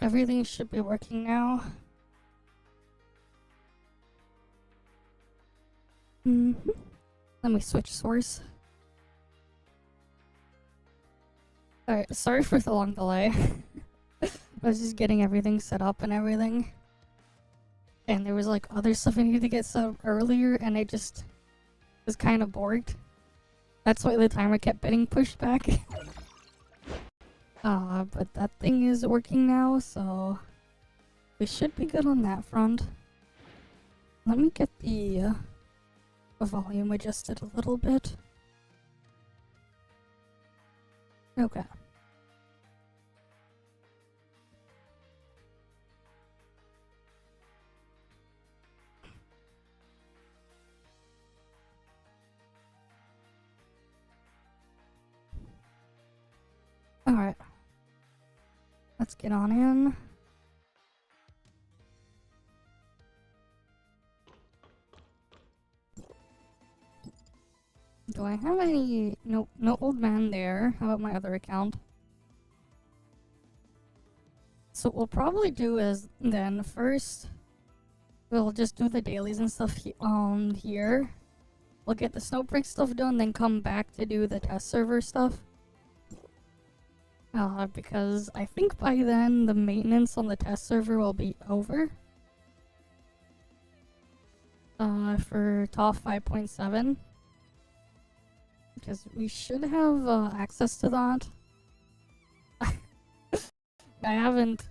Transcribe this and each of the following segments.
Everything should be working now. Let me switch source. Alright, sorry for the long delay. I was just getting everything set up and everything. And there was like other stuff I needed to get set up earlier, and I just was kind of bored. That's why the timer kept getting pushed back. But that thing is working now, so we should be good on that front. Let me get the volume adjusted a little bit. Okay. Alright. Let's get on in. Do I have any... Nope, no old man there. How about my other account? So what we'll probably do is then first we'll just do the dailies and stuff here. We'll get the Snowbreak stuff done, then come back to do the test server stuff. Because I think by then the maintenance on the test server will be over. For ToF 5.7. Because we should have access to that. I haven't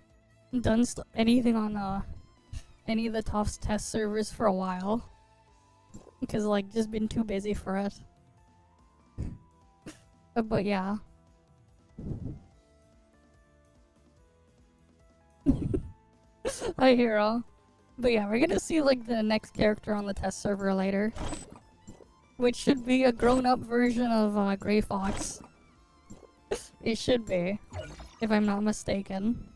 done anything on any of the ToF's test servers for a while. Because like just been too busy for it. But yeah. Hi hero. But yeah, we're gonna see like the next character on the test server later. Which should be a grown-up version of Grey Fox. It should be, if I'm not mistaken.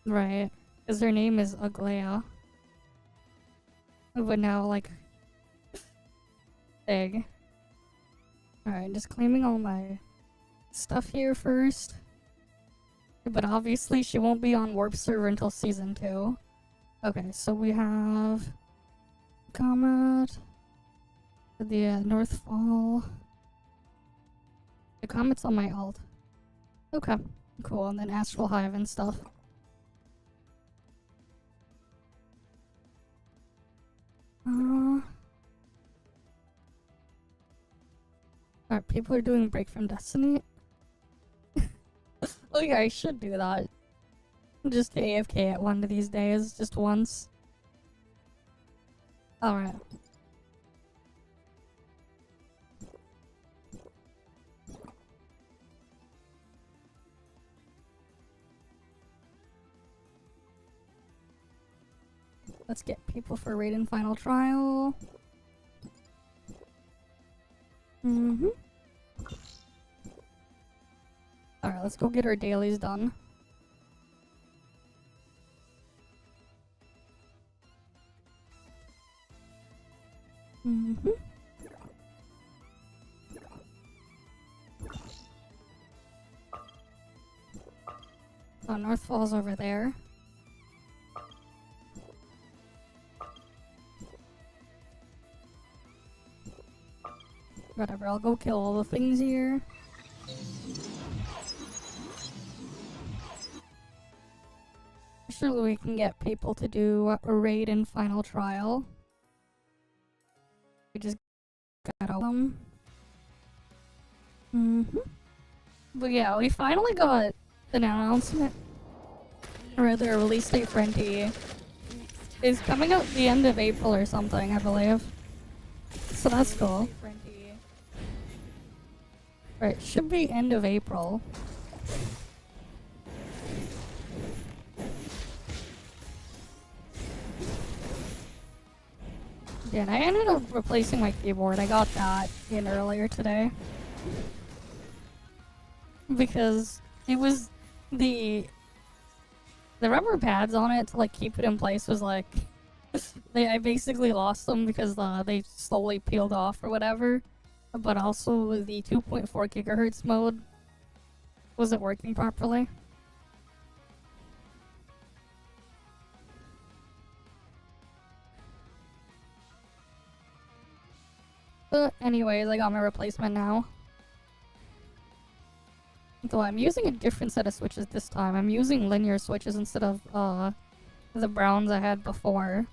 Right, because her name is Agleia. But now, like... Egg. Alright, just claiming all my stuff here first. But obviously she won't be on Warp Server until Season 2. Okay, so we have... Comet... The Northfall... The Comet's on my alt. Okay, cool, and then Astral Hive and stuff. Alright, people are doing Break from Destiny. Oh yeah, I should do that. Just AFK at one of these days, just once. Alright. Let's get people for raid and final trial. Alright, let's go get our dailies done. Oh, Northfall's over there. Whatever, I'll go kill all the things here. Surely we can get people to do a raid and final trial. We just got them. But yeah, we finally got an announcement. Or the release date for NTE. It's coming out the end of April or something, I believe. So that's cool. Right, should be end of April. Yeah, and I ended up replacing my keyboard. I got that in earlier today. Because it was the rubber pads on it to like keep it in place was like I basically lost them because they slowly peeled off or whatever. But also the 2.4 gigahertz mode wasn't working properly. But anyways, I got my replacement now. Though I'm using a different set of switches this time. I'm using linear switches instead of the browns I had before.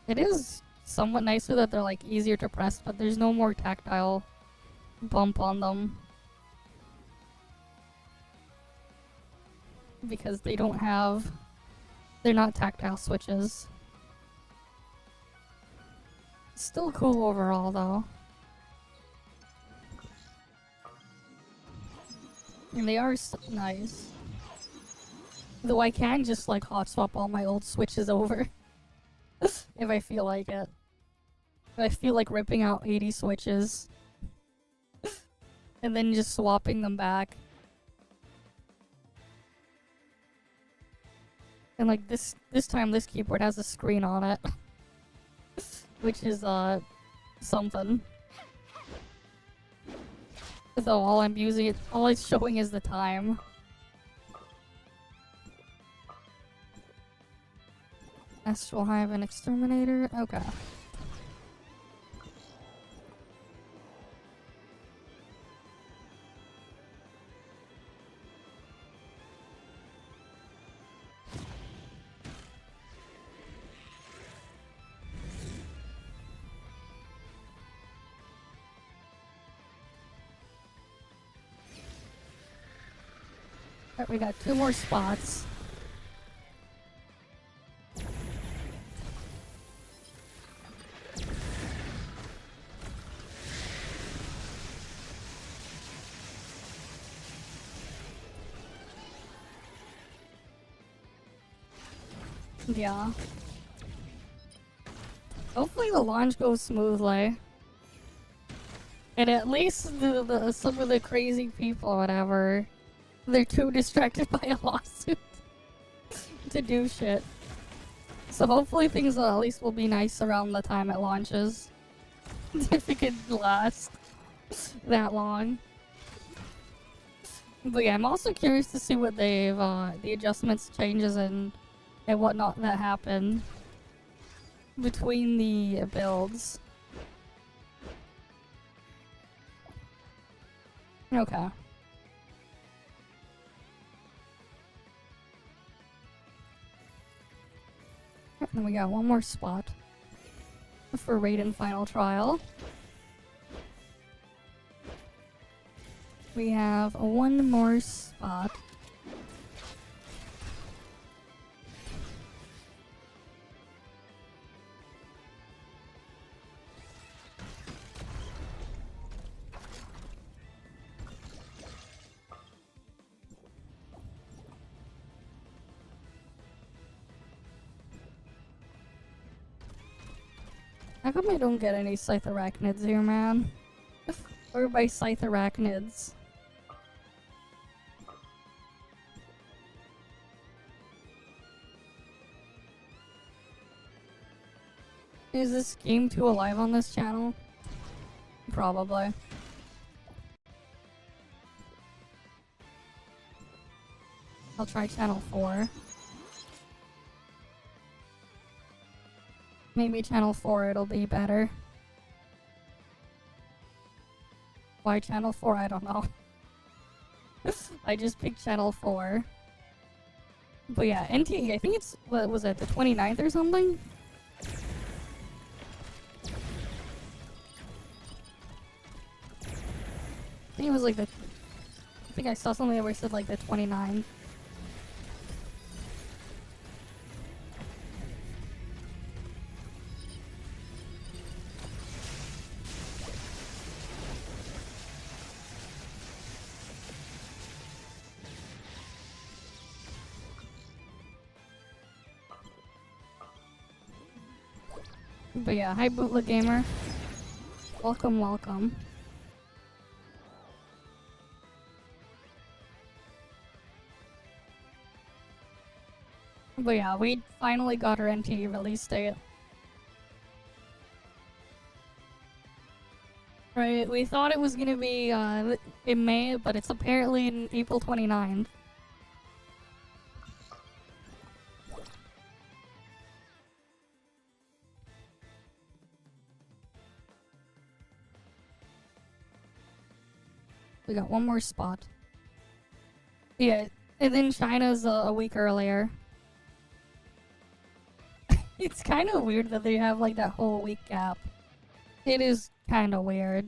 It is somewhat nicer that they're like easier to press, but there's no more tactile bump on them. Because they don't have... They're not tactile switches. Still cool overall though. And they are nice. Though I can just like hot swap all my old switches over. If I feel like it. If I feel like ripping out 80 switches. And then just swapping them back. And like this time this keyboard has a screen on it. Which is something. Though all it's showing is the time. Astral Hive and Exterminator? Okay. Alright, we got 2 more spots. Yeah. Hopefully the launch goes smoothly. And at least some of the crazy people or whatever, they're too distracted by a lawsuit to do shit. So hopefully things at least will be nice around the time it launches. If it could last that long. But yeah, I'm also curious to see what they've, the adjustments, changes, and whatnot that happen between the builds. Okay. And we got 1 more spot for Raiden Final Trial. We have 1 more spot. How come I don't get any Scythe Arachnids here, man? Or by Scythe Arachnids? Is this game 2 alive on this channel? Probably. I'll try channel 4. Maybe channel 4 it'll be better. Why channel 4? I don't know. I just picked channel 4. But yeah, NTE, I think it's, what was it, the 29th or something? I think it was like the... I think I saw something where it said like the 29th. But yeah, hi Bootleg Gamer. Welcome, welcome. But yeah, we finally got our NTE release date. Right, we thought it was gonna be in May, but it's apparently in April 29th. We got one more spot. Yeah, and then China's a week earlier. It's kind of weird that they have like that whole week gap. It is kind of weird.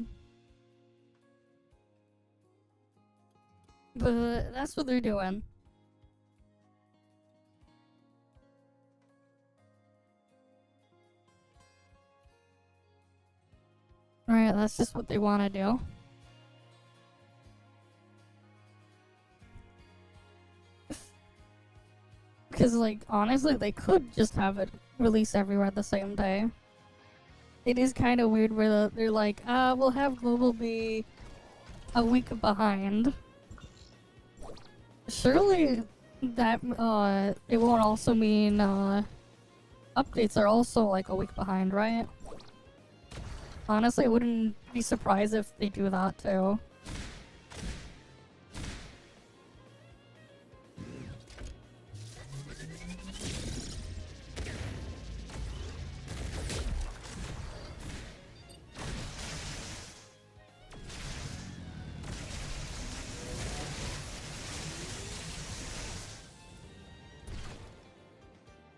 But that's what they're doing. Right, that's just what they want to do. Because, like, honestly, they could just have it release everywhere at the same day. It is kind of weird where they're like, we'll have global be a week behind. Surely that, it won't also mean, updates are also, like, a week behind, right? Honestly, I wouldn't be surprised if they do that, too.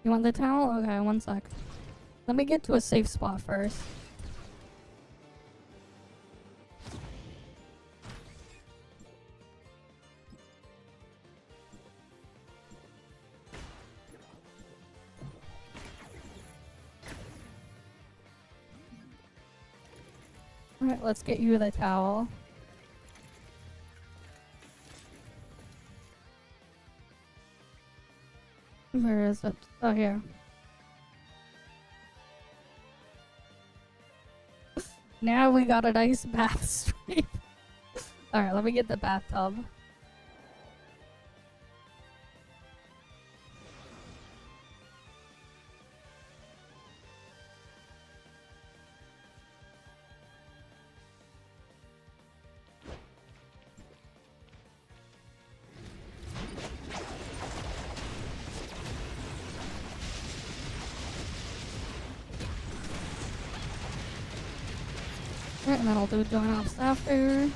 You want the towel? Okay, one sec. Let me get to a safe spot first. Alright, let's get you the towel. Where is it? Oh, here. Now we got a nice bath stream. Alright, let me get the bathtub. Alright, and then I'll do join ops after.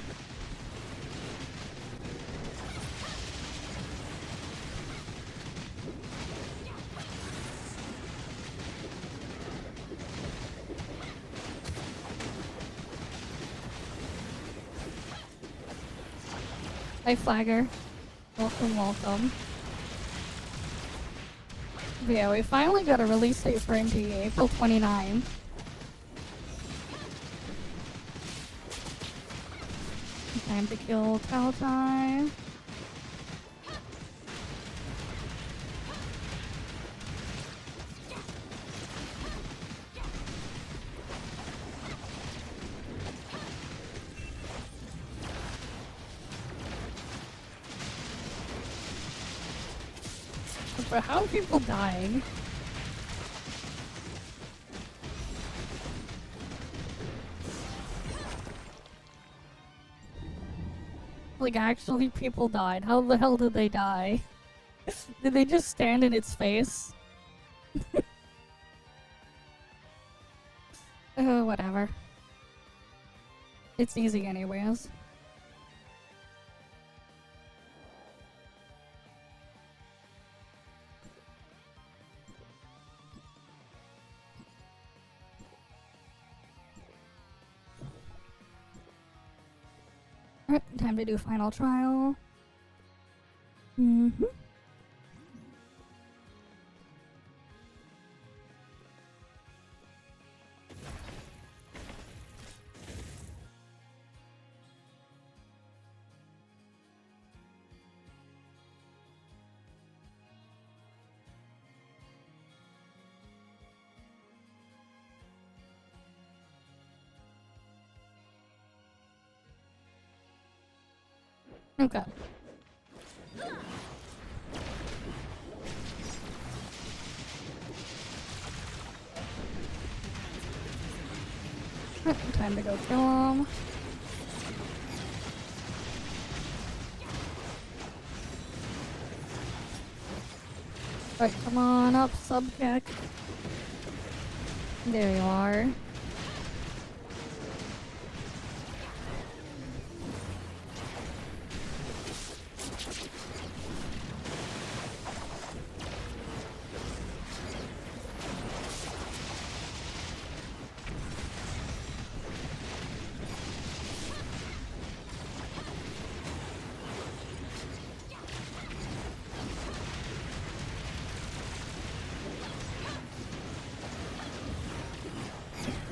Hi, Flagger. Welcome, welcome. But yeah, we finally got a release date for NTE, April 29. Time to kill Taltai. But how are people dying? Like, actually people died. How the hell did they die? Did they just stand in its face? Whatever. It's easy anyways. Alright, time to do final trial. Mm-hmm. Okay. Time to go kill him. Alright, come on up, Subkick. There you are.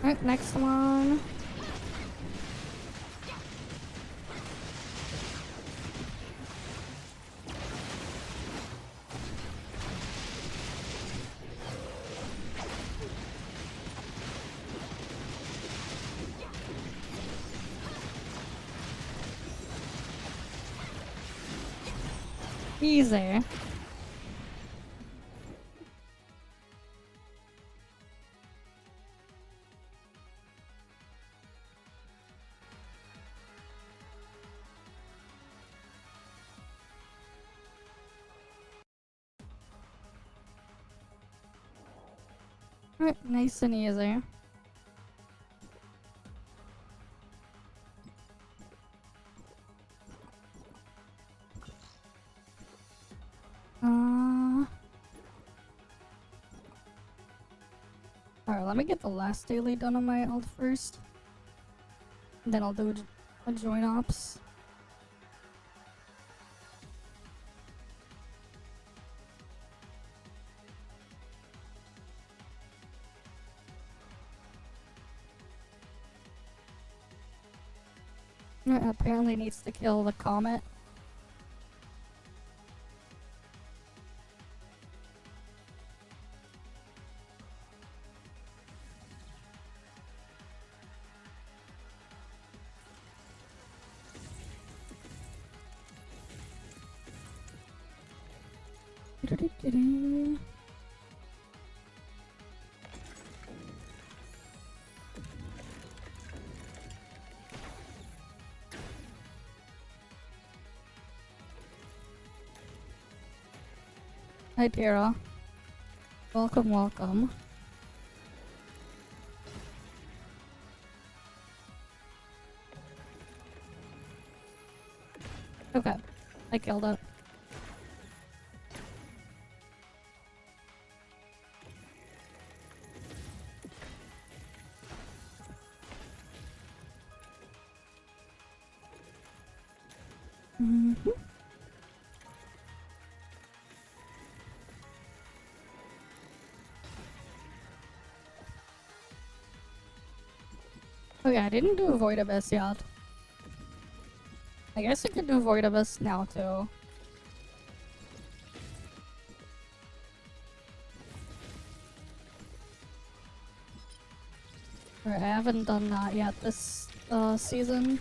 Alright, next one. Easy. Alright, nice and easy. Alright, let me get the last daily done on my ult first. Then I'll do a join ops. It apparently needs to kill the comet. Hi, Tira. Welcome, welcome. Okay, I killed it. Mm-hmm. Oh yeah, I didn't do Void Abyss yet. I guess I could do Void Abyss now too. I haven't done that yet this season.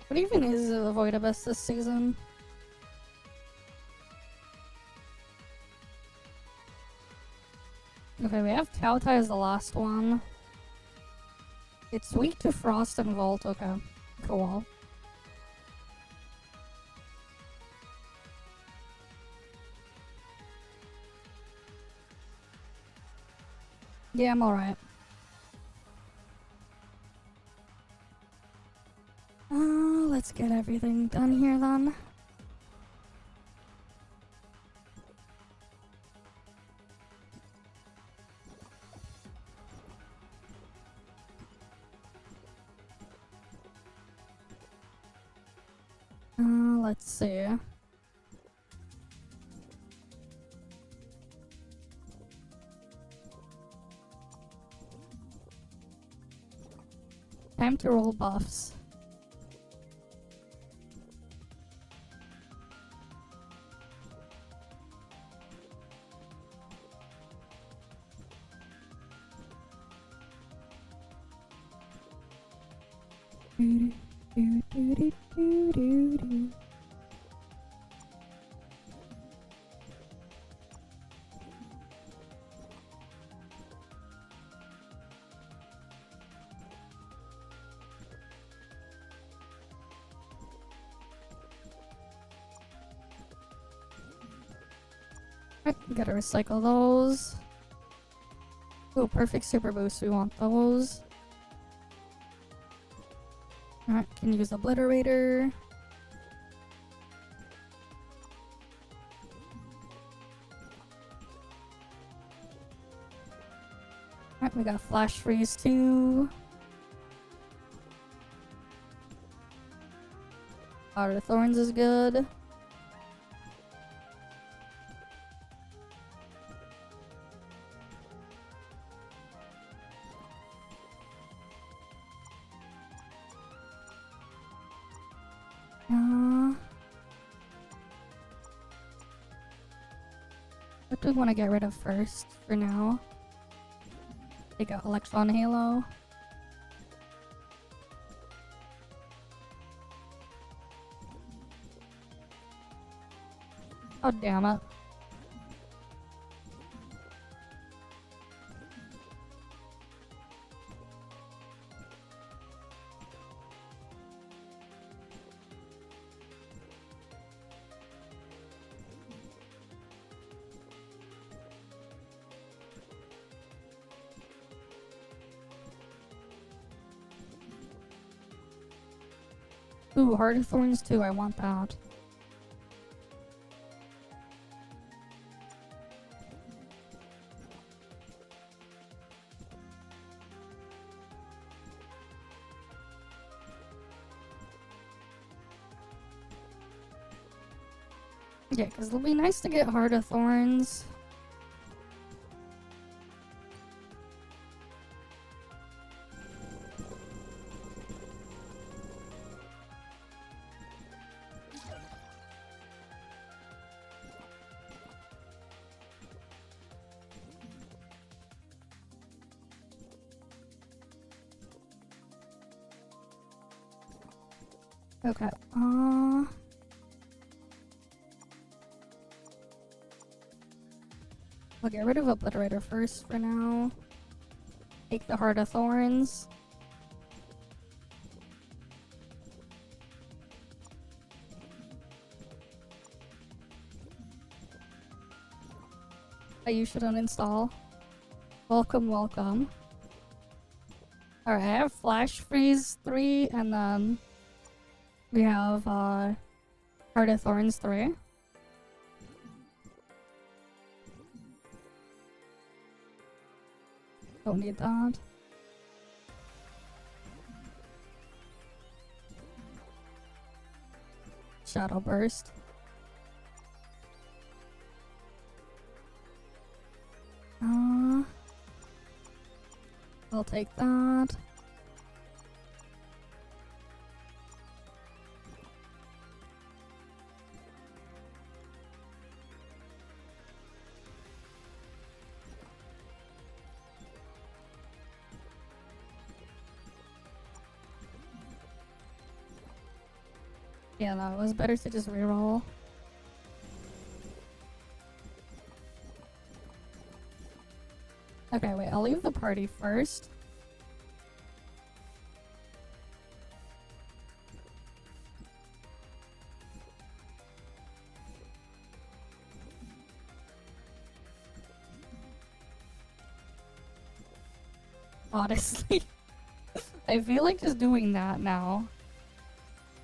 What even is the Void Abyss this season? Okay, we have Tautai as the last one. It's weak to Frost and Volt, okay. Cool. Yeah, I'm alright. Let's get everything done here then. Let's see. Time to roll buffs. Gotta recycle those. Oh, perfect super boost. We want those. Alright, can use Obliterator. Alright, we got Flash Freeze too. Heart of Thorns is good. What do we want to get rid of first for now? Take out Electron Halo. Oh, damn it. Ooh, Heart of Thorns too, I want that. Yeah, because it'll be nice to get Heart of Thorns. Okay, I'll get rid of Obliterator first for now. Take the Heart of Thorns. You should uninstall. Welcome, welcome. Alright, I have Flash Freeze 3, and then we have Heart of Thorns 3. Don't need that. Shadow Burst. I'll take that. Yeah, no, it was better to just reroll. Okay, wait, I'll leave the party first. Honestly, I feel like just doing that now.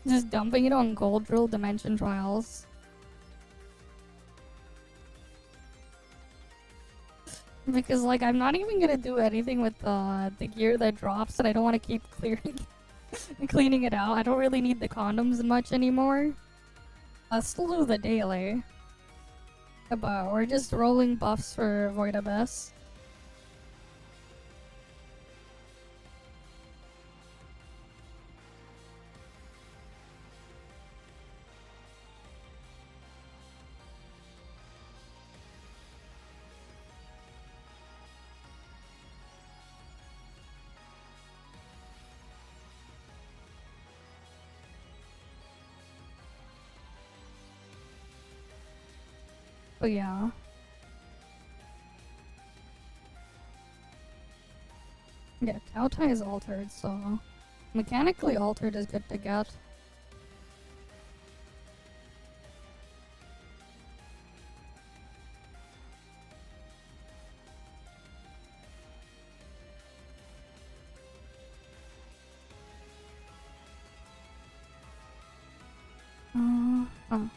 Just dumping it on Gold Drill Dimension Trials. Because, like, I'm not even gonna do anything with the gear that drops, and I don't want to keep cleaning it out. I don't really need the condoms much anymore. I'll still do the daily. But we're just rolling buffs for Void Abyss. But yeah. Yeah, Tautai is altered, so mechanically altered is good to get. Oh.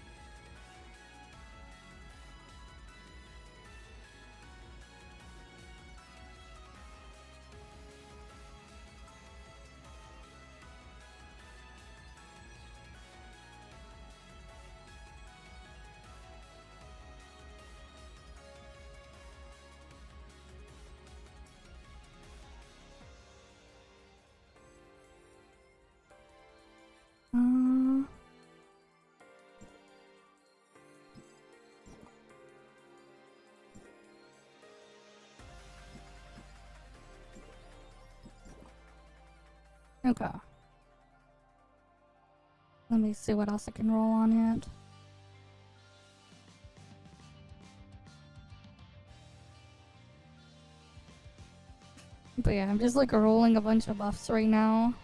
Okay. Let me see what else I can roll on yet. But yeah, I'm just like rolling a bunch of buffs right now.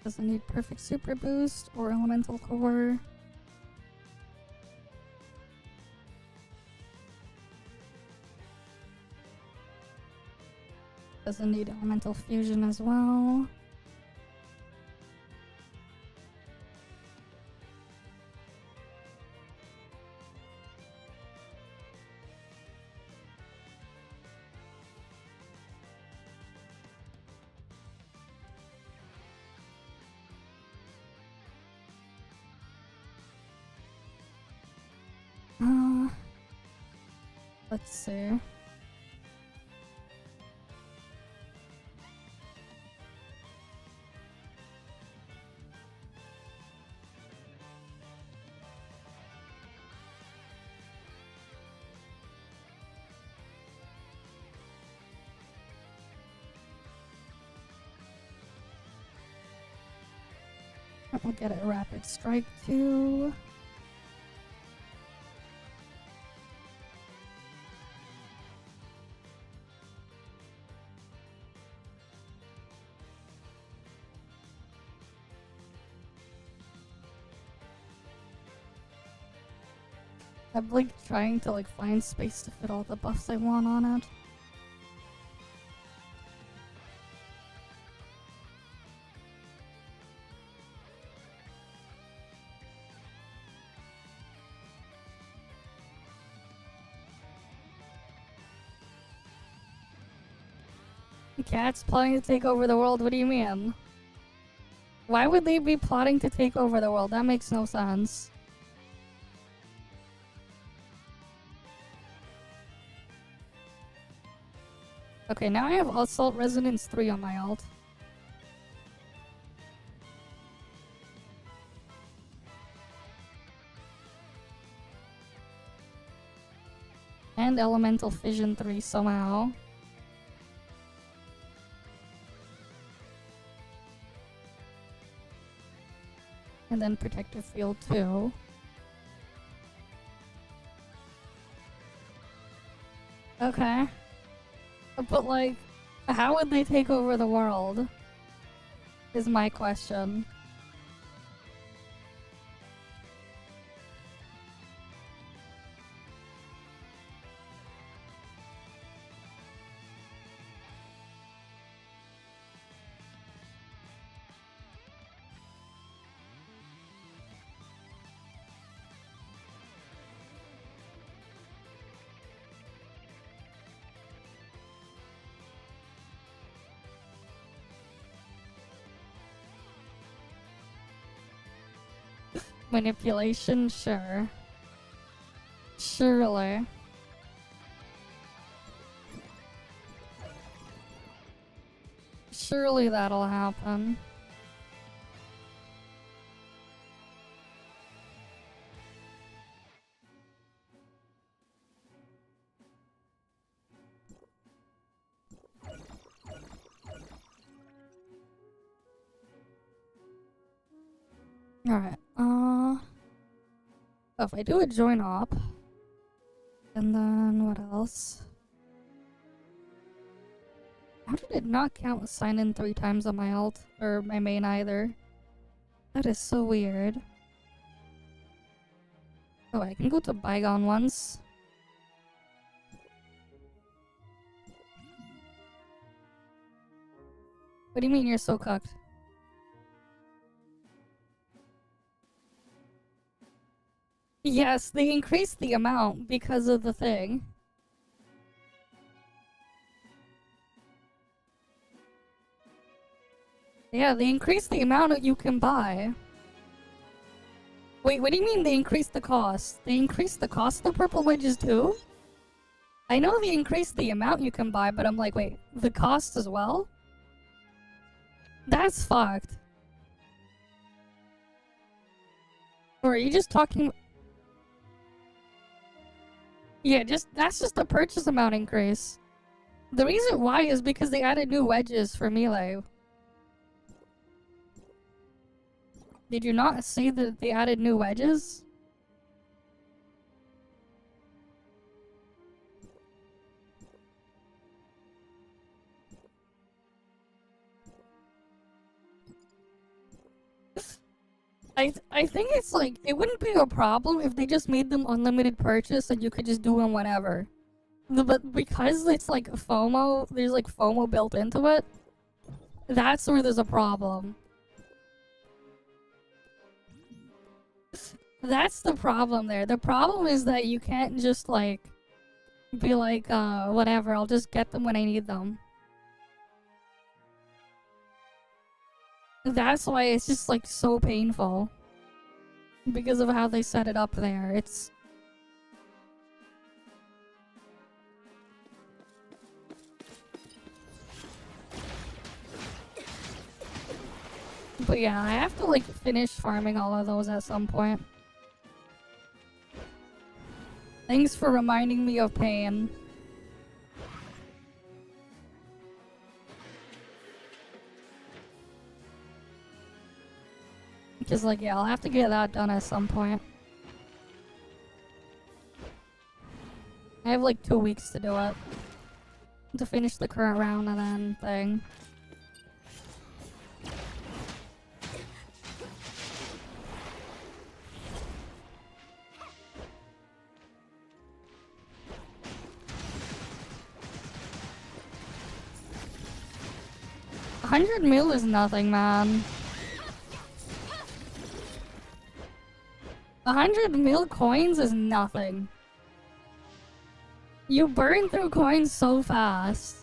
Doesn't need perfect super boost or elemental core. Doesn't need elemental fusion as well. Let's see. I'll get a rapid strike too. I'm like trying to like find space to fit all the buffs I want on it. The cat's plotting to take over the world, what do you mean? Why would they be plotting to take over the world? That makes no sense. Okay, now I have Assault Resonance 3 on my alt. And Elemental Fission 3 somehow. And then Protective Field 2. Okay. But like, how would they take over the world? Is my question. Manipulation, sure. Surely. Surely that'll happen. Alright, if I do a join op, and then what else? How did it not count sign in 3 times on my alt, or my main either? That is so weird. Oh, I can go to Bygone once. What do you mean you're so cucked? Yes, they increased the amount because of the thing. Yeah, they increased the amount that you can buy. Wait, what do you mean they increased the cost? They increased the cost of purple wedges too? I know they increased the amount you can buy, but I'm like, wait, the cost as well? That's fucked. Or are you just talking... Yeah, that's just the purchase amount increase. The reason why is because they added new wedges for melee. Did you not see that they added new wedges? I think it's like, it wouldn't be a problem if they just made them unlimited purchase and you could just do them whenever. But because it's like FOMO, there's like FOMO built into it, that's where there's a problem. That's the problem there. The problem is that you can't just like, be like, whatever, I'll just get them when I need them. That's why it's just like so painful. Because of how they set it up there. It's... But yeah, I have to like finish farming all of those at some point. Thanks for reminding me of pain. Because like, yeah, I'll have to get that done at some point. I have like 2 weeks to do it. To finish the current round and then thing. $100 mil is nothing, man. 100 mil coins is nothing. You burn through coins so fast.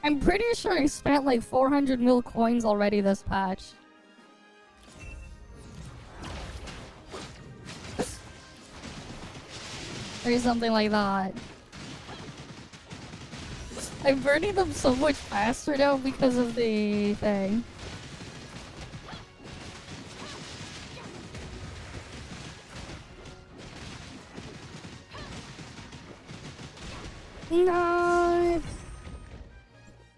I'm pretty sure I spent like 400 mil coins already this patch. Or something like that. I'm burning them so much faster now because of the thing. No.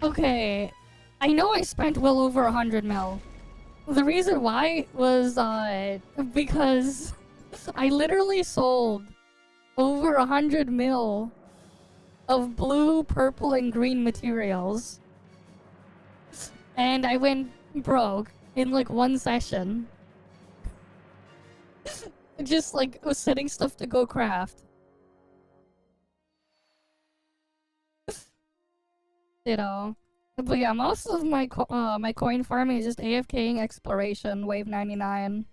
Okay. I know I spent well over 100 mil. The reason why was, because I literally sold over 100 mil of blue, purple, and green materials. And I went broke in like one session. Just like was setting stuff to go craft. You know. But yeah, most of my my coin farming is just AFKing exploration, wave 99.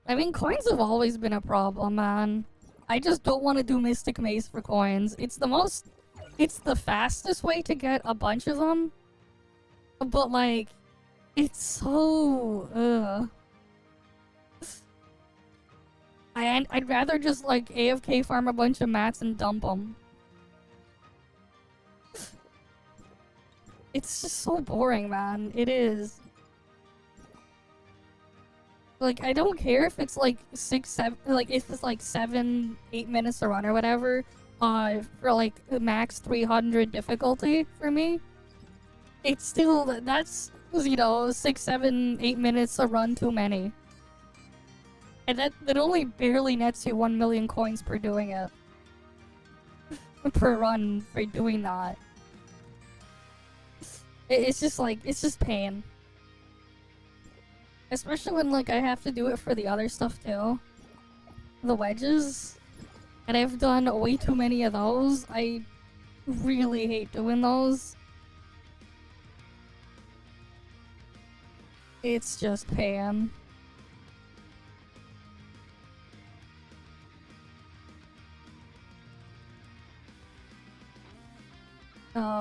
I mean, coins have always been a problem, man. I just don't want to do Mystic Maze for coins. It's the fastest way to get a bunch of them. But like, it's so, I'd rather just like AFK farm a bunch of mats and dump them. It's just so boring, man. It is. Like, I don't care if it's like 6, 7, like if it's like 7, 8 minutes to run or whatever, for like max 300 difficulty for me. It's still, that's, you know, 6, 7, 8 minutes a run too many. And that only barely nets you 1 million coins per doing it. Per run for doing that. It's just like, it's just pain. Especially when, like, I have to do it for the other stuff, too. The wedges. And I've done way too many of those. I really hate doing those. It's just pain.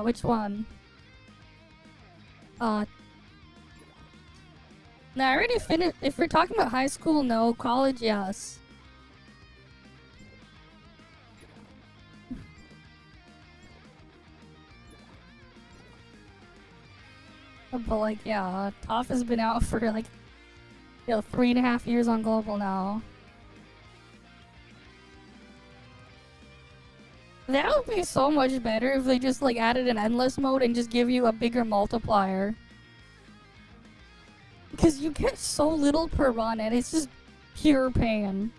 Which one? No, I already finished. If we're talking about high school, no. College, yes. But like, yeah, ToF has been out for like, 3.5 years on global now. That would be so much better if they just like added an endless mode and just give you a bigger multiplier. Because you get so little per run and it's just pure pain.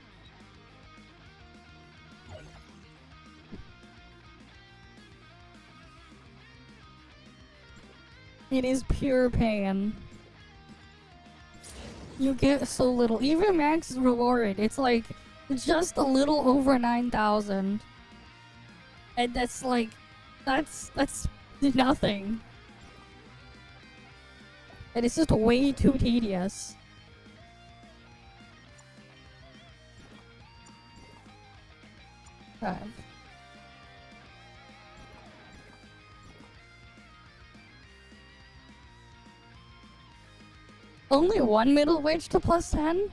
It is pure pain. You get so little. Even max reward, it's like just a little over 9,000. And that's like, that's nothing. And it's just way too tedious. Right. Only one middle wedge to plus 10?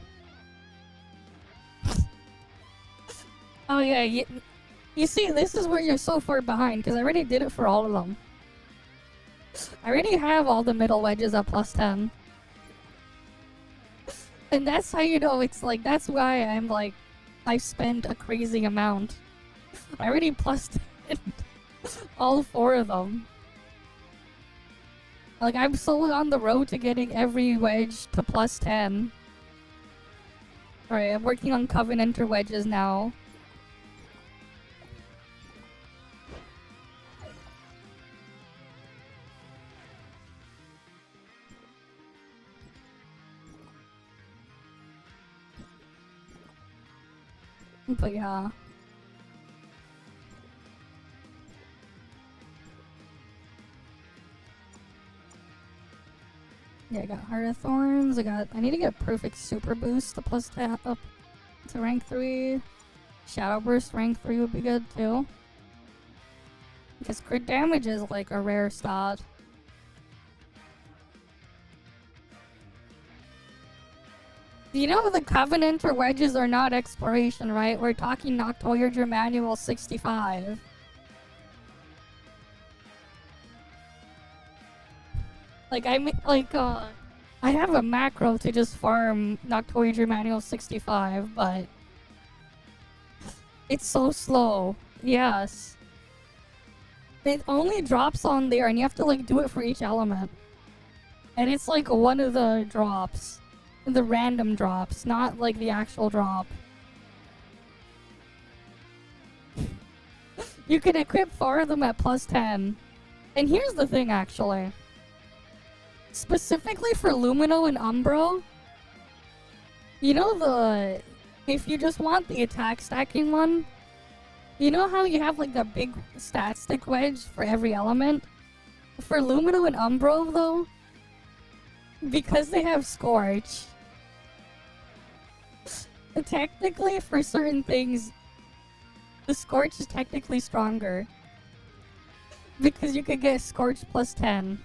Oh yeah, you see, this is where you're so far behind, because I already did it for all of them. I already have all the middle wedges at plus 10. And that's how you know it's like, that's why I'm like, I spent a crazy amount. I already plus 10 all 4 of them. Like, I'm so on the road to getting every wedge to plus 10. Alright, I'm working on Covenanter wedges now. But yeah. Yeah, I got Heart of Thorns, I need to get Perfect Super Boost to plus 10 up to rank 3. Shadow Burst rank 3 would be good too. Because crit damage is like a rare stat. You know the Covenanter wedges are not exploration, right? We're talking Noctourger Manual 65. Like, I have a macro to just farm Noctourger Manual 65, but it's so slow. Yes. It only drops on there, and you have to, like, do it for each element. And it's, like, one of the drops. The random drops, not, like, the actual drop. You can equip 4 of them at plus 10. And here's the thing, actually. Specifically for Lumino and Umbro, you know if you just want the attack stacking one, you know how you have like the big stat stick wedge for every element? For Lumino and Umbro though, because they have Scorch, technically for certain things, the Scorch is technically stronger. Because you could get Scorch plus 10.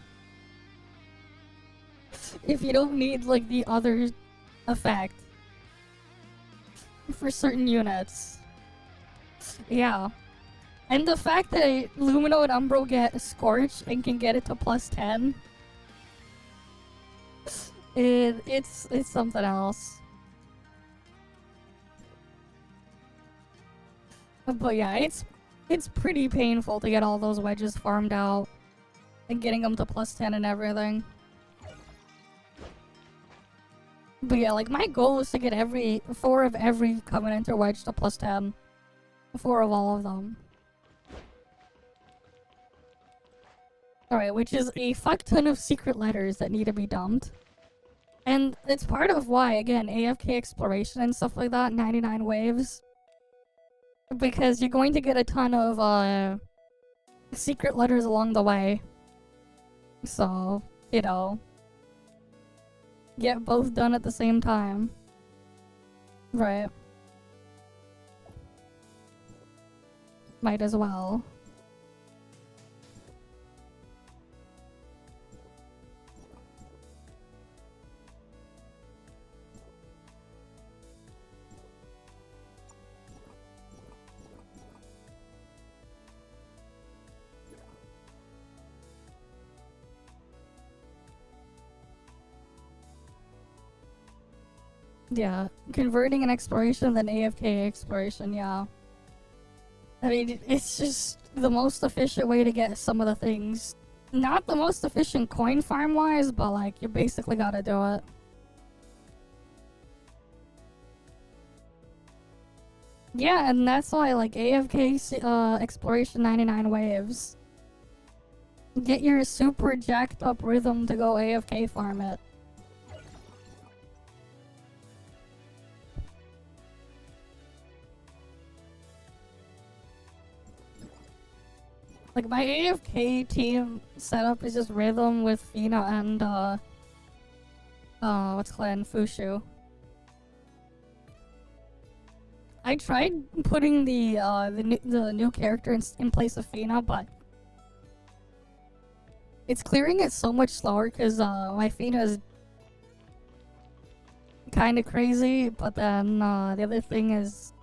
If you don't need like the other effect for certain units. Yeah. And the fact that Lumino and Umbro get Scorch and can get it to plus 10, it's something else. But yeah, it's pretty painful to get all those wedges farmed out and getting them to plus 10 and everything. But yeah, like my goal is to get 4 of every Covenanter wedge to plus 10. 4 of all of them. Alright, which is a fuck ton of secret letters that need to be dumped. And it's part of why, again, AFK exploration and stuff like that, 99 waves. Because you're going to get a ton of secret letters along the way. So, you know, get both done at the same time. Right. Might as well. Yeah, converting an exploration, then AFK exploration, yeah. I mean, it's just the most efficient way to get some of the things. Not the most efficient coin farm-wise, but like, you basically gotta do it. Yeah, and that's why, like, AFK exploration 99 waves. Get your super jacked up rhythm to go AFK farm it. Like, my AFK team setup is just rhythm with Fina and, what's called Fushu. I tried putting the new character in place of Fina, but it's clearing it so much slower because my Fina is kind of crazy. But then the other thing is,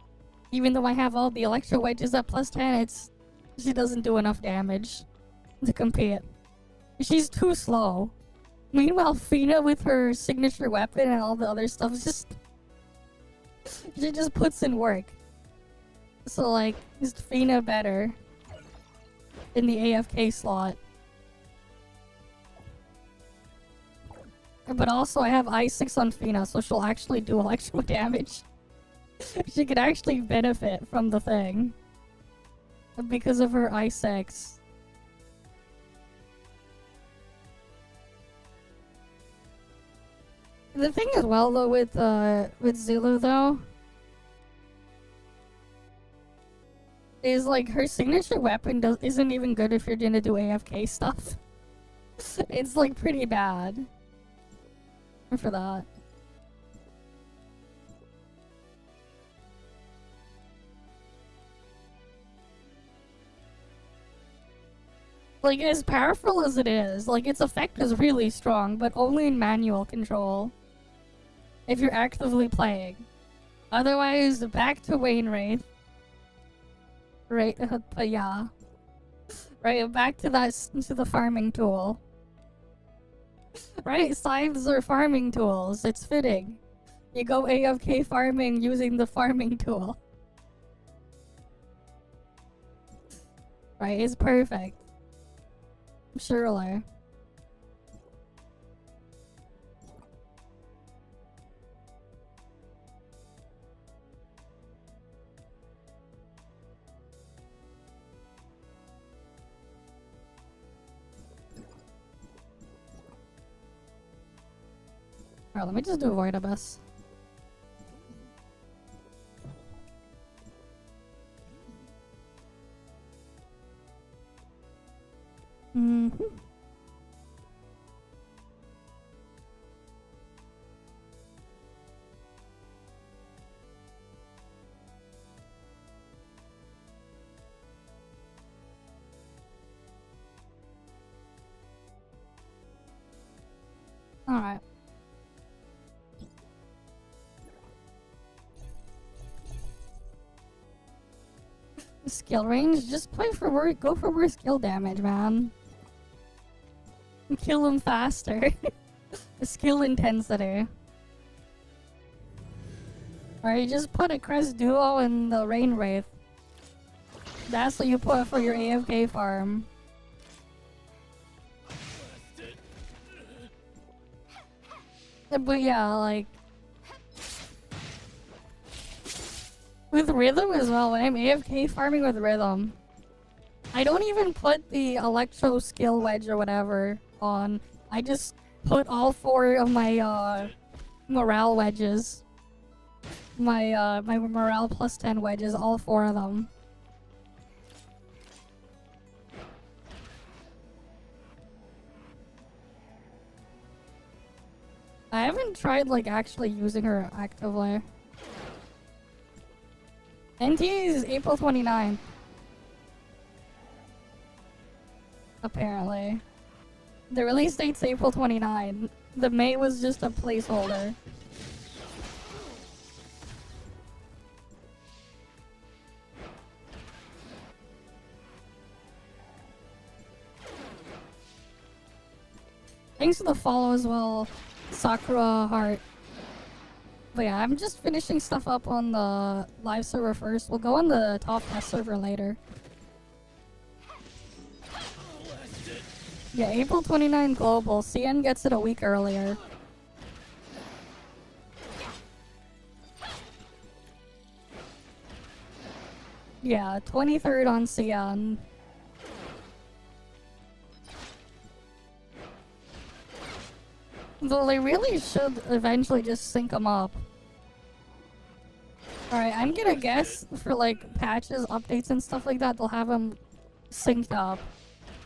even though I have all the electro wedges at +10, she doesn't do enough damage to compete. She's too slow. Meanwhile, Fina with her signature weapon and all the other stuff is she just puts in work. So like, is Fina better in the AFK slot? But also I have I6 on Fina, so she'll actually do electro damage. She could actually benefit from the thing. Because of her I6. The thing as well though with Zulu though is like her signature weapon isn't even good if you're gonna do AFK stuff. It's like pretty bad for that. Like, as powerful as it is, like, its effect is really strong, but only in manual control. If you're actively playing. Otherwise, back to Wraith. Right, yeah. Right, back to the farming tool. Right, scythes are farming tools, it's fitting. You go AFK farming using the farming tool. Right, it's perfect. Surely. Alright, let me just do Void Abyss. Mm-hmm. Alright. Skill range? Just play for work. Go for more skill damage, man. Kill him faster. Skill intensity. Alright, just put a Crest Duo in the Rain Wraith. That's what you put for your AFK farm. But yeah, like... with Rhythm as well, when I'm AFK farming with Rhythm, I don't even put the Electro Skill Wedge or whatever on. I just put all 4 of my morale wedges. My morale +10 wedges, all 4 of them. I haven't tried like actually using her actively. NTE is April 29th. Apparently. The release date's April 29. The May was just a placeholder. Thanks for the follow as well, Sakura Heart. But yeah, I'm just finishing stuff up on the live server first. We'll go on the ToF test server later. Yeah, April 29 global. CN gets it a week earlier. Yeah, 23rd on CN. Though they really should eventually just sync them up. Alright, I'm gonna guess for like patches, updates, and stuff like that, they'll have them synced up.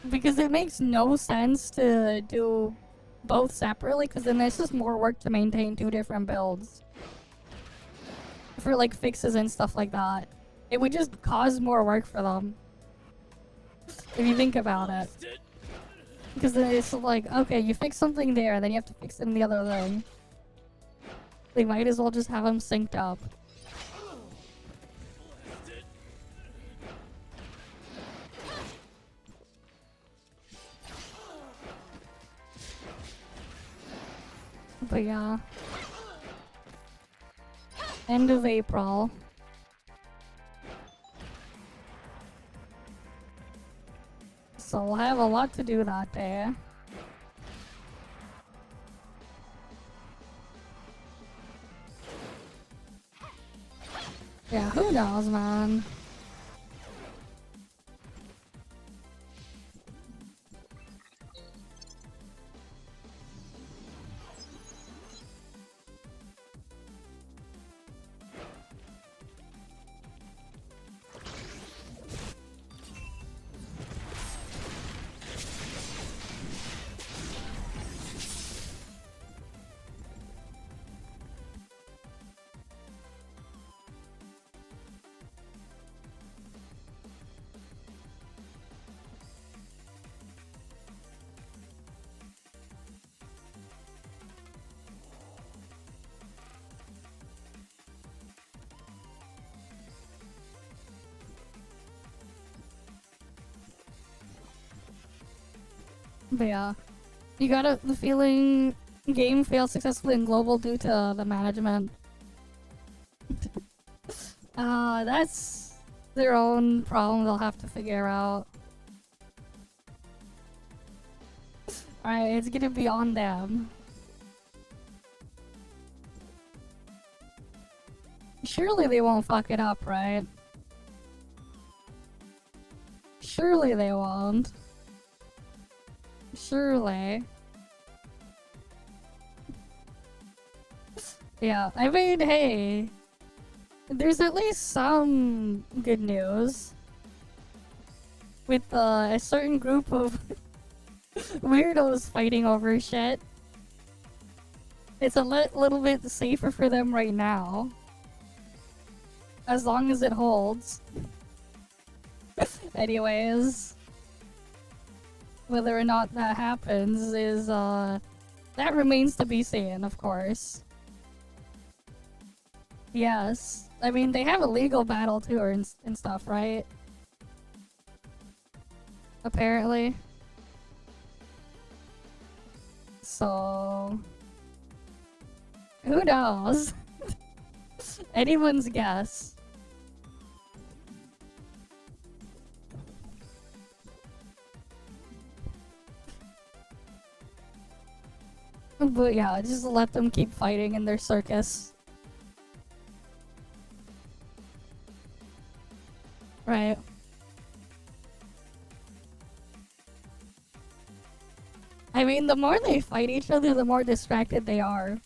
Because it makes no sense to do both separately, because then it's just more work to maintain two different builds. For like fixes and stuff like that. It would just cause more work for them. If you think about it. Because then it's like, okay, you fix something there, then you have to fix it in the other thing. They might as well just have them synced up. But yeah. End of April. So we'll have a lot to do that day. Yeah, who knows, man? But yeah, you got the feeling game failed successfully in global due to the management. That's their own problem they'll have to figure out. Alright, it's gonna be on them. Surely they won't fuck it up, right? Surely they won't. Surely. Yeah, I mean, hey. There's at least some good news. With a certain group of weirdos fighting over shit. It's a little bit safer for them right now. As long as it holds. Anyways. Whether or not that happens is, that remains to be seen, of course. Yes. I mean, they have a legal battle too, and stuff, right? Apparently. So... who knows? Anyone's guess. But yeah, just let them keep fighting in their circus. Right. I mean, the more they fight each other, the more distracted they are.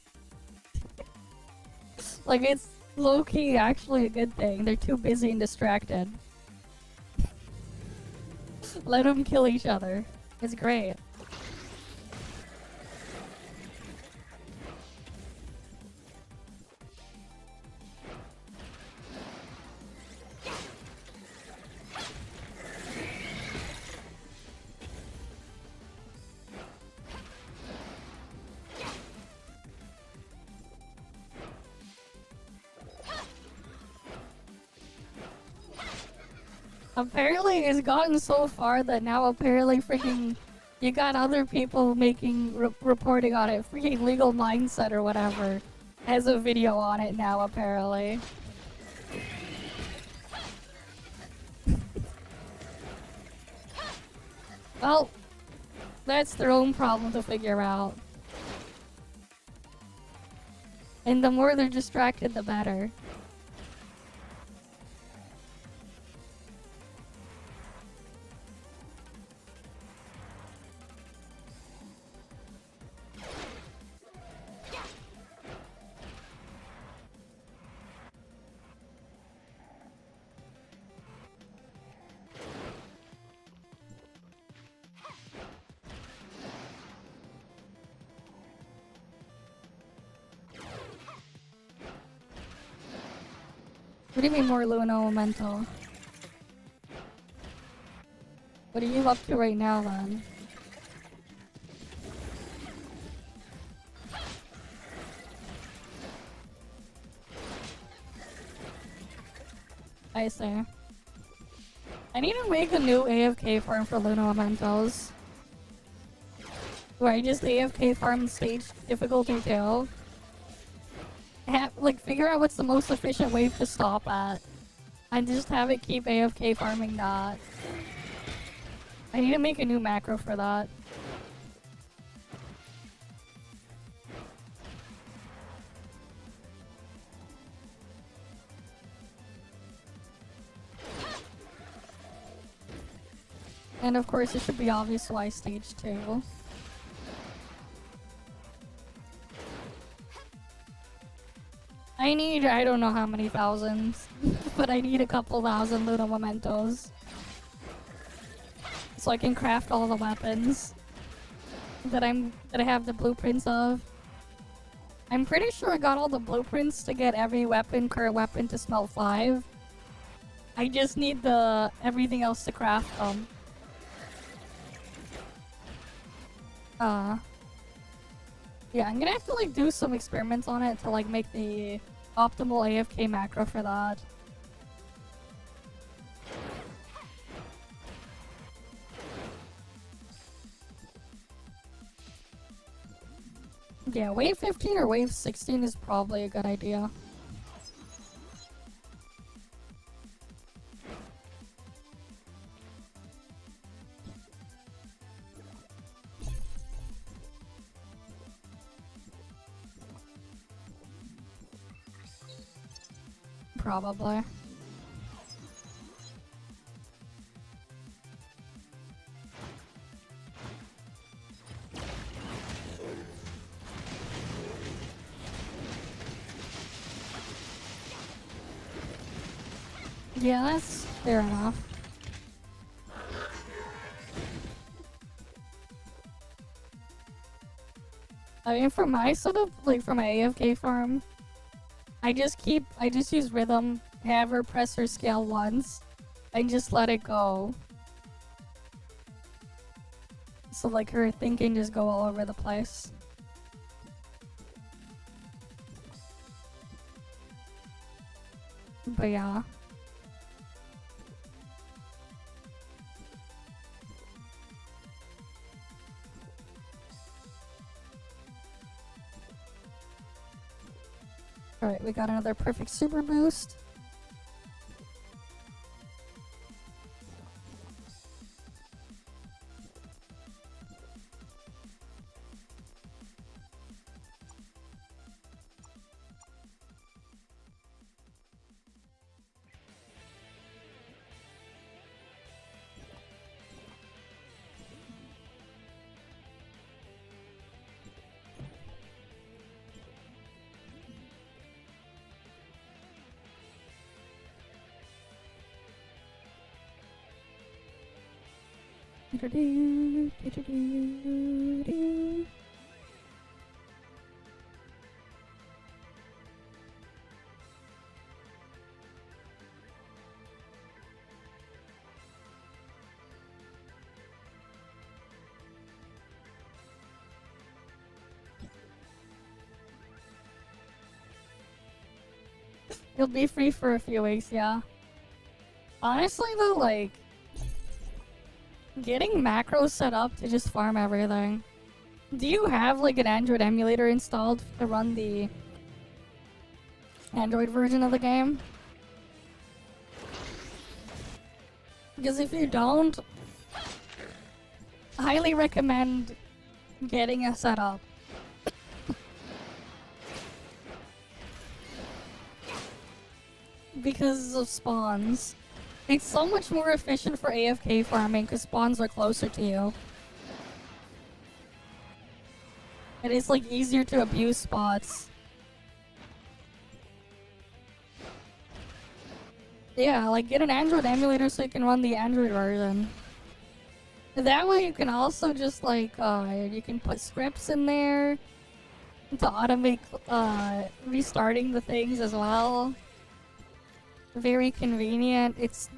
Like, it's low-key actually a good thing. They're too busy and distracted. Let them kill each other. It's great. Apparently, it's gotten so far that now apparently freaking you got other people making reporting on it. Freaking Legal Mindset or whatever has a video on it now, apparently. Well, that's their own problem to figure out. And the more they're distracted, the better. What do you mean more Luna Memento? What are you up to right now then? I see. I need to make a new AFK farm for Luna Mementos. Where I just AFK farm stage difficulty 2. Like, figure out what's the most efficient way to stop at. And just have it keep AFK farming that. I need to make a new macro for that. And of course it should be obvious why stage 2. I need, I don't know how many thousands, but I need a couple thousand Luna Mementos. So I can craft all the weapons that I have the blueprints of. I'm pretty sure I got all the blueprints to get every current weapon to smell 5. I just need everything else to craft them. Yeah, I'm gonna have to like do some experiments on it to like make the optimal AFK macro for that. Yeah, wave 15 or wave 16 is probably a good idea. Probably. Yeah, that's fair enough. I mean, for my setup, like for my AFK farm, I just use rhythm, have her press her scale once, and just let it go. So like her thinking just go all over the place. But yeah. Alright, we got another perfect super boost. You'll be free for a few weeks, yeah. Honestly though, like, getting macros set up to just farm everything. Do you have like an Android emulator installed to run the Android version of the game. Because if you don't, I highly recommend getting a setup. Because of spawns. It's so much more efficient for AFK farming because spawns are closer to you. And it's like easier to abuse spots. Yeah, like get an Android emulator so you can run the Android version. That way you can also just like, you can put scripts in there to automate restarting the things as well. Very convenient. It's...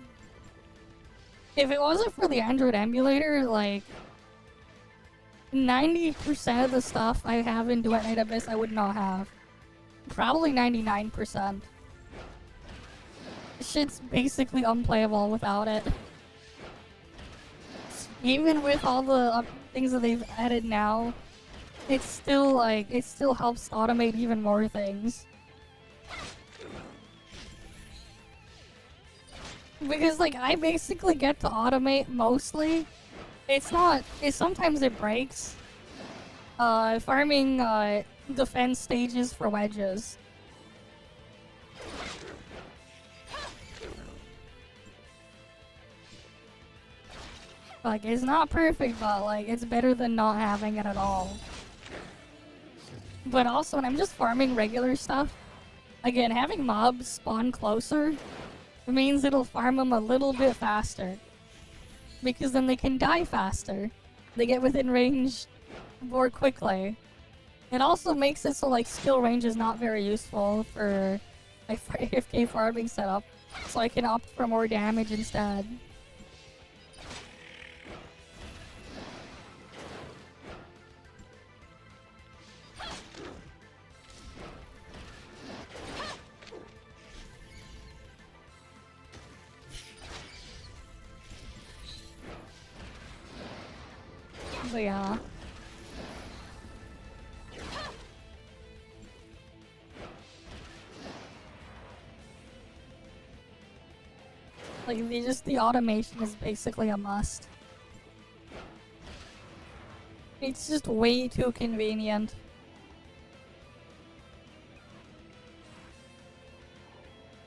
If it wasn't for the Android emulator, like 90% of the stuff I have in Duet Night Abyss I would not have. Probably 99%. Shit's basically unplayable without it. Even with all the things that they've added now, it's still like, it still helps automate even more things. Because like, I basically get to automate mostly. It's not, sometimes it breaks. Farming defense stages for wedges. Like, it's not perfect, but like, it's better than not having it at all. But also, when I'm just farming regular stuff, again, having mobs spawn closer means it'll farm them a little bit faster. Because then they can die faster. They get within range more quickly. It also makes it so like skill range is not very useful for like for AFK farming setup. So I can opt for more damage instead. But yeah. Like, the automation is basically a must. It's just way too convenient.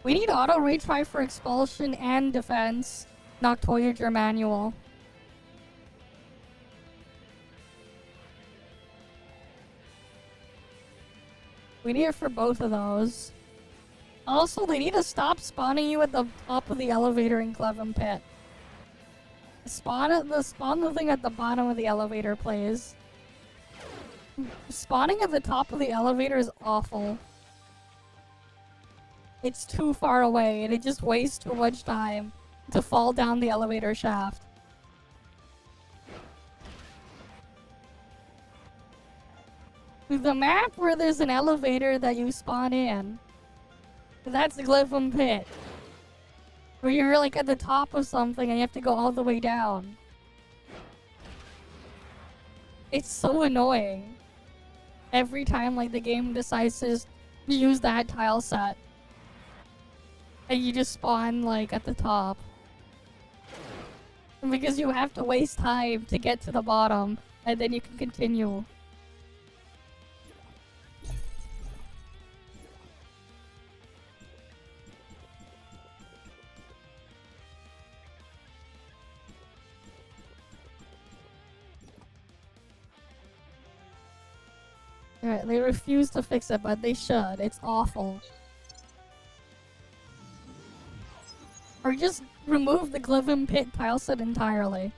We need auto retry for expulsion and defense, not Voyager manual. We need it for both of those. Also, they need to stop spawning you at the top of the elevator in Clevin Pit. Spawn the thing at the bottom of the elevator, please. Spawning at the top of the elevator is awful. It's too far away, and it just wastes too much time to fall down the elevator shaft. The map where there's an elevator that you spawn in, that's the Clevin Pit. Where you're like at the top of something and you have to go all the way down. It's so annoying. Every time like the game decides to use that tile set. And you just spawn like at the top. Because you have to waste time to get to the bottom and then you can continue. Alright, they refuse to fix it, but they should. It's awful. Or just remove the Clevin Pit tile set entirely.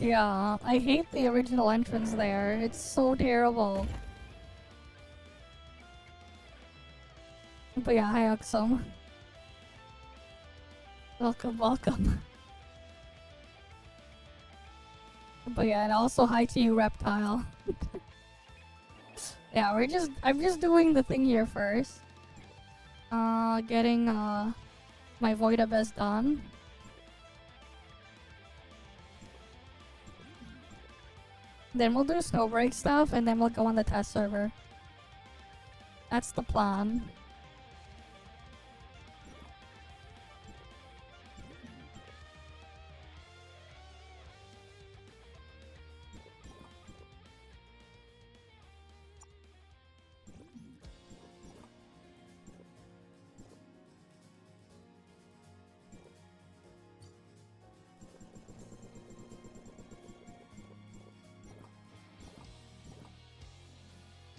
Yeah, I hate the original entrance there. It's so terrible. But yeah, Hyuxum. Welcome, welcome. But yeah, and also hi to you, Reptile. Yeah, I'm just doing the thing here first. Getting, my Voidabest done. Then we'll do Snowbreak stuff, and then we'll go on the test server. That's the plan.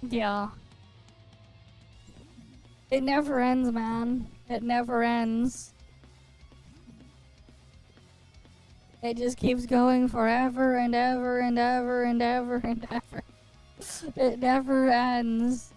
Yeah. It never ends, man. It never ends. It just keeps going forever and ever and ever and ever and ever. It never ends.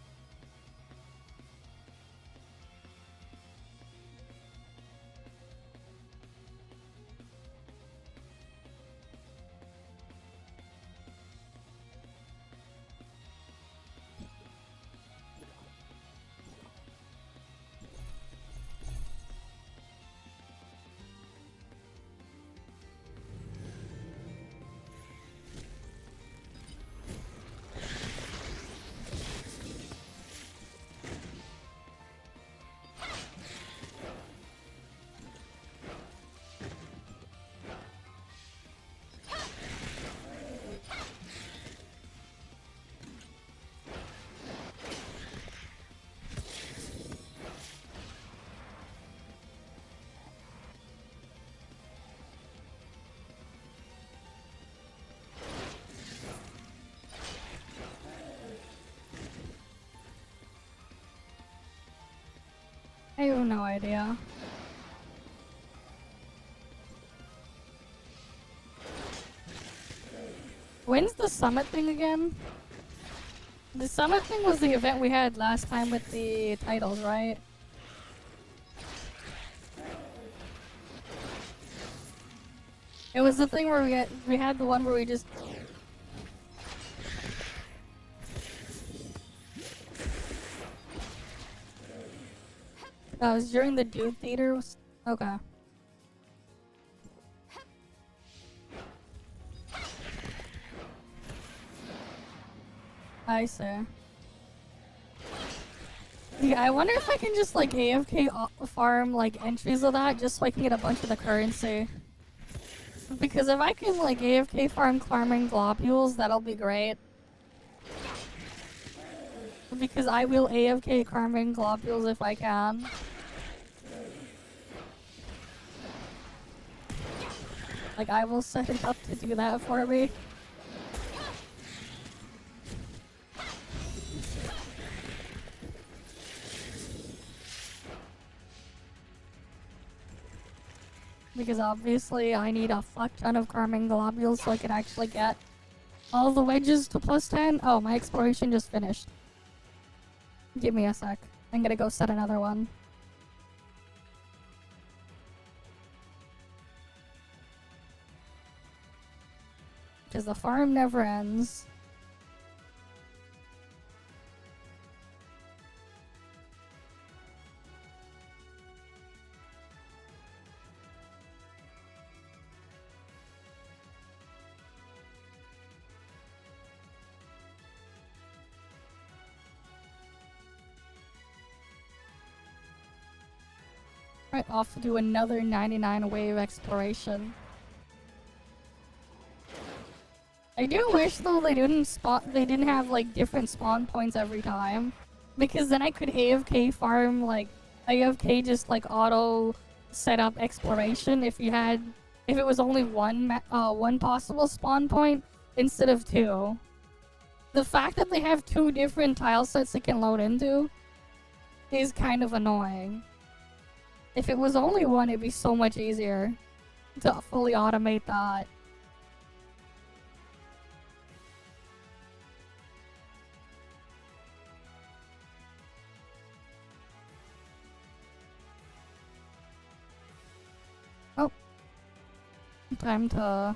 I have no idea. When's the summit thing again? The summit thing was the event we had last time with the titles, right? It was the thing where we had the one where we just... That was during the Dude Theater? Okay. I see. Yeah, I wonder if I can just like AFK farm like entries of that just so I can get a bunch of the currency. Because if I can like AFK farm climbing globules, that'll be great. Because I will AFK climbing globules if I can. Like I will set it up to do that for me. Because obviously I need a fuck ton of climbing globules so I can actually get all the wedges to +10. Oh, my exploration just finished. Give me a sec. I'm gonna go set another one. Because the farm never ends. Right, off to do another 99 wave exploration. I do wish though they didn't have like different spawn points every time. Because then I could AFK farm like AFK just like auto set up exploration if it was only one possible spawn point instead of two. The fact that they have two different tile sets it can load into is kind of annoying. If it was only one, it'd be so much easier to fully automate that. Time to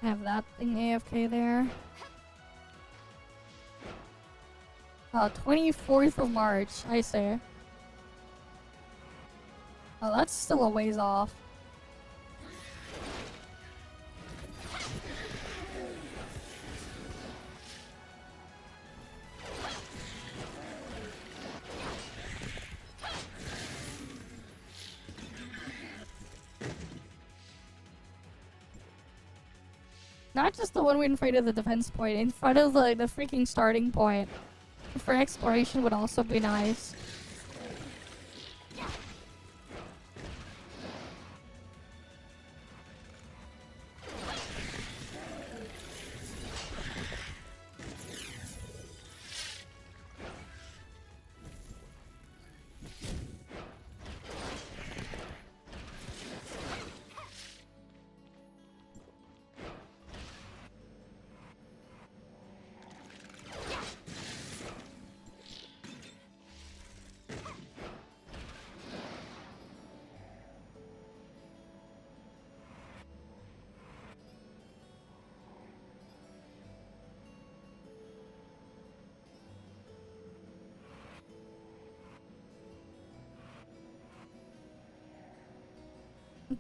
have that thing AFK there. 24th of March, I say. Oh, that's still a ways off. Not just the one in front of the defense point, in front of the freaking starting point. For exploration would also be nice.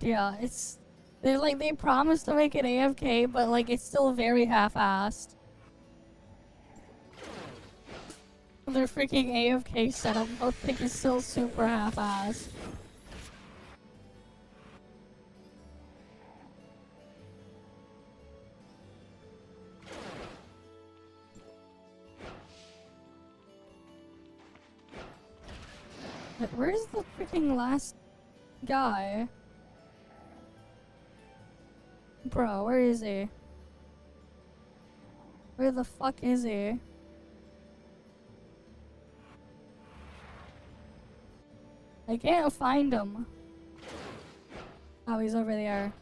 Yeah, they promised to make it AFK, but like it's still very half-assed. Their freaking AFK setup, I think, is still super half-assed. Where's the freaking last guy? Bro, where is he? Where the fuck is he? I can't find him. Oh, he's over there.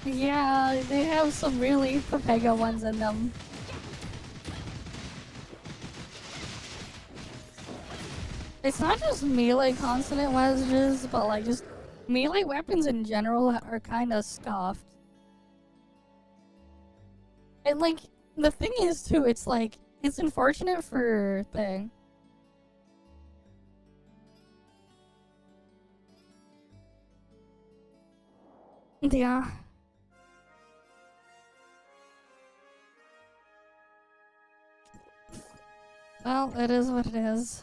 Yeah, they have some really Pepega ones in them. It's not just melee consonant messages, but like just melee weapons in general are kind of scuffed. And like, the thing is too, it's like, it's unfortunate for thing. Yeah. Well, it is what it is.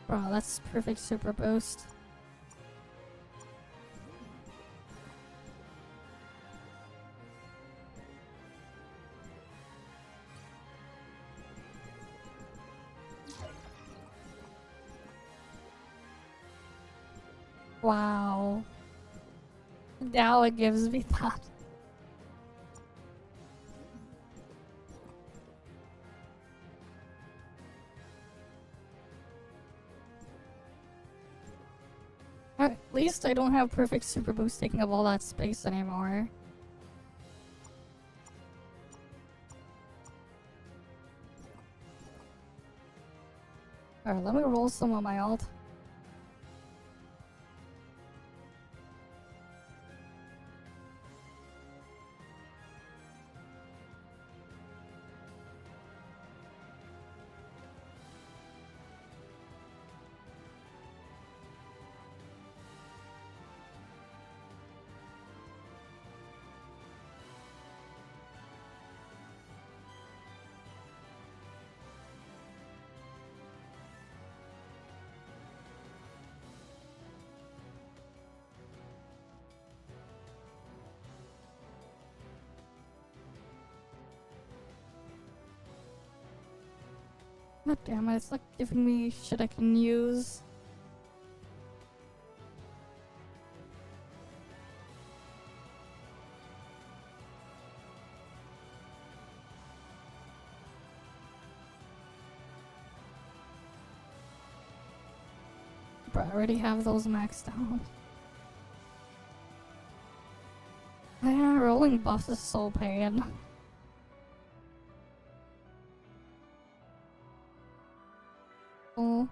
Bro, that's perfect super boost. Wow. Now it gives me that. At least I don't have perfect super boost taking up all that space anymore. Alright, let me roll some of my ult. God damn it, it's like giving me shit I can use. But I already have those maxed out. Yeah, rolling buffs is so pain. Oh.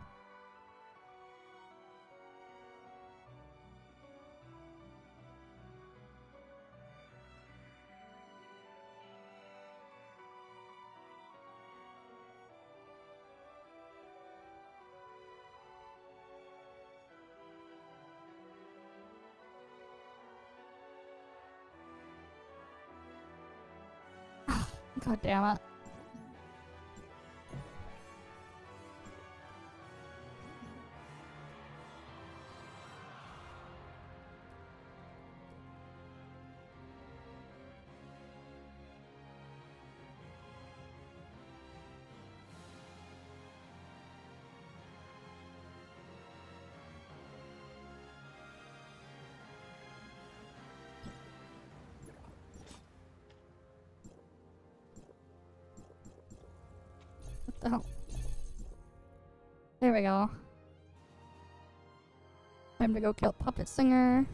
God damn it. What the hell? There we go. Time to go kill Puppet Singer.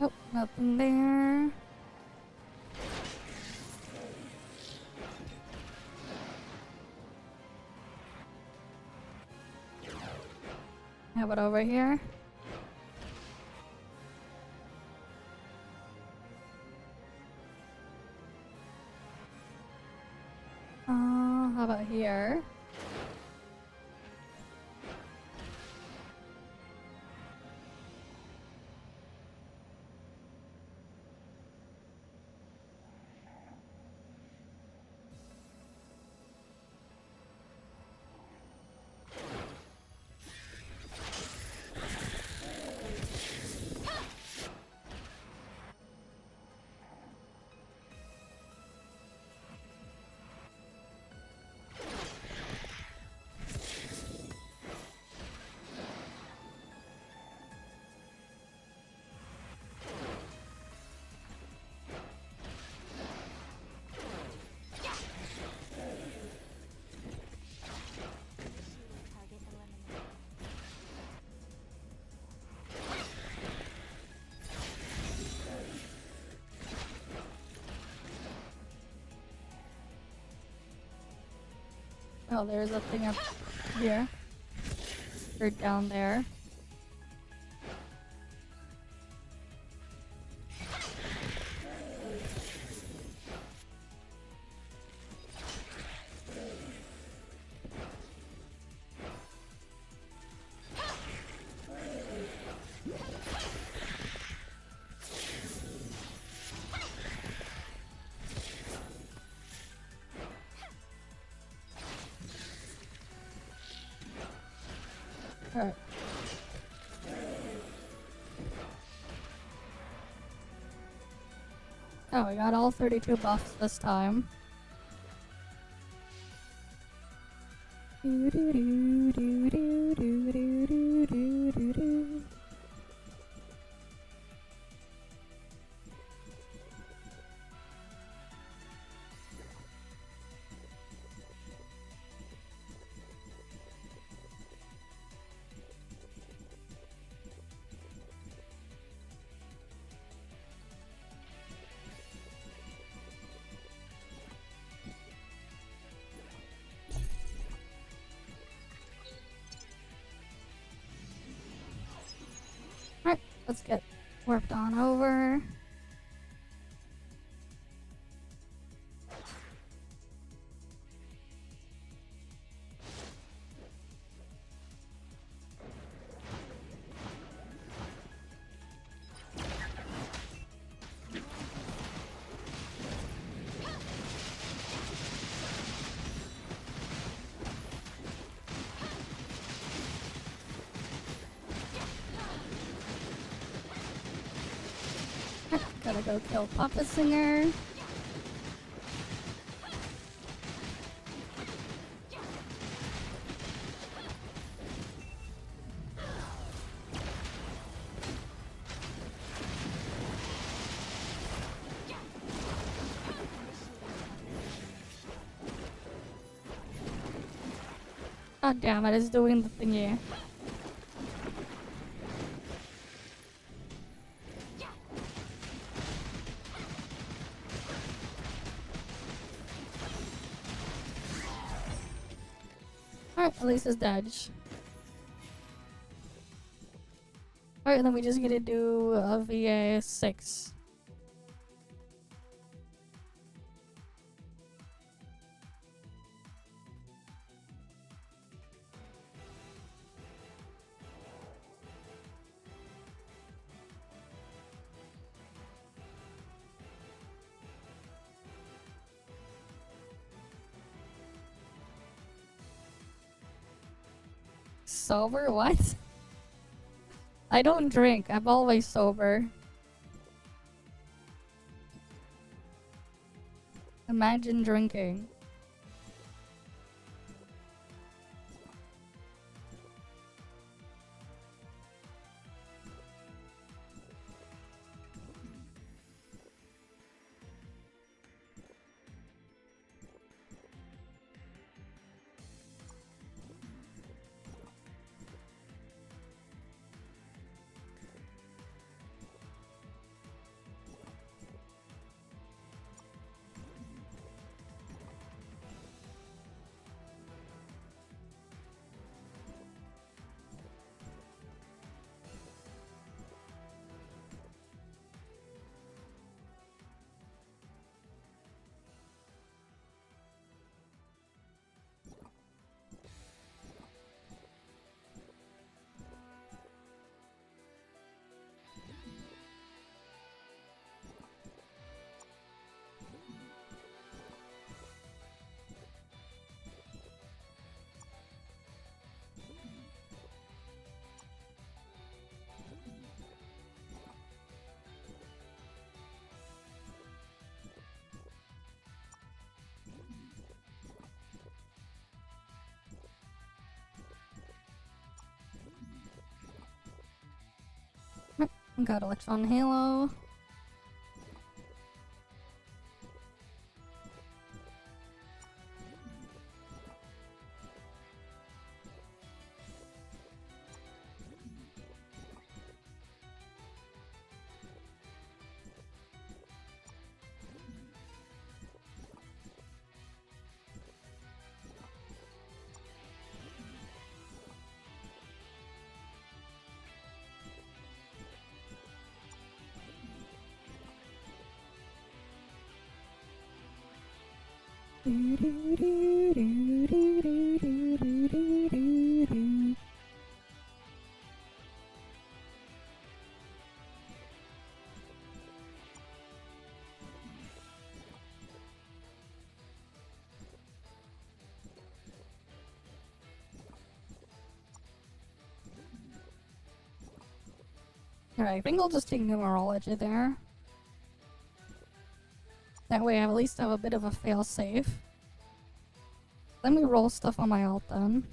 Oh, nothing there. How about over here? How about here? Oh, there's a thing up here. Or down there. Alright. Oh, we got all 32 buffs this time. Do do do do do do do do do do do. Alright, let's get warped on over. Gotta go kill Papa Singer. God damn it, it's doing the thingy. Alright, at least it's dodge. Alright, then we just gotta do a VA 6. Sober? What? I don't drink. I'm always sober. Imagine drinking. Got Electron Halo. Alright, I think I'll just take numerology there. That way I at least have a bit of a fail-safe. Let me roll stuff on my alt then.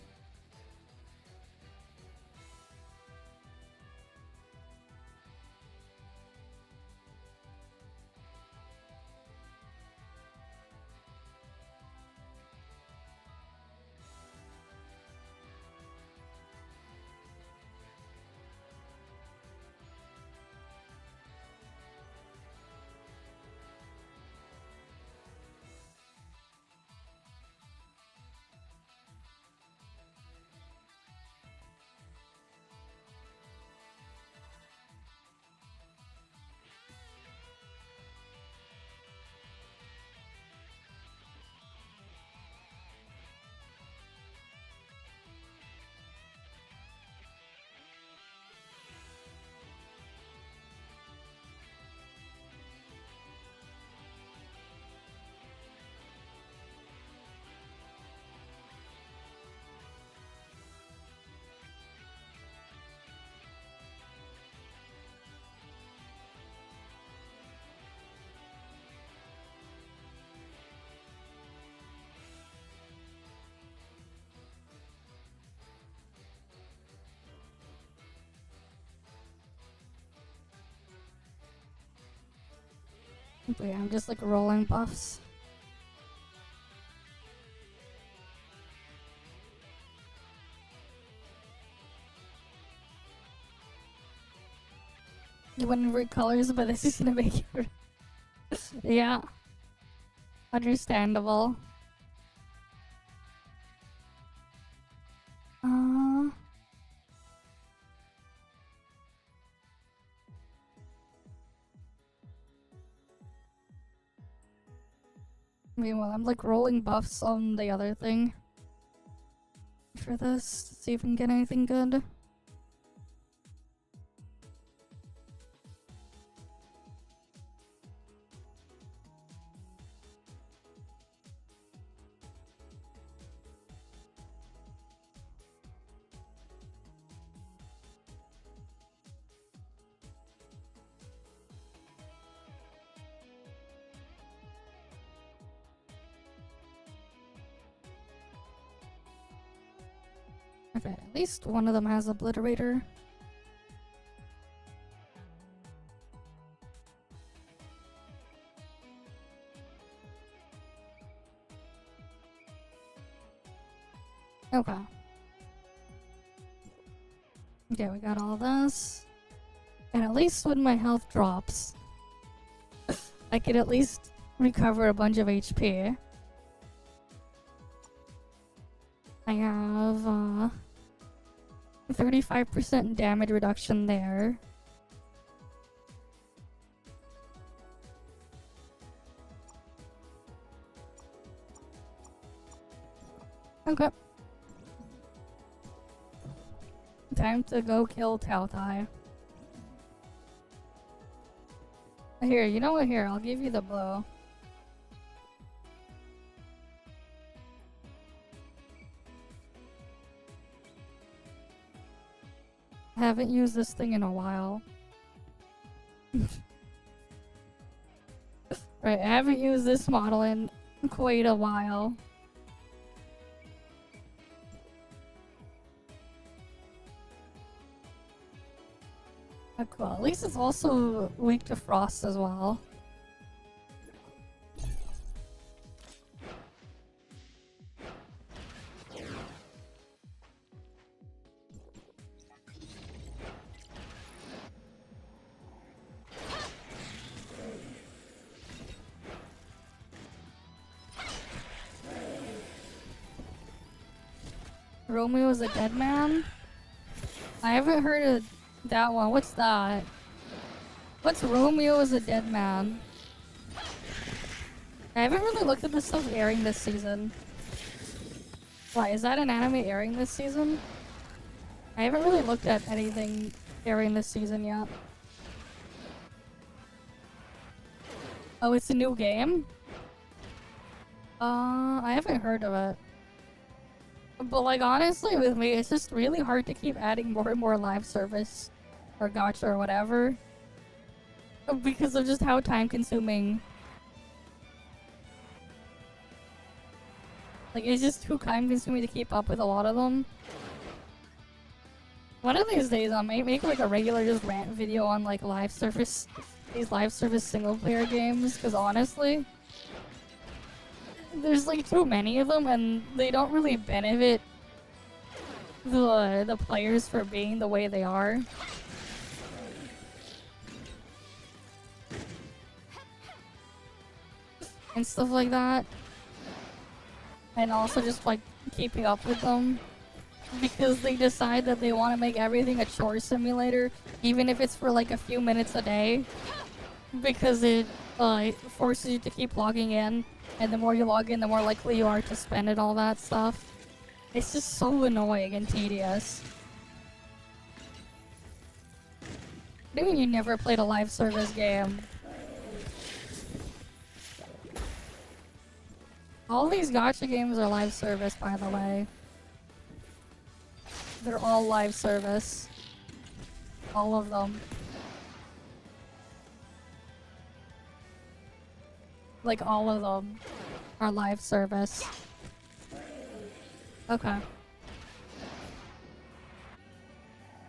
But yeah, I'm just like rolling buffs. You wouldn't read colors, but this is gonna make you. Yeah. Understandable. Meanwhile, I'm like rolling buffs on the other thing. For this, see if we can get anything good. Okay, at least one of them has Obliterator. Okay. Okay, we got all this. And at least when my health drops, I can at least recover a bunch of HP. I have 35% damage reduction there. Okay. Time to go kill Tautai. Here, you know what? Here, I'll give you the blow. I haven't used this thing in a while. Right, I haven't used this model in quite a while. Oh, cool. At least it's also weak to frost as well. Romeo is a dead man? I haven't heard of that one. What's that? What's Romeo is a dead man? I haven't really looked at the stuff airing this season. Why, is that an anime airing this season? I haven't really looked at anything airing this season yet. Oh, it's a new game? I haven't heard of it. But like, honestly, with me, it's just really hard to keep adding more and more live service or gacha or whatever because of just how time-consuming. Like, it's just too time-consuming to keep up with a lot of them. One of these days, I might make like a regular just rant video on like live service, these live service single-player games, because honestly, there's like too many of them and they don't really benefit the players for being the way they are. And stuff like that. And also just like keeping up with them. Because they decide that they want to make everything a chore simulator, even if it's for like a few minutes a day. Because it forces you to keep logging in. And the more you log in, the more likely you are to spend it, all that stuff. It's just so annoying and tedious. What do you mean you never played a live service game? All these gacha games are live service, by the way. They're all live service. All of them. Like, all of them are live service. Okay.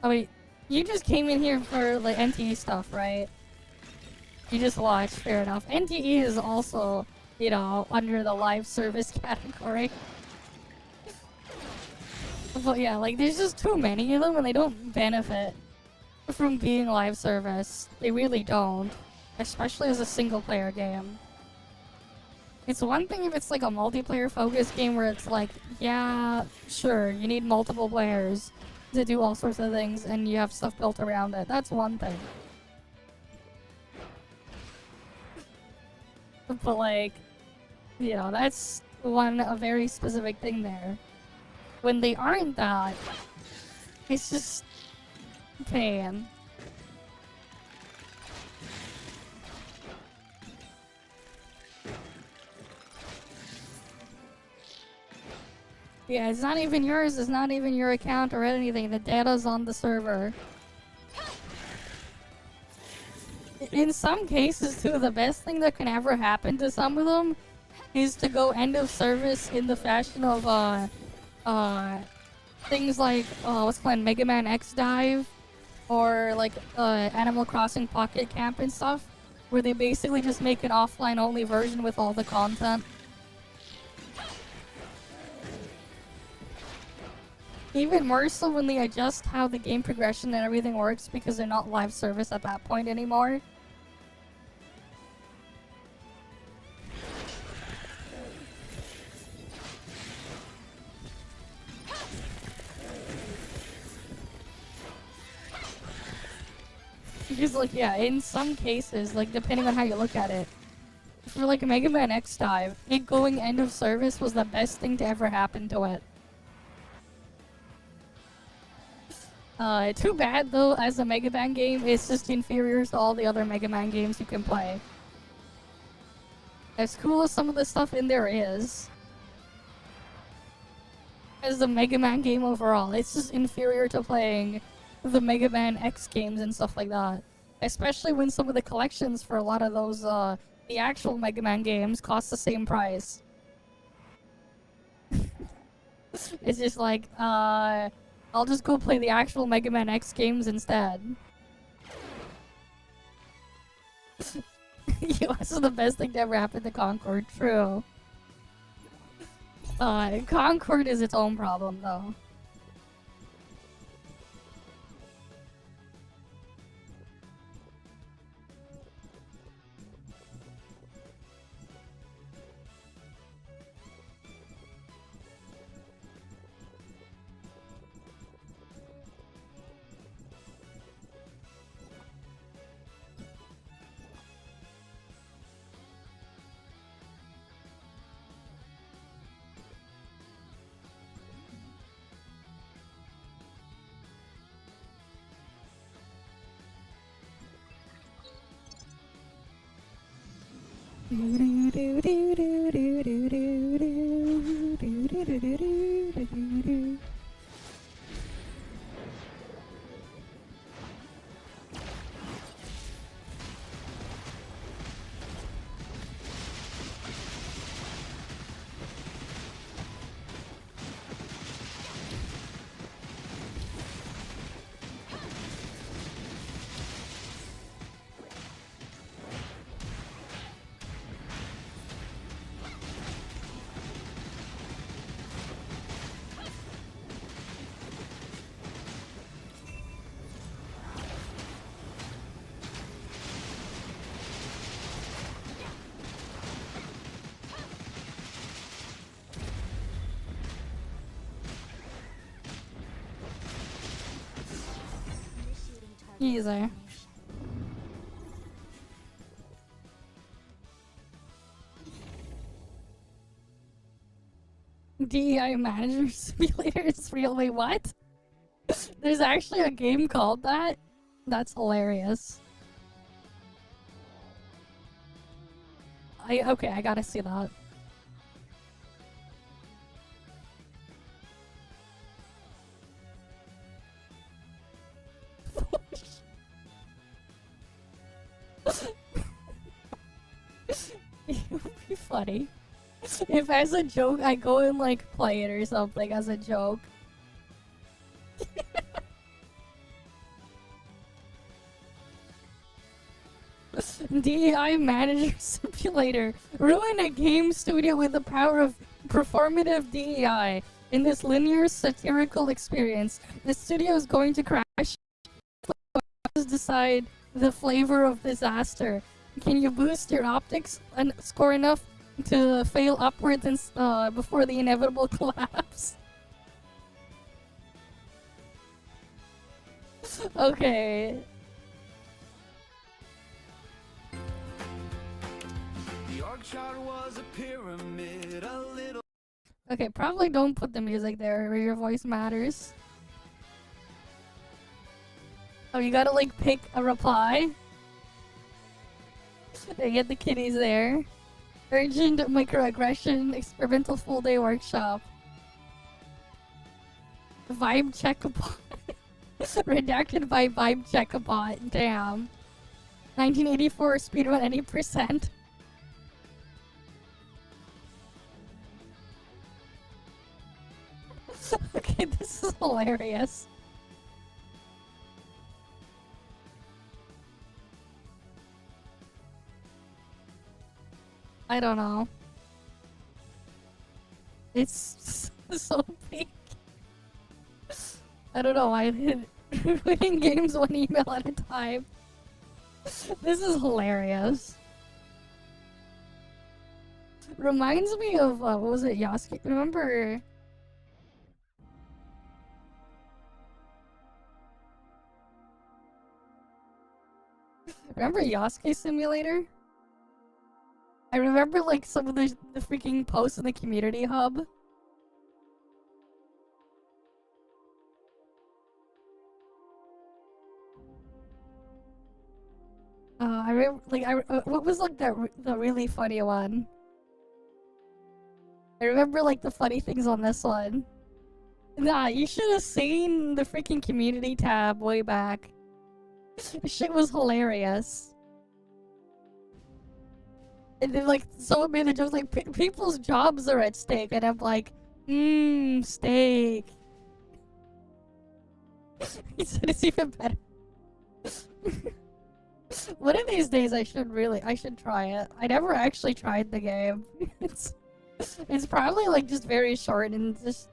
Oh wait, you just came in here for like NTE stuff, right? You just watched, fair enough. NTE is also, you know, under the live service category. But yeah, like there's just too many of them and they don't benefit from being live service. They really don't. Especially as a single player game. It's one thing if it's like a multiplayer focused game where it's like, yeah, sure, you need multiple players to do all sorts of things and you have stuff built around it. That's one thing. But like, you know, that's a very specific thing there. When they aren't that, it's just pain. Yeah, it's not even yours, it's not even your account or anything, the data's on the server. In some cases too, the best thing that can ever happen to some of them is to go end of service in the fashion of things like what's called Mega Man X Dive or like Animal Crossing Pocket Camp and stuff, where they basically just make an offline only version with all the content. Even more so when they adjust how the game progression and everything works because they're not live service at that point anymore. Because like, yeah, in some cases, like depending on how you look at it, for like Mega Man X Dive, it going end of service was the best thing to ever happen to it. Too bad though, as a Mega Man game, it's just inferior to all the other Mega Man games you can play. As cool as some of the stuff in there is, as the Mega Man game overall, it's just inferior to playing the Mega Man X games and stuff like that. Especially when some of the collections for a lot of those, the actual Mega Man games cost the same price. It's just like, I'll just go play the actual Mega Man X games instead. US is the best thing to ever happen to Concord, true. Concord is its own problem, though. Easy. DEI Manager Simulator is real. Wait, what? There's actually a game called that? That's hilarious. Okay, I gotta see that. It would be funny if as a joke I go and like play it or something as a joke. DEI Manager Simulator. Ruin a game studio with the power of performative DEI. In this linear satirical experience, the studio is going to crash. Decide the flavor of disaster. Can you boost your optics and score enough to fail upwards and before the inevitable collapse? Okay. The org chart was a pyramid, a little. Okay, probably don't put the music there where your voice matters. Oh, you gotta like pick a reply. They get the kitties there. Urgent microaggression, experimental full day workshop. Vibe checkabot. Redacted by Vibe checkabot. Damn. 1984 speedrun any percent. Okay, this is hilarious. I don't know. It's so big. I don't know why I'm winning games one email at a time. This is hilarious. Reminds me of, what was it, Yasuke? Remember Yasuke Simulator? I remember like some of the freaking posts in the community hub. I remember like what was like the really funny one? I remember like the funny things on this one. Nah, you should have seen the freaking community tab way back. Shit was hilarious. And then like someone made a joke like people's jobs are at stake, and I'm like, steak. He said it's even better. One of these days I should try it. I never actually tried the game. It's probably like just very short and just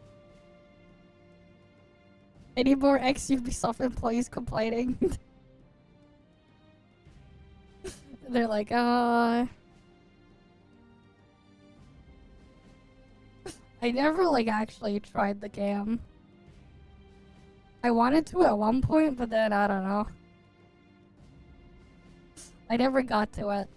any more ex-Ubisoft employees complaining. They're like, I never like actually tried the game. I wanted to at one point, but then I don't know. I never got to it.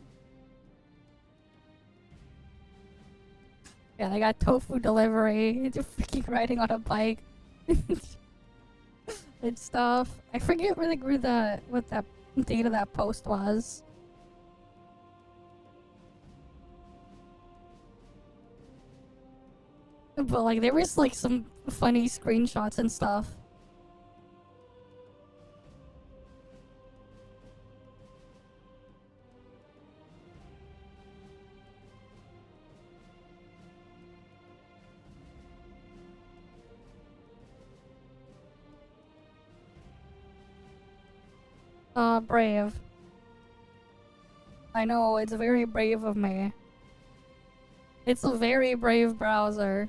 Yeah, I got tofu delivery, into freaking riding on a bike, and stuff. I forget what that date of that post was. But like there was like some funny screenshots and stuff. Brave. I know, it's very brave of me. It's a very brave browser.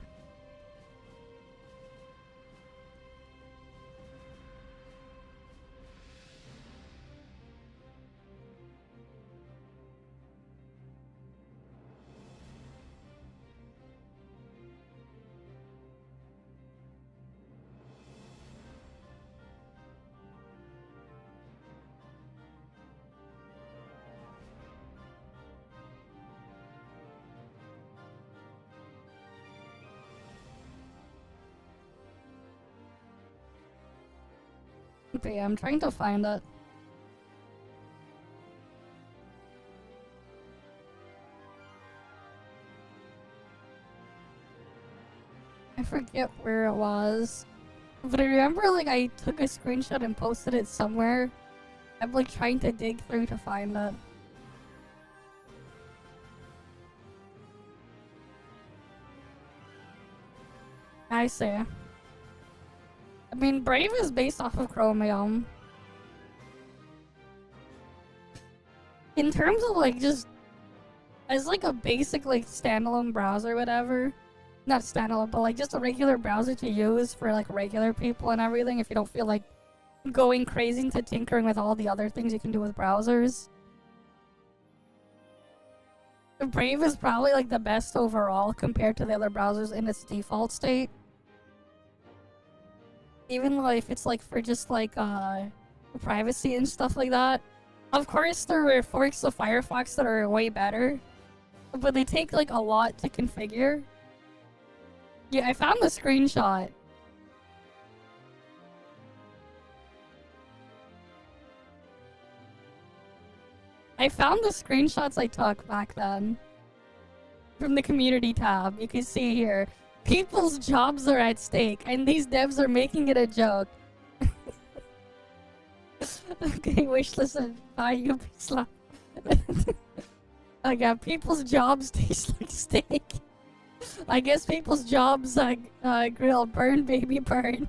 But yeah, I'm trying to find it. I forget where it was. But I remember like I took a screenshot and posted it somewhere. I'm like trying to dig through to find it. I see. I mean, Brave is based off of Chromium. In terms of like just as like a basic like standalone browser, whatever. Not standalone, but like just a regular browser to use for like regular people and everything. If you don't feel like going crazy into tinkering with all the other things you can do with browsers. Brave is probably like the best overall compared to the other browsers in its default state. Even like if it's like for just like privacy and stuff like that. Of course there are forks of Firefox that are way better, but they take like a lot to configure. Yeah, I found the screenshot. I found the screenshots I took back then. From the community tab, you can see here. People's jobs are at stake, and these devs are making it a joke. Okay, wishlist buy you slap. I got people's jobs taste like steak. I guess people's jobs grill, burn baby burn.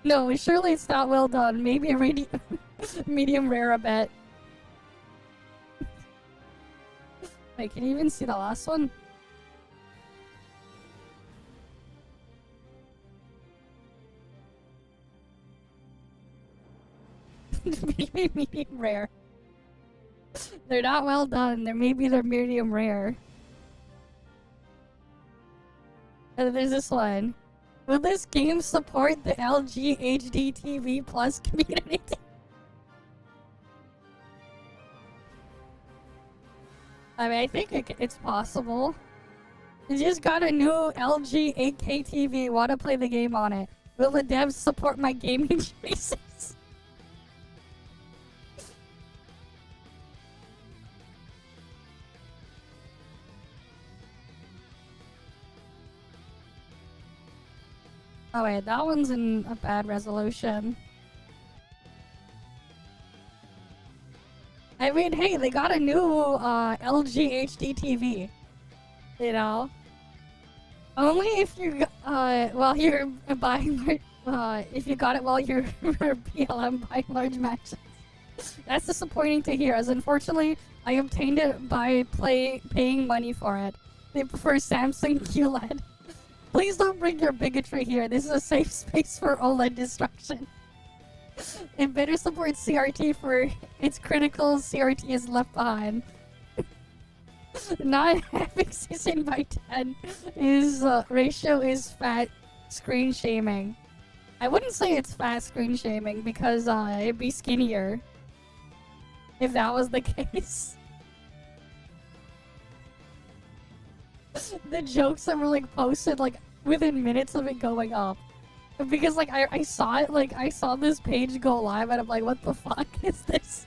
No, surely it's not well done. Maybe a medium rare a bit. Wait, can you even see the last one? Maybe medium rare. They're not well done. Maybe they're medium rare. And then there's this one. Will this game support the LG HD TV Plus community? I mean, I think it's possible. You just got a new LG 8K TV. Want to play the game on it? Will the devs support my gaming choices? Oh wait, that one's in a bad resolution. I mean, hey, they got a new LG HD TV. You know? Only if you, while you're buying, if you got it while you're PLM buying large matches. That's disappointing to hear, as unfortunately, I obtained it by paying money for it. They prefer Samsung QLED. Please don't bring your bigotry here. This is a safe space for OLED destruction. It better support CRT for its critical CRT is left behind. Not having 16:10 is ratio is fat screen shaming. I wouldn't say it's fat screen shaming because it'd be skinnier if that was the case. The jokes that were like posted like within minutes of it going up. Because like I saw it, like I saw this page go live and I'm like, what the fuck is this?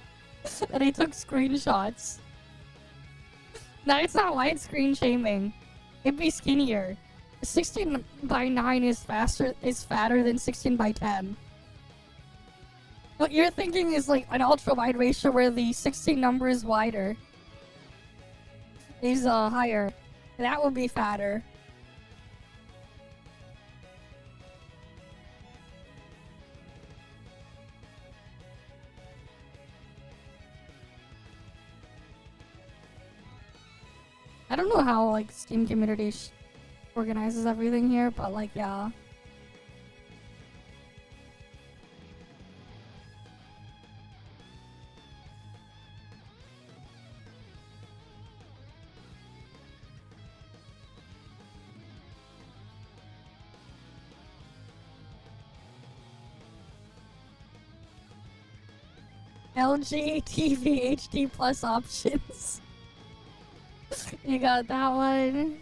And I took screenshots. Now it's not widescreen shaming. It'd be skinnier. 16 by 9 is fatter than 16 by 10. What you're thinking is like an ultra wide ratio where the 16 number is wider. Is higher. That would be fatter. I don't know how like Steam community organizes everything here, but like yeah. LG TV HD plus options. You got that one.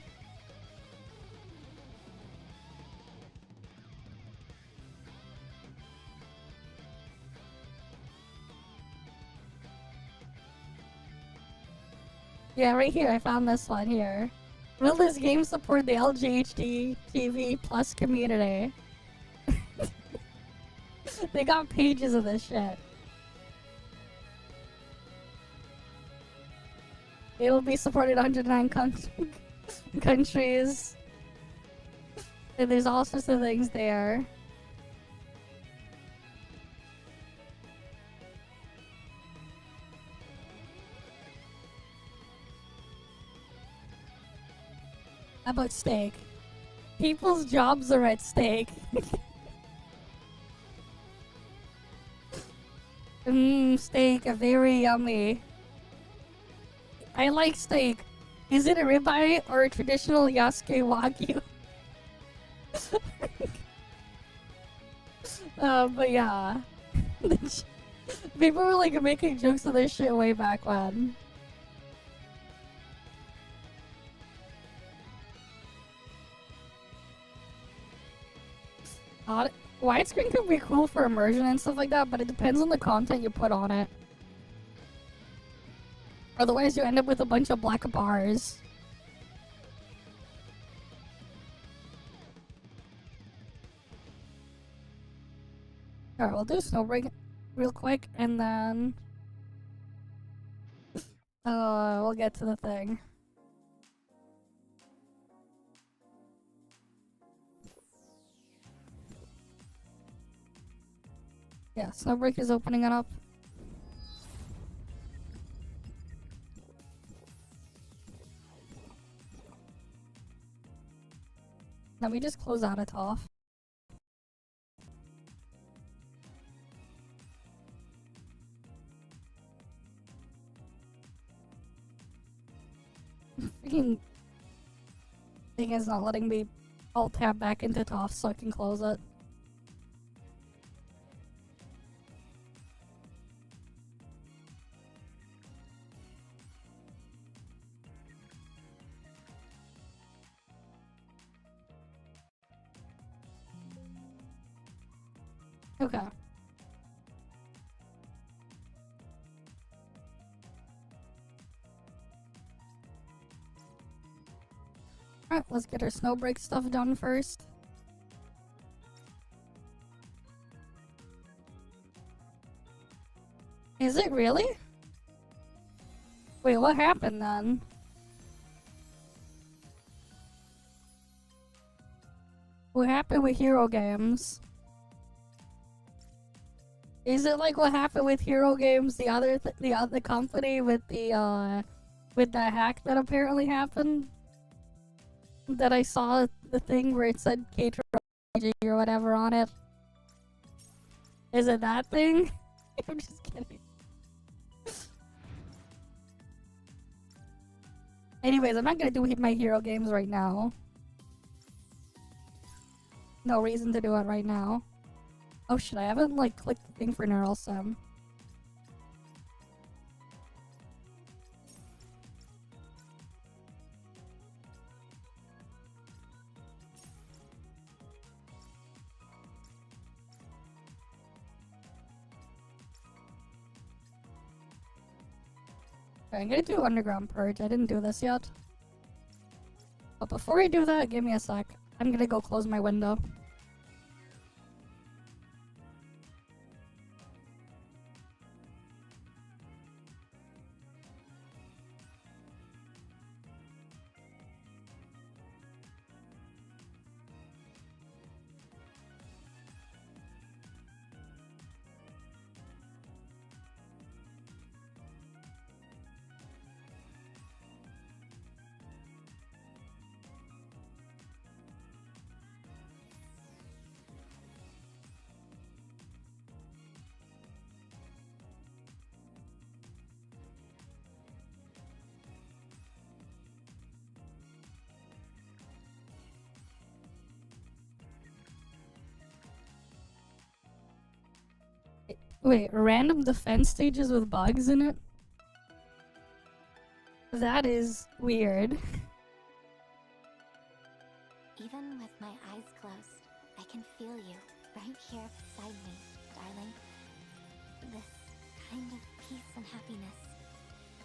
Yeah, right here, I found this one here. Will this game support the LG HD TV plus community? They got pages of this shit. It will be supported in 109 countries. And there's all sorts of things there. How about steak? People's jobs are at stake. Steak, very yummy. I like steak. Is it a ribeye or a traditional Yasuke Wagyu? But yeah. People were like making jokes of this shit way back when. Widescreen could be cool for immersion and stuff like that, but it depends on the content you put on it. Otherwise, you end up with a bunch of black bars. Alright, we'll do Snowbreak real quick, and then... we'll get to the thing. Yeah, Snowbreak is opening it up. Now we just close out a ToF. Freaking thing is not letting me alt tab back into ToF so I can close it. Okay. Alright, let's get our Snowbreak stuff done first. Is it really? Wait, what happened then? What happened with Hero Games? Is it like what happened with Hero Games, the other company with the hack that apparently happened? That I saw the thing where it said Cater or whatever on it. Is it that thing? I'm just kidding. Anyways, I'm not gonna do my Hero Games right now. No reason to do it right now. Oh shit, I haven't like clicked the thing for Neural Sim. Okay, I'm gonna do Underground Purge. I didn't do this yet. But before I do that, give me a sec. I'm gonna go close my window. Wait, random defense stages with bugs in it? That is weird. Even with my eyes closed, I can feel you right here beside me, darling. This kind of peace and happiness.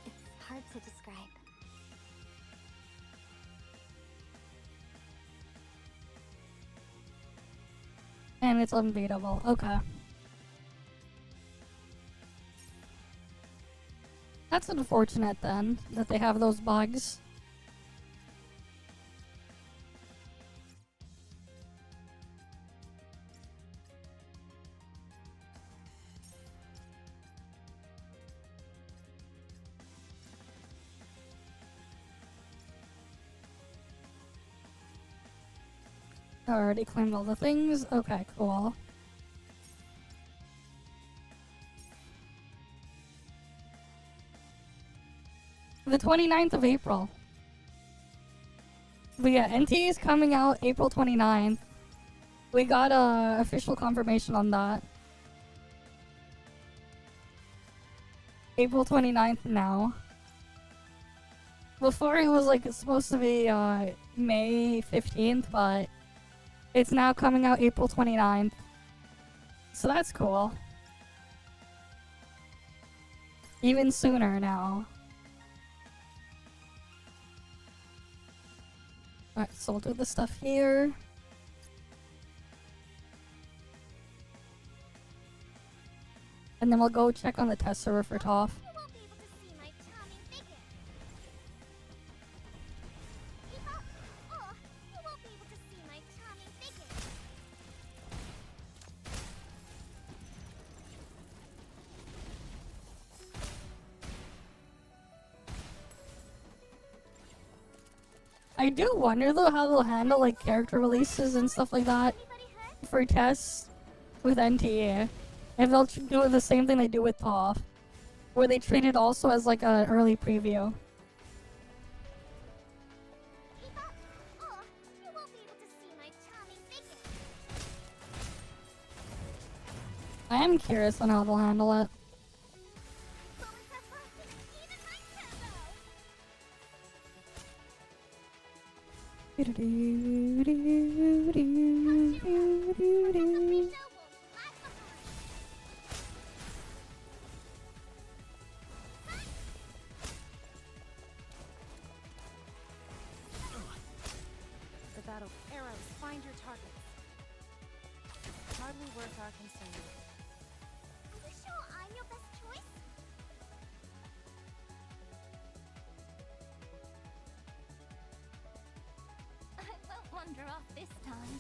It's hard to describe. And it's unbeatable. Okay. That's unfortunate then, that they have those bugs. I already claimed all the things. Okay, cool. The 29th of April. But yeah, NTE is coming out April 29th. We got official confirmation on that. April 29th now. Before it was like supposed to be May 15th, but it's now coming out April 29th. So that's cool. Even sooner now. Alright, so we'll do the stuff here. And then we'll go check on the test server for ToF. I do wonder though how they'll handle like character releases and stuff like that for tests with NTE. If they'll do the same thing they do with ToF, where they treat it also as like an early preview. I am curious on how they'll handle it. The battle arrows find your targets. Hardly worth our concern. Are you sure I'm your best choice? I won't wander off this time.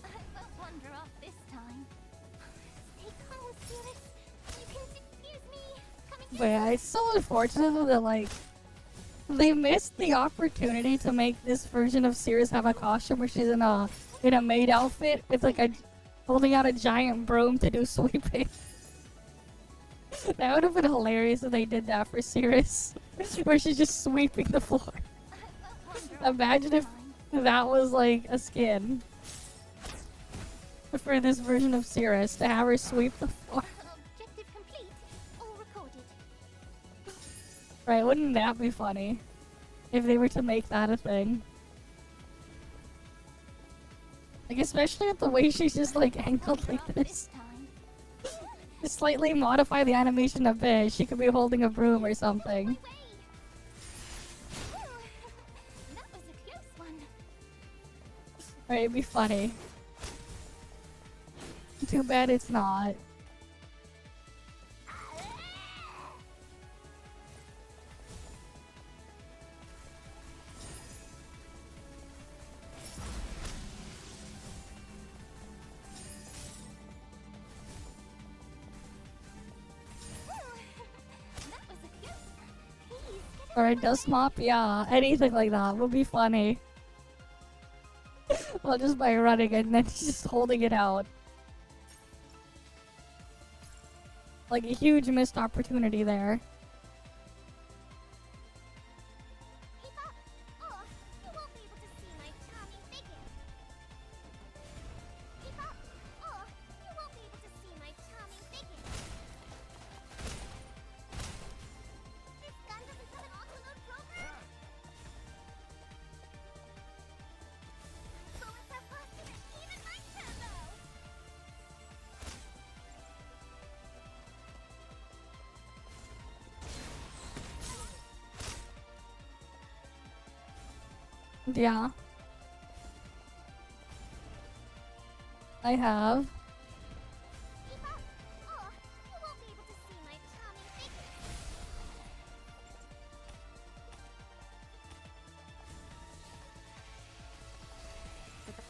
I won't wander off this time. Stay calm, Sirius. You can confuse me. Come and But yeah, it's so unfortunate though that like they missed the opportunity to make this version of Sirius have a costume where she's in a maid outfit with like a holding out a giant broom to do sweeping. That would have been hilarious if they did that for Sirius, where she's just sweeping the floor. Imagine if that was like a skin for this version of Sirius, to have her sweep the floor. Objective complete. All recorded. Right, wouldn't that be funny? If they were to make that a thing. Like, especially with the way she's just like angled like this. Slightly modify the animation a bit. She could be holding a broom or something. That was a close one. Or it'd be funny. Too bad it's not. That was a close one. Please, get Or a dust mop, yeah, anything like that would be funny. Well, just by running and then just holding it out. Like a huge missed opportunity there. keep up, or you won't be able to see my charming figure. Keep up, or you won't be able to see my charming figure. This gun doesn't have an auto-load program. Bullets are faster than even my turbo. Yeah. I have. Keep up, or you won't be able to see my charming figure.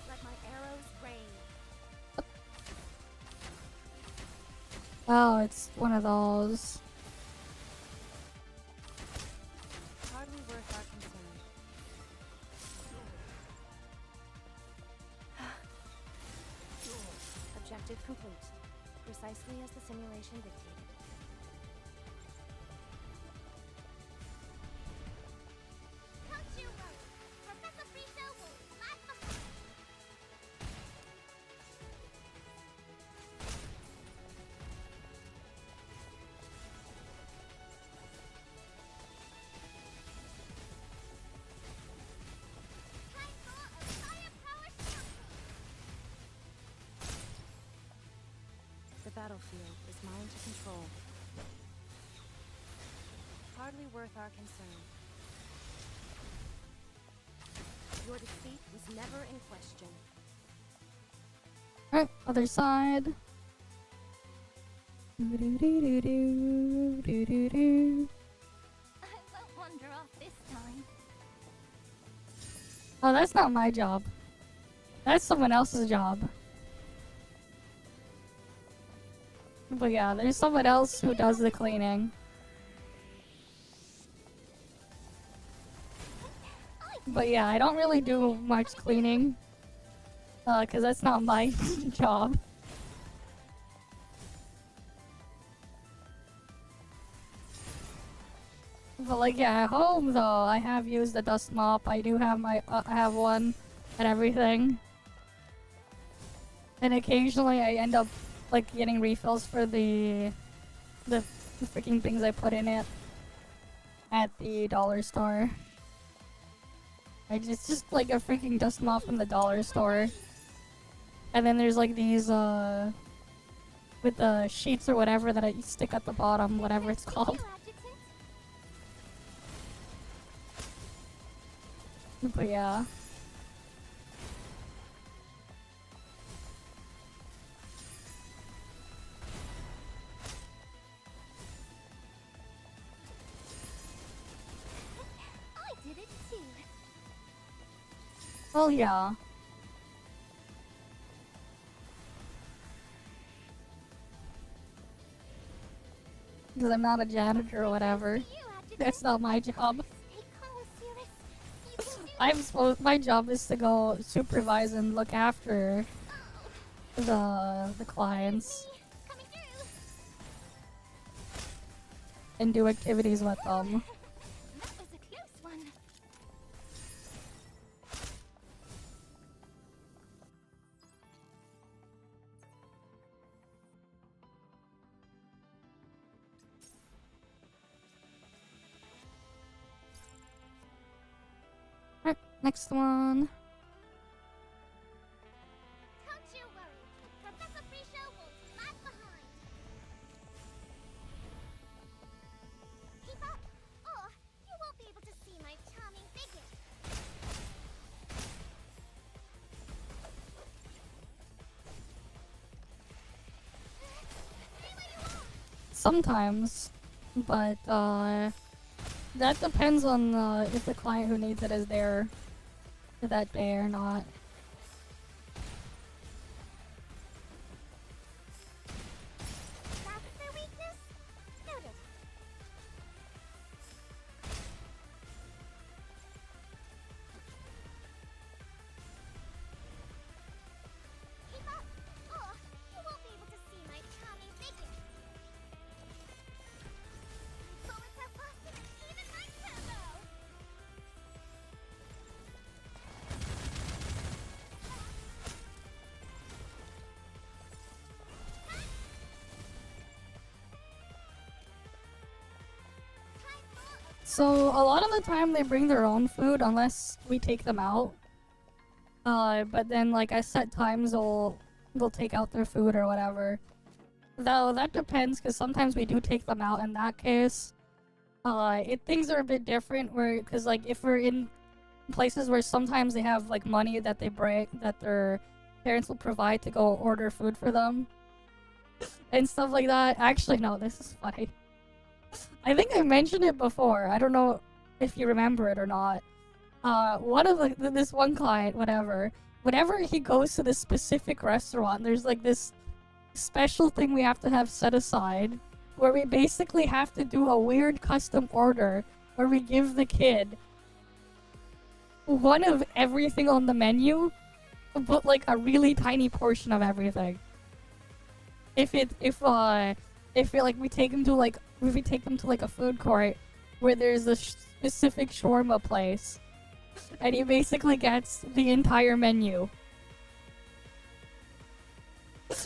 Let my arrows rain. Oh, it's one of those. Hardly worth our concern. Objective complete. Precisely as the simulation dictated. Don't you worry. Professor Frito will lag behind. Time for a firepower shuffle. The battlefield is mine to control. Hardly worth our concern. Your defeat was never in question. Alright, other side. Do-do-do-do-do, I won't wander off this time. Oh, that's not my job. That's someone else's job. But yeah, there's someone else who does the cleaning. But yeah, I don't really do much cleaning. Cause that's not my job. But like, yeah, at home though, I have used the dust mop. I do have I have one and everything. And occasionally I end up like getting refills for the freaking things I put in it at the dollar store. It's just like a freaking dust mop from the dollar store. And then there's like these with the sheets or whatever that I stick at the bottom, whatever it's called. You, Adjutant. But yeah. I did it too. Well, yeah. Because I'm not a janitor or whatever. You, Adjutant. That's not my job. Stay calm, Cirrus. You can do I'm supposed. My job is to go supervise and look after the clients it. Coming through. and do activities with them. That was a close one. Alright, next one. Don't you worry. Professor Frisho won't lag behind. sometimes, but that depends on if the client who needs it is there that day or not. That's their weakness? Noted. Keep up! Oh, you won't be able to see my charming figure. Bullets are busting even my turbo! So a lot of the time they bring their own food unless we take them out. But then like I set times they'll take out their food or whatever. Though that depends because sometimes we do take them out in that case. Things are a bit different where because like if we're in places where sometimes they have like money that they break that their parents will provide to go order food for them and stuff like that. Actually no, this is funny. I think I mentioned it before. I don't know if you remember it or not. One of this one client, whenever he goes to this specific restaurant, there's like this special thing we have to have set aside where we basically have to do a weird custom order where we give the kid one of everything on the menu, but like a really tiny portion of everything. If we take him to like a food court where there's a specific shawarma place, and he basically gets the entire menu.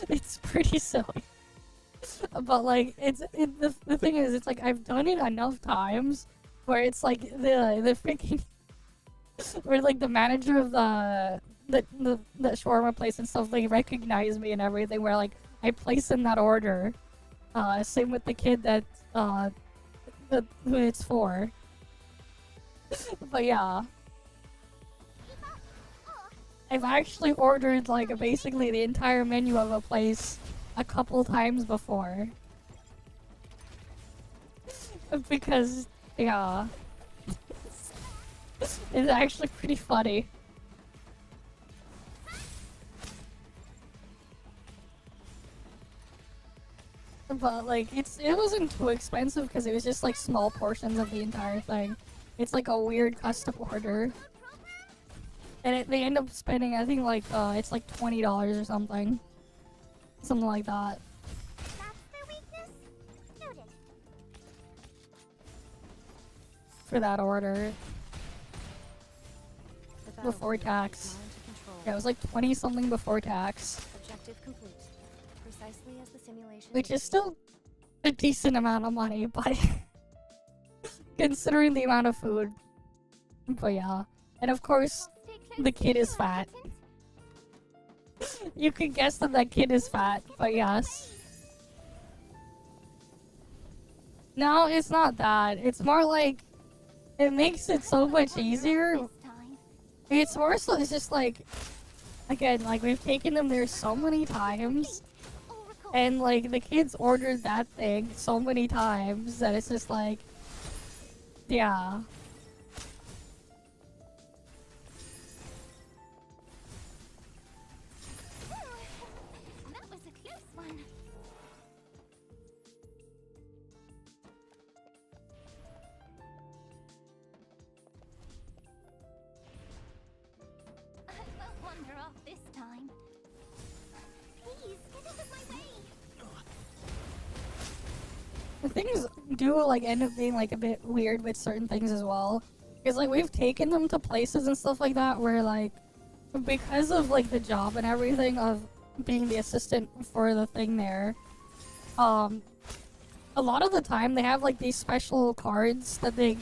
It's pretty silly, but like the thing is, it's like I've done it enough times where it's like the freaking where like the manager of the shawarma place and stuff, they recognize me and everything. Where like I place in that order. Same with the kid that who it's for. But yeah. I've actually ordered like basically the entire menu of a place a couple times before. Because yeah. It's actually pretty funny. But like it wasn't too expensive because it was just like small portions of the entire thing. It's like a weird custom order, and they end up spending I think like it's like $20 or something like that. That's their weakness? Noted. For that order The before battlefield tax. is mine to control. Yeah, it was like 20 something before tax, Objective complete. Precisely as the simulation. which is still a decent amount of money, but considering the amount of food. But yeah, and of course the kid is fat. You can guess that kid is fat, but yes. No, it's not that. It's more like it makes it so much easier. It's more so it's just like again, like we've taken them there so many times. And like the kids ordered that thing so many times that it's just like, yeah. That was a close one. I won't wander off this time. Please, get out of my way. Things do like end up being like a bit weird with certain things as well. Because like we've taken them to places and stuff like that where like because of like the job and everything of being the assistant for the thing there, a lot of the time they have like these special cards that they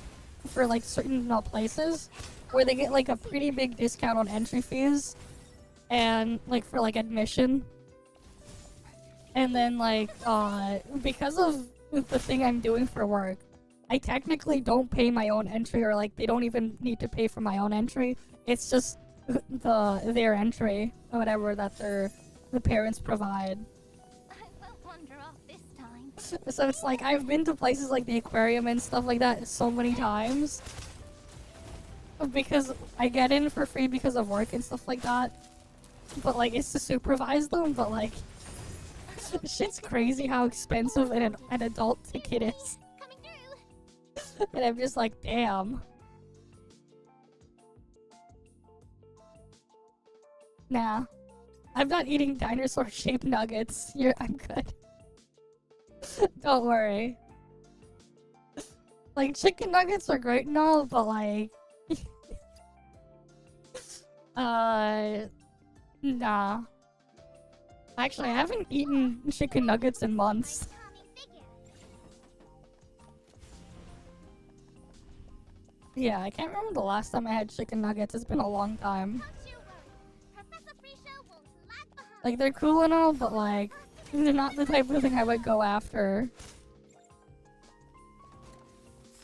for like certain places where they get like a pretty big discount on entry fees and like for like admission. And then like because of the thing I'm doing for work, I technically don't pay my own entry, or like they don't even need to pay for my own entry. It's just their entry or whatever that the parents provide. I won't wander off this time. So it's like, I've been to places like the aquarium and stuff like that so many times. Because I get in for free because of work and stuff like that. But like, it's to supervise them, but like, shit's crazy how expensive an adult ticket is. And I'm just like, damn. Nah. I'm not eating dinosaur-shaped nuggets. I'm good. Don't worry. Like, chicken nuggets are great and all, but like... Nah. Actually, I haven't eaten chicken nuggets in months. Yeah, I can't remember the last time I had chicken nuggets. It's been a long time. Like, they're cool and all, but like, they're not the type of thing I would go after.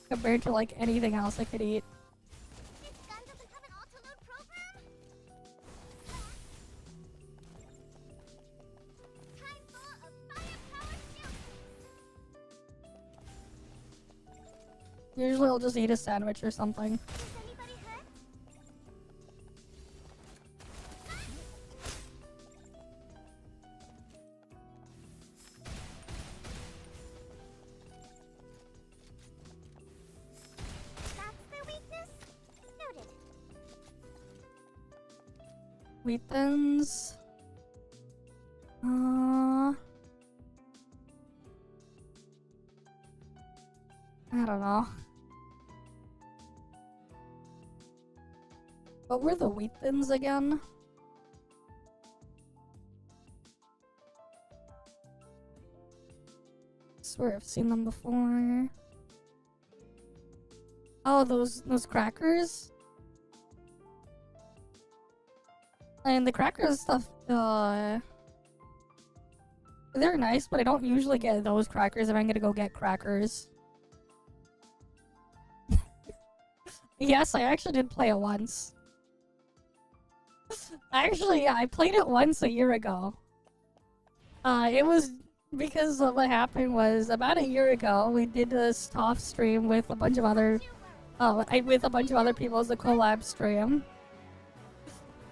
Compared to like anything else I could eat. Usually I'll just eat a sandwich or something. Wheat thins. I don't know. What were the wheat thins again? I swear I've seen them before. Oh, those crackers? And the crackers stuff, they're nice, but I don't usually get those crackers if I'm gonna go get crackers. Yes, I actually did play it once. Actually, yeah, I played it once a year ago. It was because of what happened was about a year ago, we did this ToF stream with a bunch of other, with a bunch of other people as a collab stream.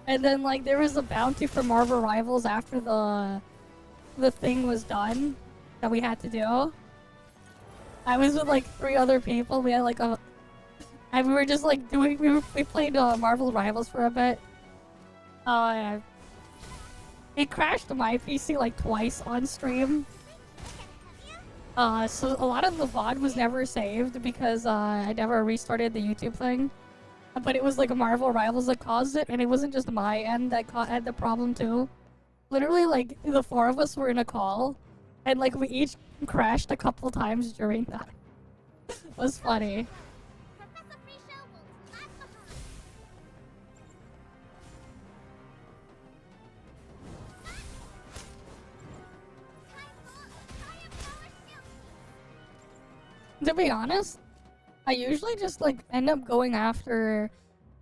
And then, like, there was a bounty for Marvel Rivals after the thing was done that we had to do. I was with, like, 3 other people. We had, like, and we were just, like, we played Marvel Rivals for a bit. It crashed my PC, like, twice on stream. So a lot of the VOD was never saved because, I never restarted the YouTube thing. But it was like a Marvel Rivals that caused it, and it wasn't just my end that had the problem too. Literally, like, the 4 of us were in a call, and like we each crashed a couple times during that. It was funny. To be honest, I usually just like end up going after,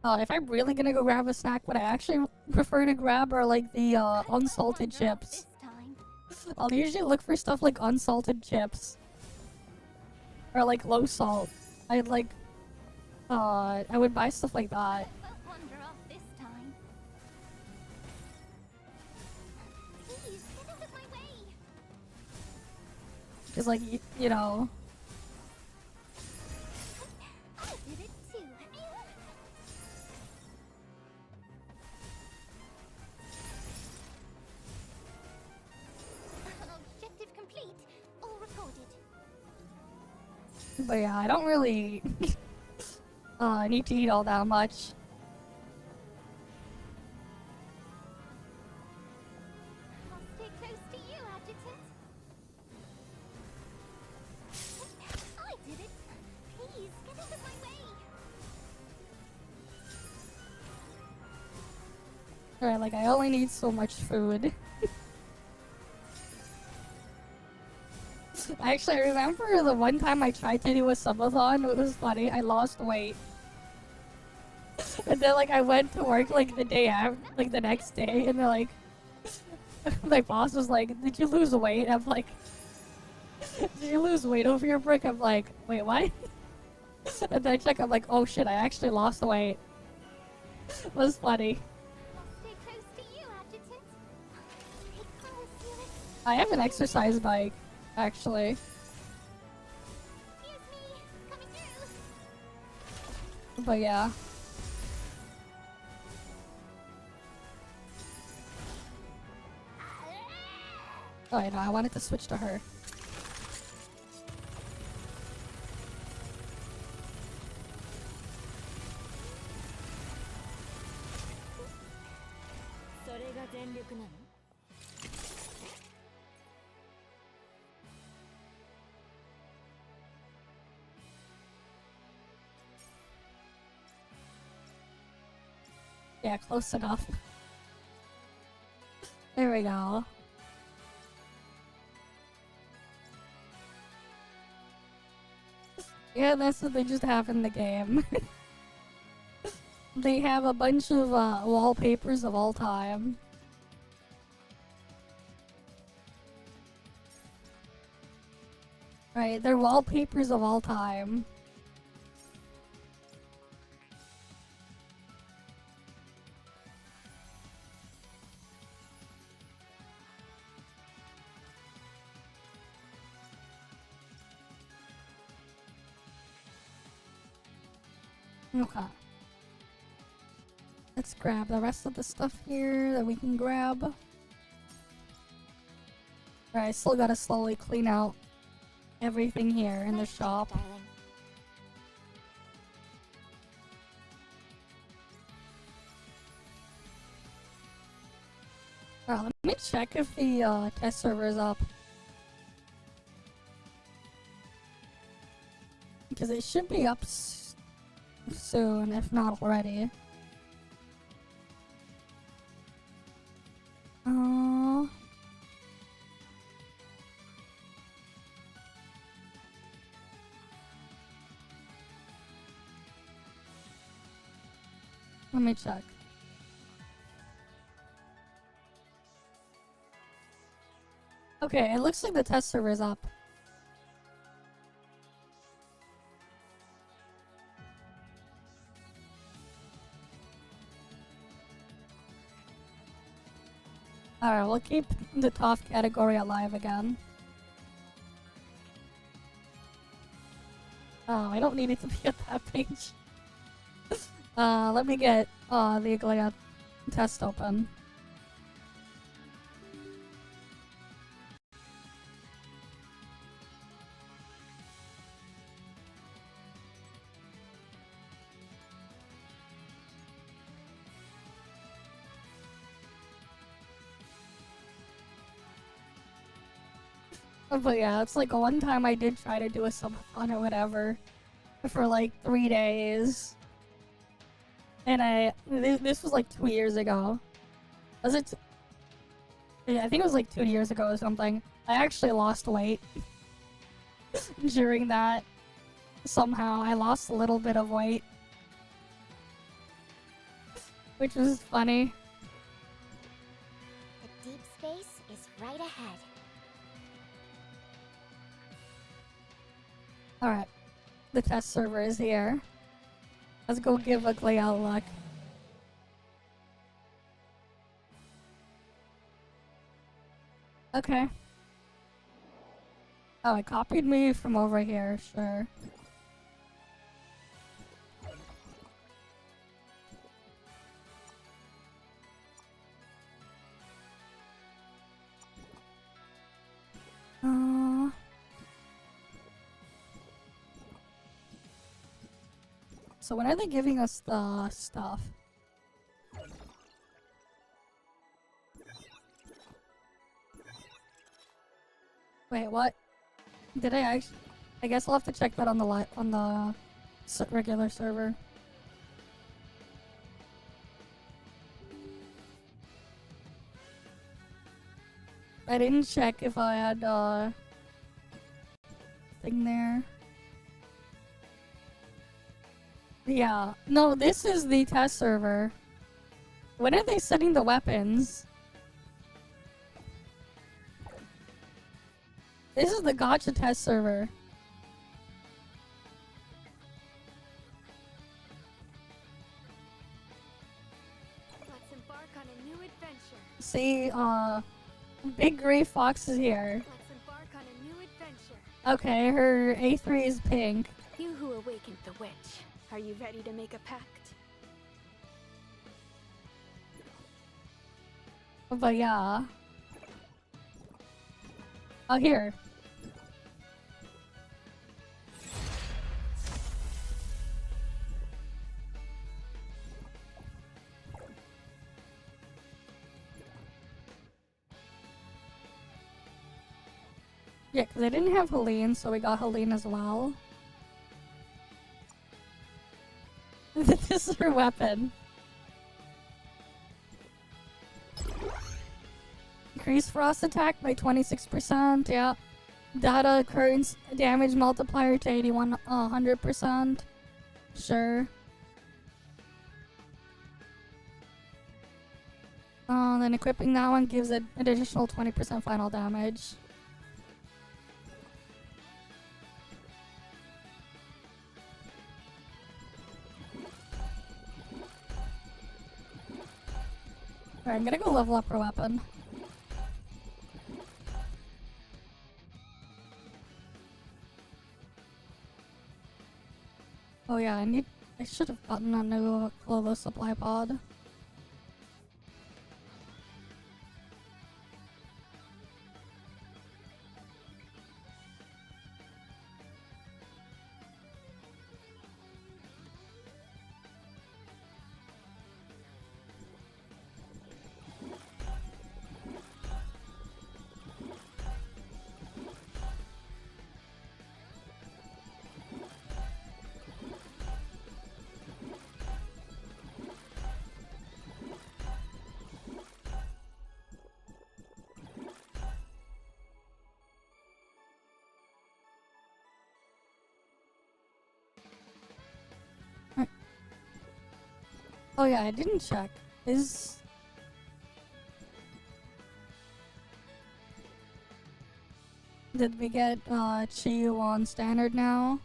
if I'm really gonna go grab a snack, what I actually prefer to grab are like the unsalted chips. I'll usually look for stuff like unsalted chips. Or like low salt. I would buy stuff like that. Cause like, you know... But yeah, I don't really need to eat all that much. I'll stay close to you, Adjutant. I did it. Please, get out of my way. Alright, like I only need so much food. Actually, I remember the one time I tried to do a subathon, it was funny, I lost weight. And then like I went to work like the day after, like the next day, and they're like, my boss was like, did you lose weight? I'm like, Did you lose weight over your brick? I'm like, wait, what? And then I check, I'm like, oh shit, I actually lost weight. Was funny. I'll stay close to you, Adjutant. Stay close, Felix. I have an exercise bike, actually. Excuse me. Coming through. But yeah. Oh, I know, I wanted to switch to her. Yeah, close enough. There we go. Yeah, that's what they just have in the game. They have a bunch of wallpapers of all time. Right, they're wallpapers of all time. Okay. Let's grab the rest of the stuff here that we can grab. Alright, I still gotta slowly clean out everything here in the shop. Darling. Alright, let me check if the test server is up. Because it should be up soon, if not already. Let me check. Okay, it looks like the test server is up. Alright, we'll keep the ToF category alive again. Oh, I don't need it to be at that page. Let me get the Agleia test open. But yeah, it's like one time I did try to do a subathon or whatever for like 3 days. And this was like 2 years ago. Was it? Yeah, I think it was like 2 years ago or something. I actually lost weight during that. Somehow I lost a little bit of weight. Which was funny. The deep space is right ahead. Alright. The test server is here. Let's go give Agleia a look. Okay. Oh, it copied me from over here, sure. So when are they giving us the stuff? Wait, what? Did I actually? I guess I'll have to check that on the regular server. I didn't check if I had thing there. Yeah, no, this is the test server. When are they setting the weapons? This is the gacha test server. Let's embark on a new adventure. See, Big Gray Fox is here. Let's embark on a new adventure. Okay, her A3 is pink. You who awakened the witch, are you ready to make a pact? But yeah. Oh, here. Yeah, because I didn't have Helene, so we got Helene as well. This is her weapon. Increase frost attack by 26%, yeah. Data current damage multiplier to 100%. Sure. Then equipping that one gives it an additional 20% final damage. Alright, I'm gonna go level up her weapon. Oh yeah, I should have gotten a new Clovis supply pod. Oh yeah, I didn't check. Did we get Chiyu on standard now?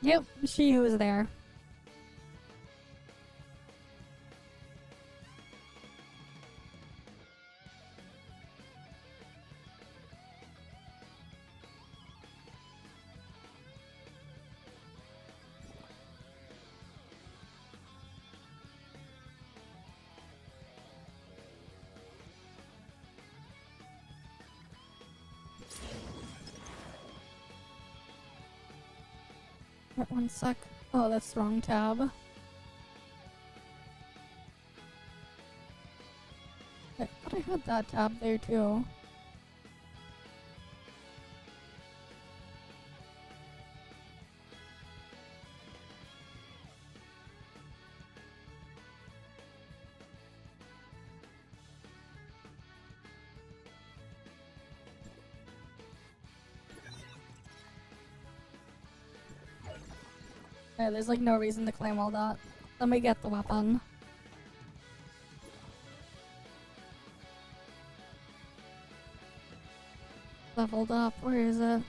Yep, Chiyu is there. Wait, one sec. Oh, that's the wrong tab. I thought I had that tab there too. Yeah, there's like no reason to claim all that. Let me get the weapon. Leveled up, where is it?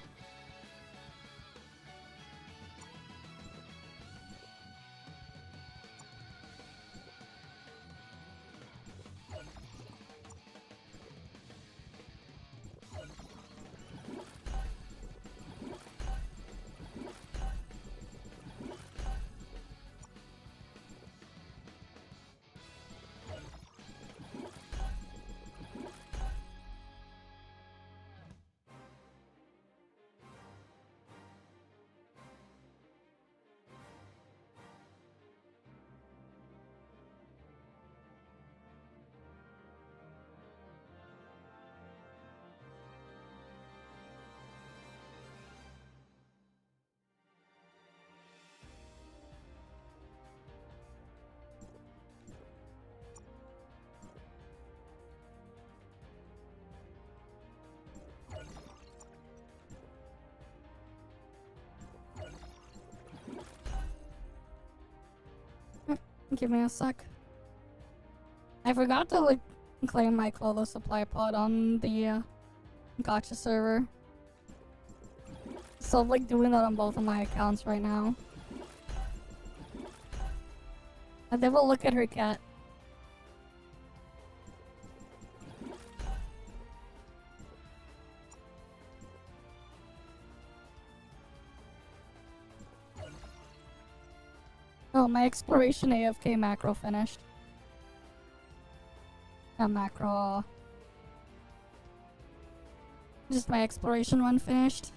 Give me a sec. I forgot to like claim my clothes supply pod on the gotcha server. So I'm like doing that on both of my accounts right now. And then we'll look at her cat. Oh, my exploration AFK macro finished. Not macro. Just my exploration one finished.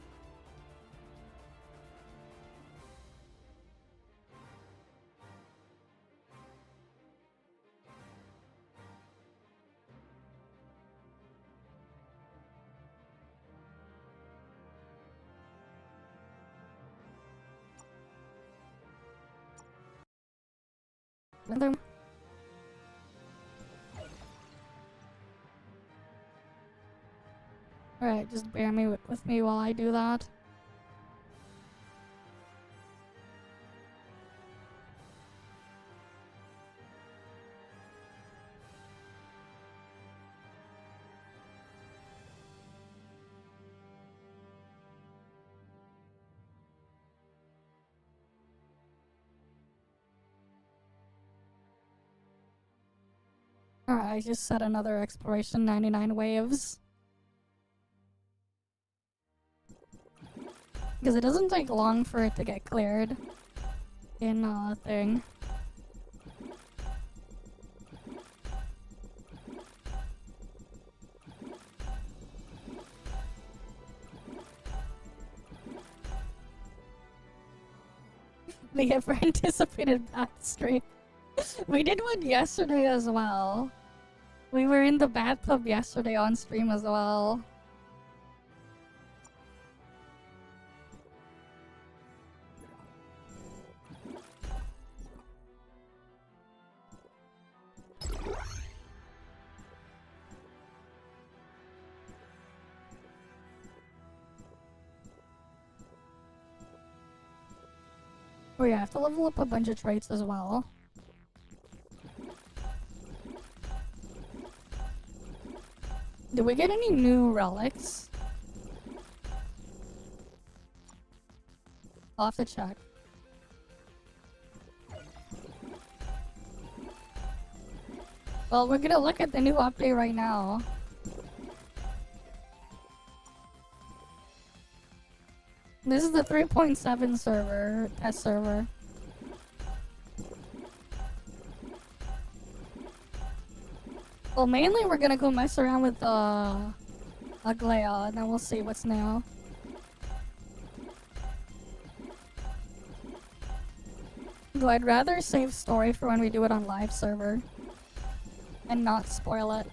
Alright, just bear with me while I do that. Alright, I just set another exploration 99 waves. Because it doesn't take long for it to get cleared in thing. They get for anticipated back stream. We did one yesterday as well. We were in the bathtub yesterday on stream as well. Oh yeah, I have to level up a bunch of traits as well. Did we get any new relics? I'll have to check. Well, we're gonna look at the new update right now. This is the 3.7 server, test server. Well, mainly we're gonna go mess around with Agleia, and then we'll see what's new. Though I'd rather save story for when we do it on live server. And not spoil it.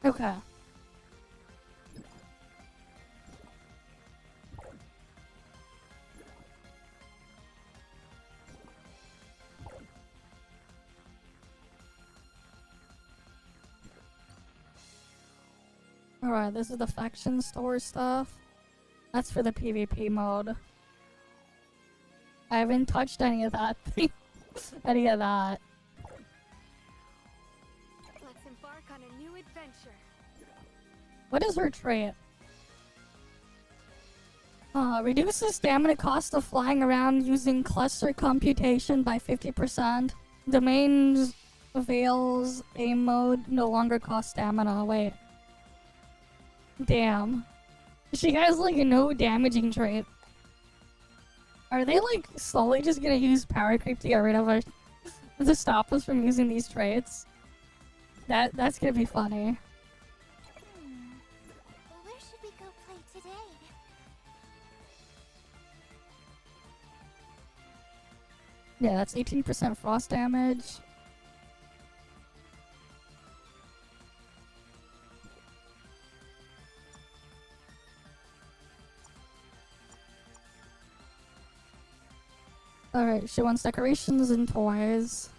Okay. Alright, this is the faction store stuff. That's for the PvP mode. I haven't touched any of that. Any of that. Let's embark on a new adventure. What is her trait? Reduces stamina cost of flying around using cluster computation by 50%. Domains, Veils, aim mode no longer cost stamina. Wait. Damn. She has like no damaging trait. Are they like slowly just gonna use power creep to get rid of us? To stop us from using these traits? That's gonna be funny. Where should we go play today? Yeah, that's 18% frost damage. Alright, she wants decorations and toys.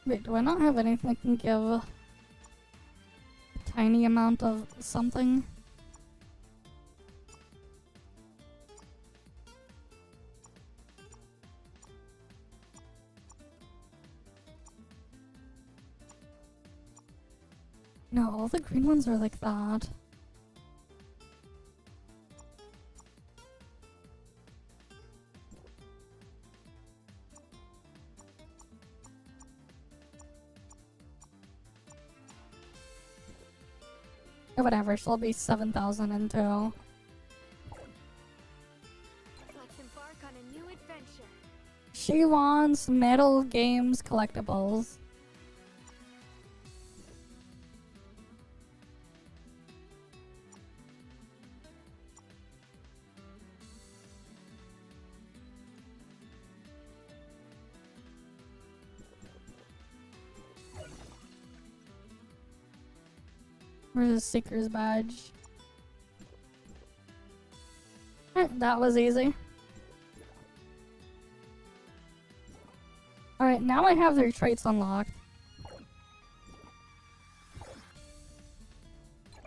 Wait, do I not have anything that can give a tiny amount of something? No, all the green ones are like that. Or whatever, she'll be 7,000 into. Let's embark on a new adventure. She wants metal games collectibles. Where's the Seeker's badge? That was easy. Alright, now I have their traits unlocked.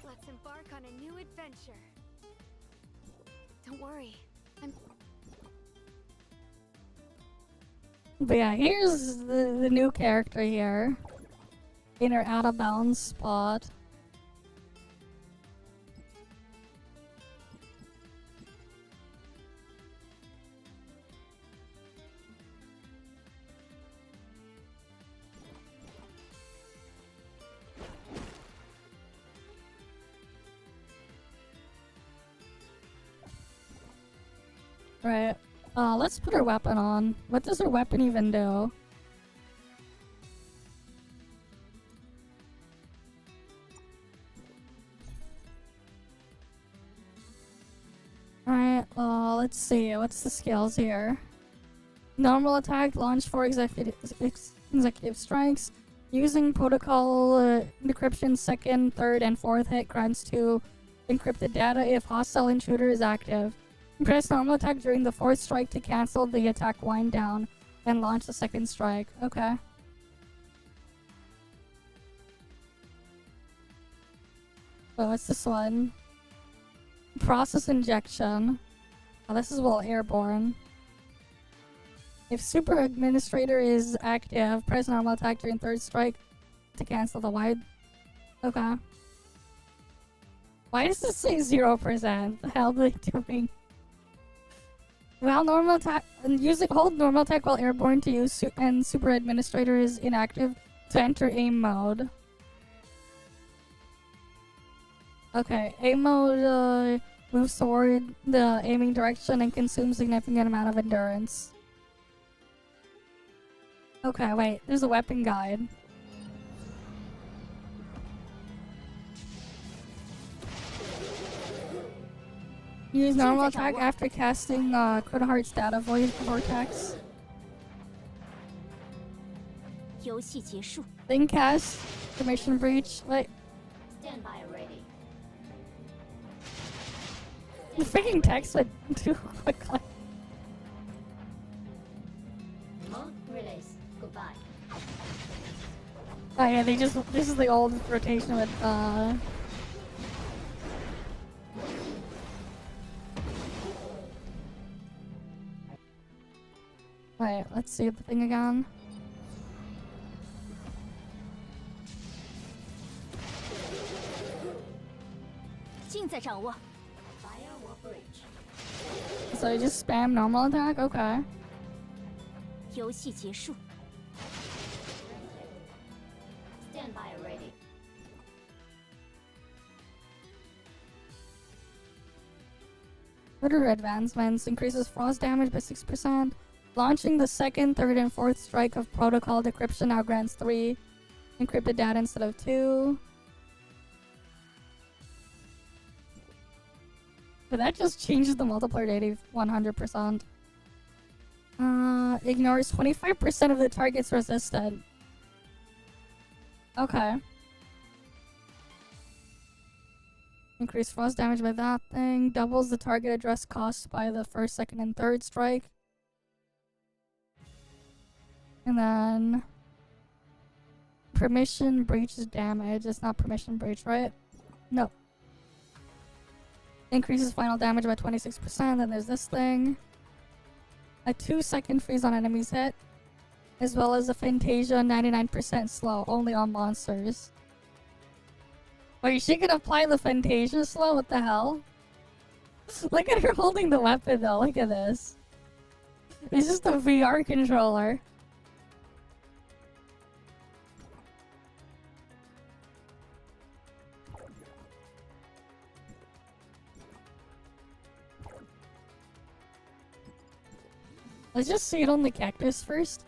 Let's embark on a new adventure. Don't worry. But yeah, here's the new character here. In her out of bounds spot. Right. Let's put her weapon on. What does her weapon even do? Alright, let's see. What's the skills here? Normal attack, launch 4 executive strikes. Using protocol decryption, second, third, and fourth hit grants 2 encrypted data if hostile intruder is active. Press normal attack during the fourth strike to cancel the attack wind down, and launch the second strike. Okay. Oh, what's this one? Process injection. Oh, this is while airborne. If Super Administrator is active, press normal attack during third strike to cancel the wide. Okay. Why does this say 0%? The hell are they doing? While normal attack, hold normal attack while airborne to use, and Super Administrator is inactive to enter aim mode. Okay, aim mode moves toward the aiming direction and consumes significant amount of endurance. Okay, wait, there's a weapon guide. Use normal attack after casting Critical Heart's data vortex. Then cast Permission Breach. Wait. Stand by ready. The freaking text went too quickly. Mode release. Goodbye. Oh yeah, this is the old rotation with Wait, let's see the thing again. So you just spam normal attack? Okay. Stand by ready. Further advancements increases frost damage by 6%. Launching the second, third, and fourth strike of protocol decryption now grants 3 encrypted data instead of 2. But that just changes the multiplier data 100%. Ignores 25% of the target's resistant. Okay. Increase frost damage by that thing. Doubles the target address cost by the first, second, and third strike. And then permission breaches damage. It's not permission breach, right? No. Increases final damage by 26%. Then there's this thing. A 2-second freeze on enemies hit. As well as a Fantasia 99% slow, only on monsters. Wait, she can apply the Fantasia slow? What the hell? Look at her holding the weapon though, look at this. It's just a VR controller. Let's just see it on the cactus first.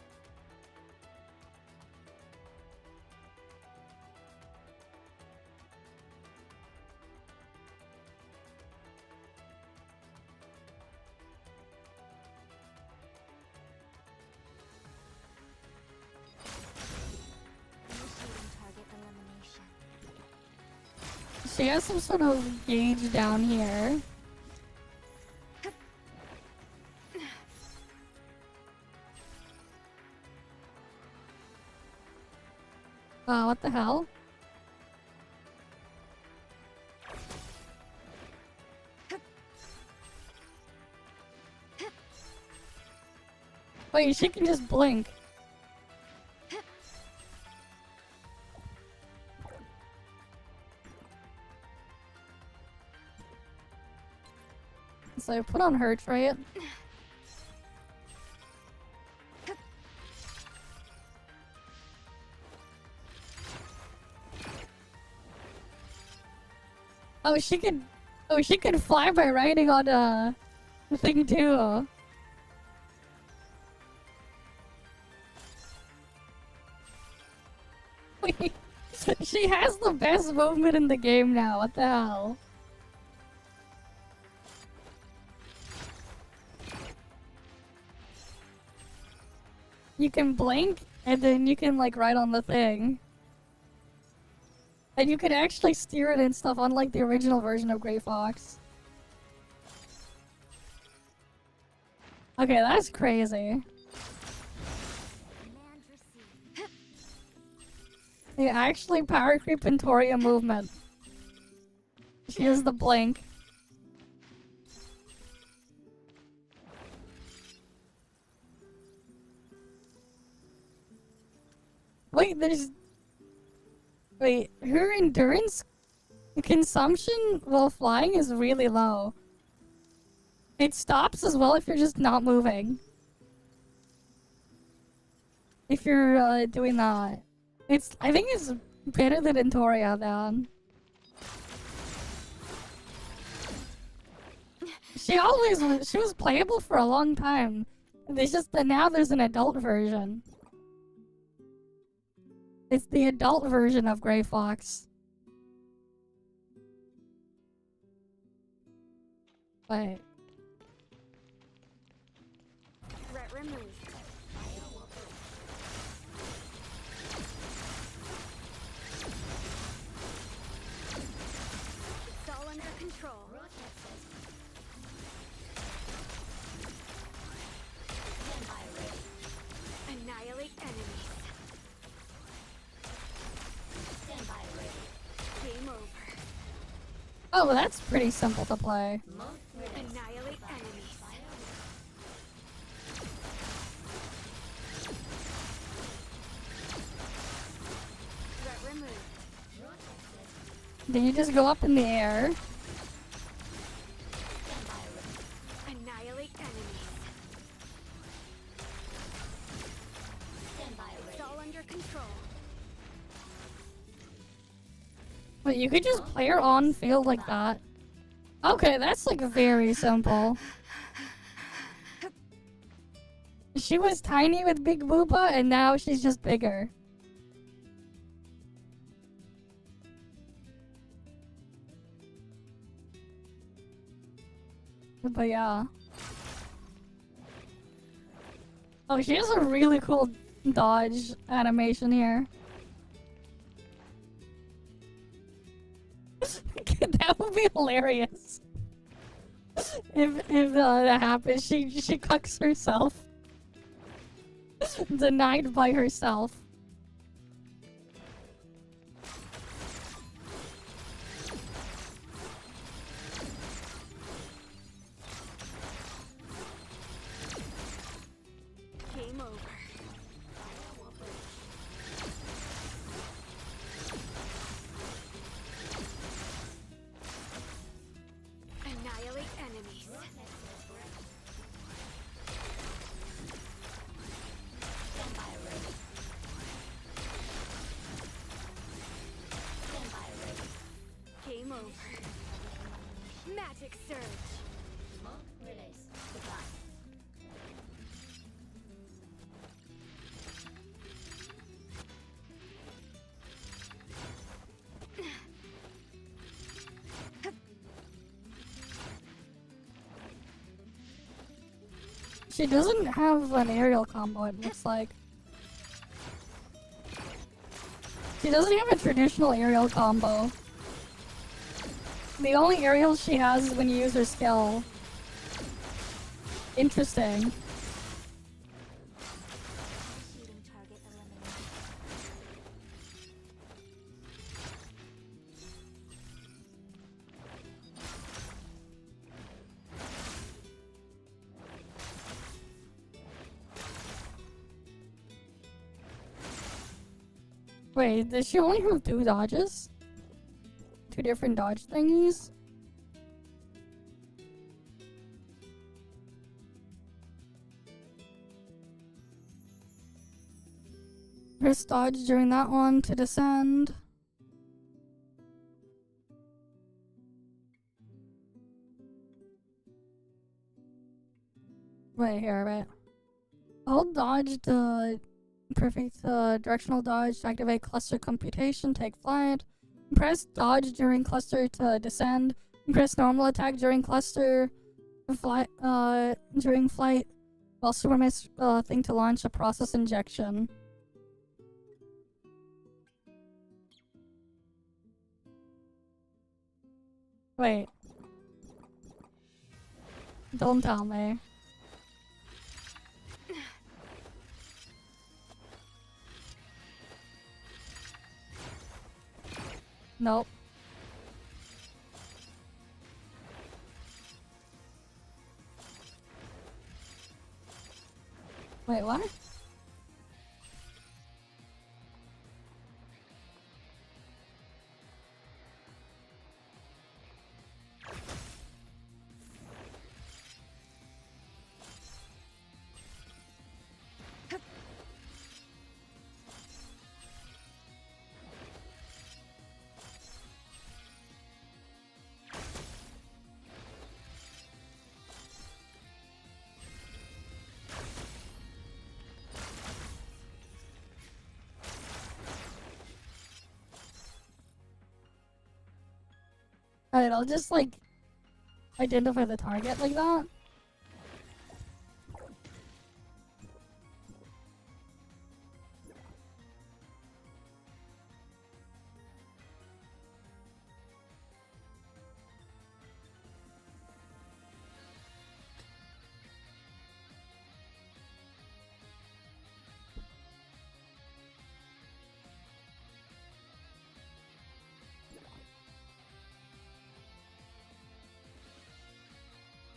She has some sort of gauge down here. What the hell? Wait, she can just blink. So put on her trait. Oh, she can. Oh, she can fly by riding on a thing too. Wait, she has the best movement in the game now. What the hell? You can blink, and then you can like ride on the thing. And you can actually steer it and stuff, unlike the original version of Grey Fox. Okay, that's crazy. They actually power creep Ventoria movement. She has the blink. Wait, Wait, her endurance consumption while flying is really low. It stops as well if you're just not moving. If you're doing that. I think it's better than Ventoria then. She was playable for a long time. It's just that now there's an adult version. It's the adult version of Grey Fox. Wait. Threat removed. It's all under control. Annihilate enemies. Game over. Oh, well, that's pretty simple to play. Annihilate enemies. Threat removed. Then you just go up in the air. Annihilate enemies. It's all under control. Wait, you could just play her on field like that. Okay, that's like very simple. She was tiny with Big Booba, and now she's just bigger. But yeah. Oh, she has a really cool dodge animation here. That would be hilarious. If that happens, she cucks herself. Denied by herself. Magic surge. Monk release. Goodbye. She doesn't have an aerial combo, it looks like. She doesn't have a traditional aerial combo. The only aerial she has is when you use her skill. Interesting. Shooting target eliminated. Wait, does she only have 2 dodges? 2 different dodge thingies? Press dodge during that one to descend. Wait, here, wait. Hold dodge to perfect directional dodge to activate cluster computation, take flight. Press dodge during cluster to descend. Press normal attack during cluster during flight while supermiss thing to launch a process injection. Wait. Don't tell me. Nope. Wait, what? Alright, I'll just like identify the target like that.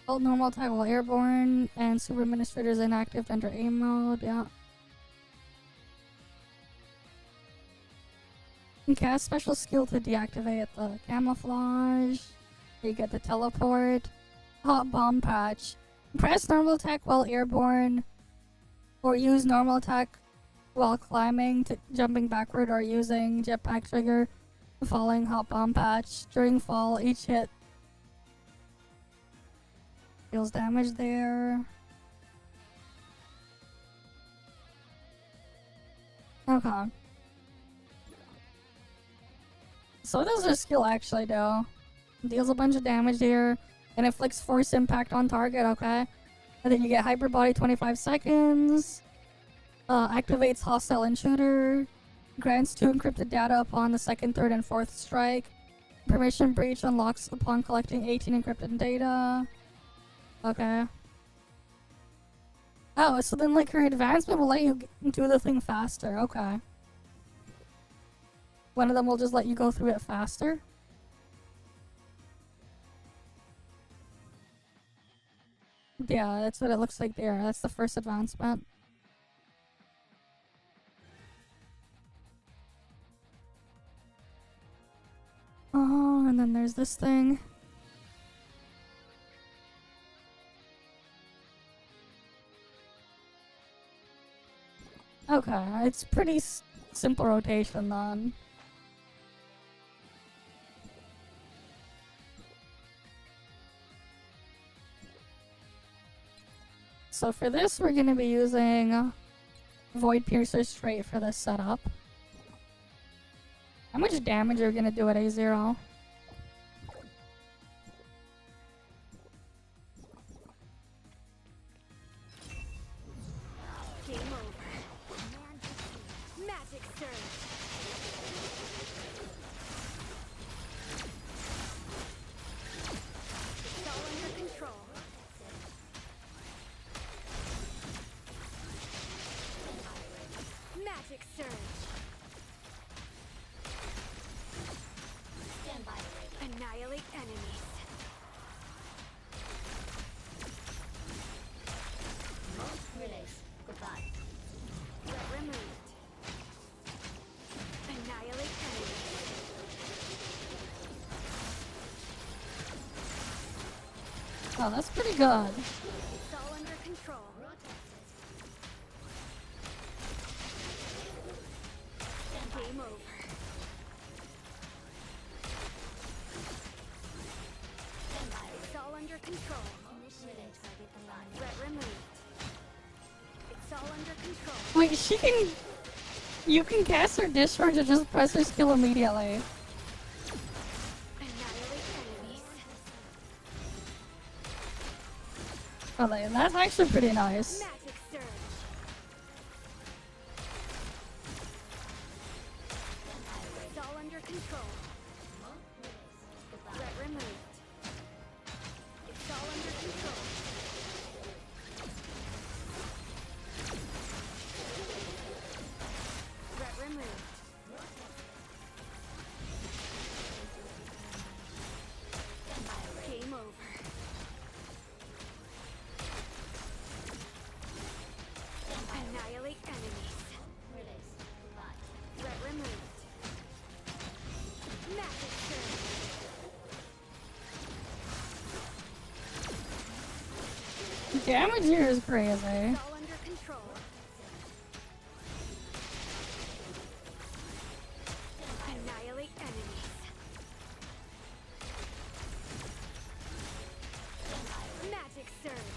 Hold normal attack while airborne, and super administrators inactive to enter aim mode, yeah. You cast special skill to deactivate the camouflage. You get the teleport. Hot bomb patch. Press normal attack while airborne, or use normal attack while climbing, to jumping backward, or using jetpack trigger. Falling hot bomb patch. During fall, each hit deals damage there. Okay. So what does her skill actually do? Deals a bunch of damage here, and inflicts force impact on target, okay? And then you get hyper body 25 seconds. Activates hostile intruder. Grants 2 encrypted data upon the 2nd, 3rd, and 4th strike. Permission breach unlocks upon collecting 18 encrypted data. Okay. Oh, so then like her advancement will let you do the thing faster. Okay. One of them will just let you go through it faster. Yeah, that's what it looks like there. That's the first advancement. Oh, and then there's this thing. Okay, it's pretty simple rotation then. So for this, we're gonna be using Void Piercer straight for this setup. How much damage are we gonna do at A0? Game over. Magic surge. It's all under control. Magic surge. Annihilate enemies. Threat removed. Annihilate enemies. Oh, that's pretty good. It's all under control. Game over. It's all under control. Threat removed. It's all under control. Wait, she can... You can cast her discharge and just press her skill immediately. Annihilate enemies. Oh, that's actually pretty nice. Magic surge. It's all under control. Threat removed. It's all under control. Threat removed. Game over. Annihilate enemies. Threat removed. Magic surge. Damage here is crazy. It's all under control. Annihilate enemies. Magic surge.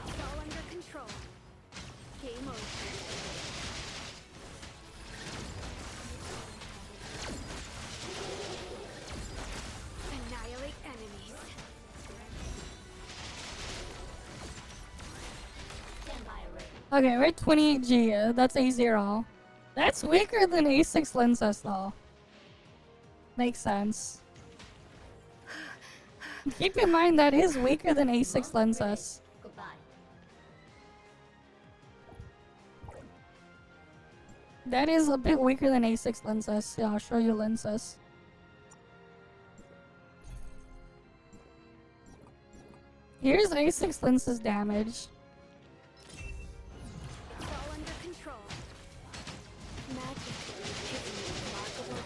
It's all under control. Game over. Annihilate enemies. Okay, we're at 28G. That's A0. That's weaker than A6 Lenses, though. Makes sense. Keep in mind that is weaker than A6 Lenses. That is a bit weaker than A6 Lenses. Yeah, I'll show you Lenses. Here's A6 Lenses damage. It's all under control. Magic is remarkable.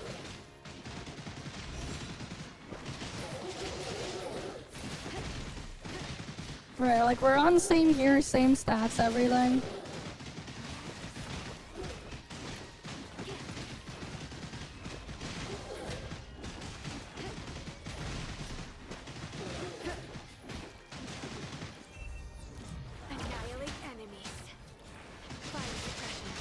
Right, like we're on same gear, same stats, everything. Annihilate enemies. Fire suppression.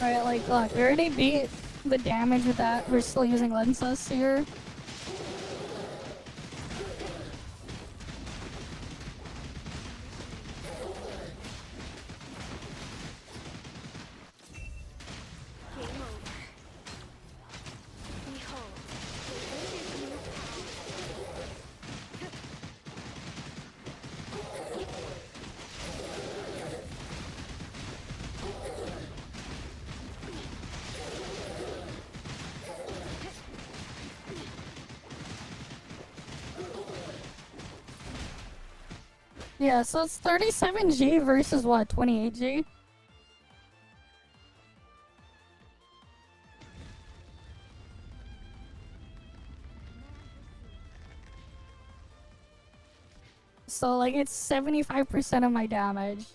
Right, like, look, we already beat the damage with that. We're still using lenses here. Game over. Behold, the witch's new Yeah, so it's 37G versus what, 28G? So, like, it's 75% of my damage.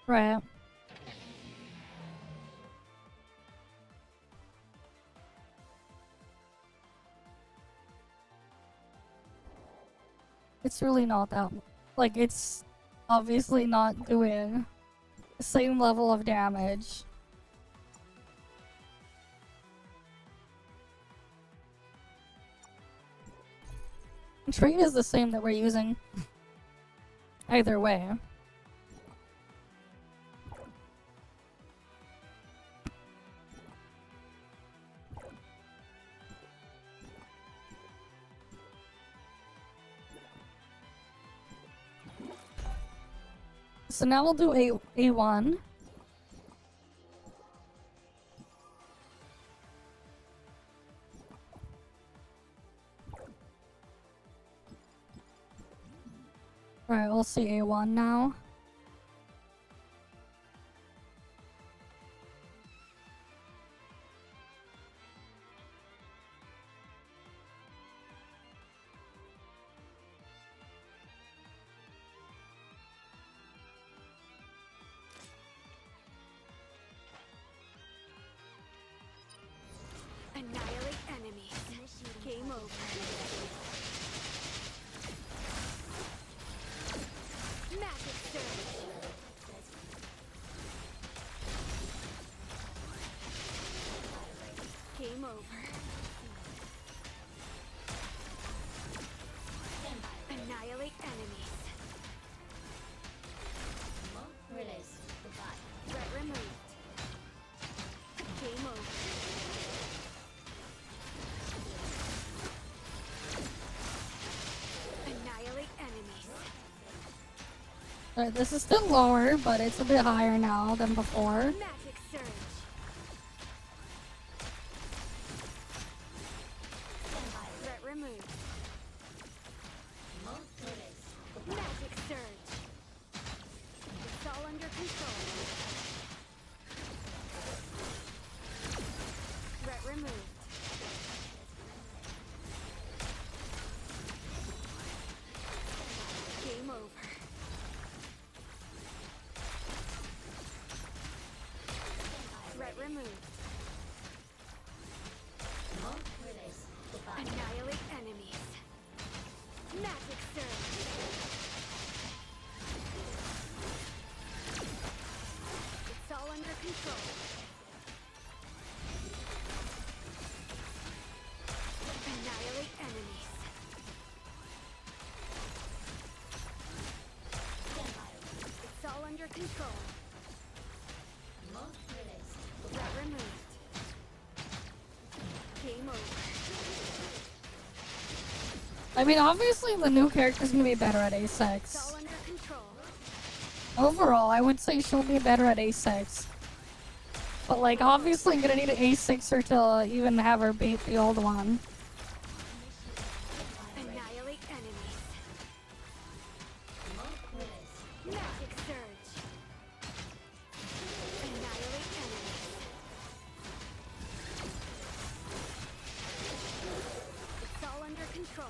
Right. It's really not that... Like, it's obviously not doing the same level of damage. Trade is the same that we're using. Either way. So now we'll do A1. Alright, we'll see A1 now. annihilate enemies. Game over. Magic surge. Game over. Annihilate enemies. Threat removed. Game over. Annihilate enemies. Alright, this is still lower, but it's a bit higher now than before. Magic surge. Threat removed. Magic surge. It's all under control. Threat removed. Game over. Threat removed. Annihilate enemies. Magic surge. It's all under control. Annihilate enemies. It's all under control. Threat removed. Game over. I mean, obviously the new character's gonna be better at It's A6. all under control. Overall, I would say she'll be better at A6. But, like, obviously I'm gonna need an A6er to even have her beat the old one. Annihilate enemies. Magic surge. Annihilate enemies. It's all under control.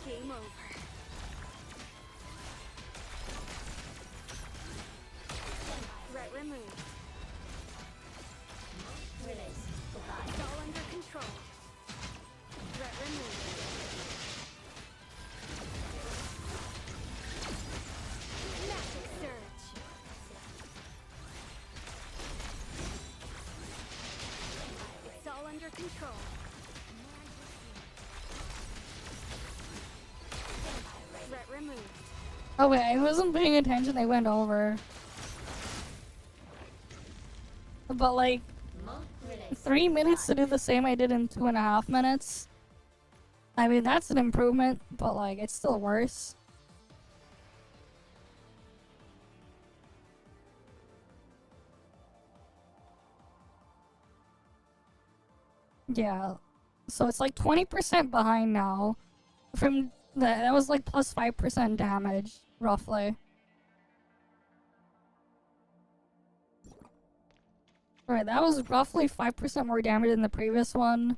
Game over. Threat removed. It's all under control. control. Threat removed. Oh wait, I wasn't paying attention, they went over. But like, 3 minutes to do the same I did in 2.5 minutes. I mean, that's an improvement, but like, it's still worse. Yeah, so it's like 20% behind now. From that was like plus 5% damage, roughly. Right, that was roughly 5% more damage than the previous one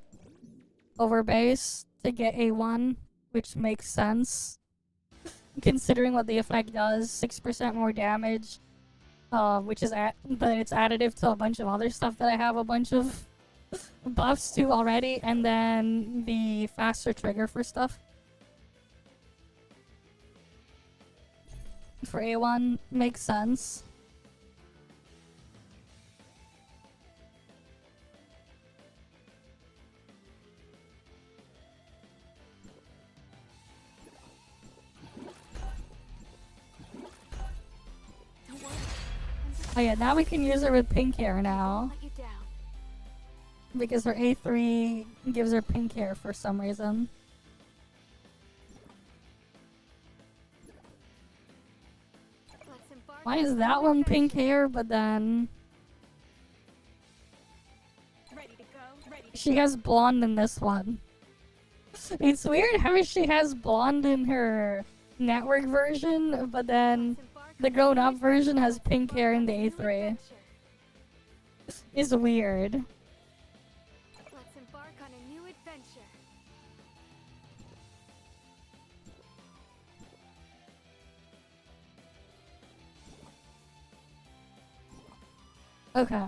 over base to get A1, which makes sense. Considering what the effect does, 6% more damage, but it's additive to a bunch of other stuff that I have a bunch of buffs to already, and then the faster trigger for stuff. For A1, makes sense. Oh yeah, now we can use her with pink hair now. Let you down. Because her A3 gives her pink hair for some reason. Let's embark Why on is a that new one pink adventure. hair, but then Ready to go. Ready to she has blonde in this one? It's weird how she has blonde in her network version, but then the grown-up version has pink hair in the A3. It's weird. Let's embark on a new adventure. Okay.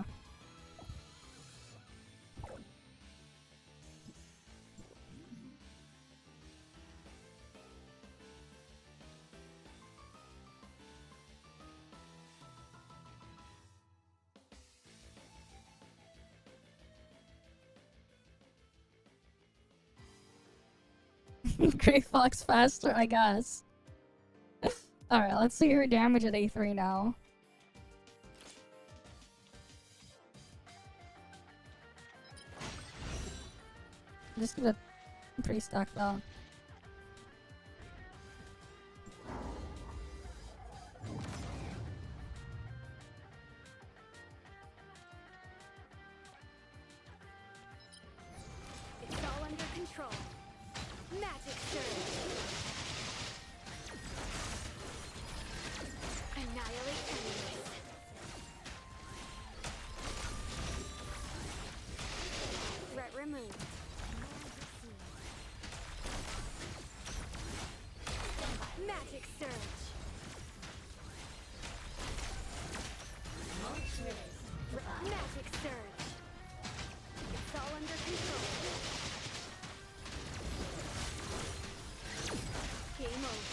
Gray Fox faster, I guess. Alright, let's see her damage at A3 now. I'm just gonna pre-stack that. It's all under control. Magic surge. Annihilate enemies. Threat removed. Magic surge. Magic surge. It's all under control. Game over.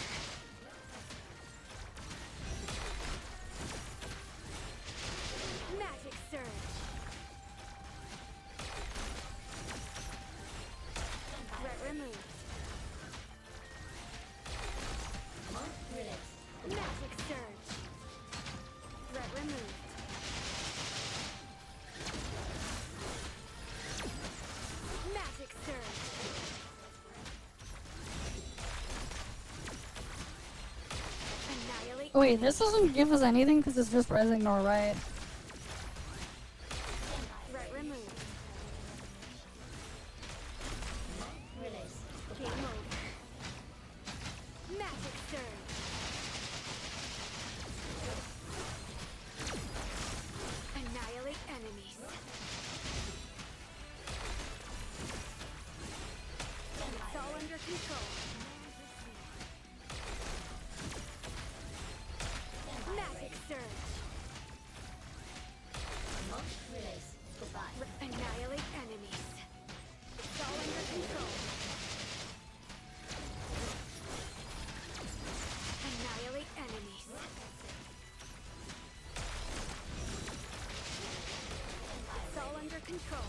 Magic surge. Threat removed. Magic surge. Threat removed. Magic surge. Annihilate. Oh, wait, this doesn't give us anything because it's just res ignore, right? Threat removed. Game over. Magic surge. Annihilate enemies. It's all under control. Magic surge. Annihilate enemies. It's all under control. Annihilate enemies. It's all under control.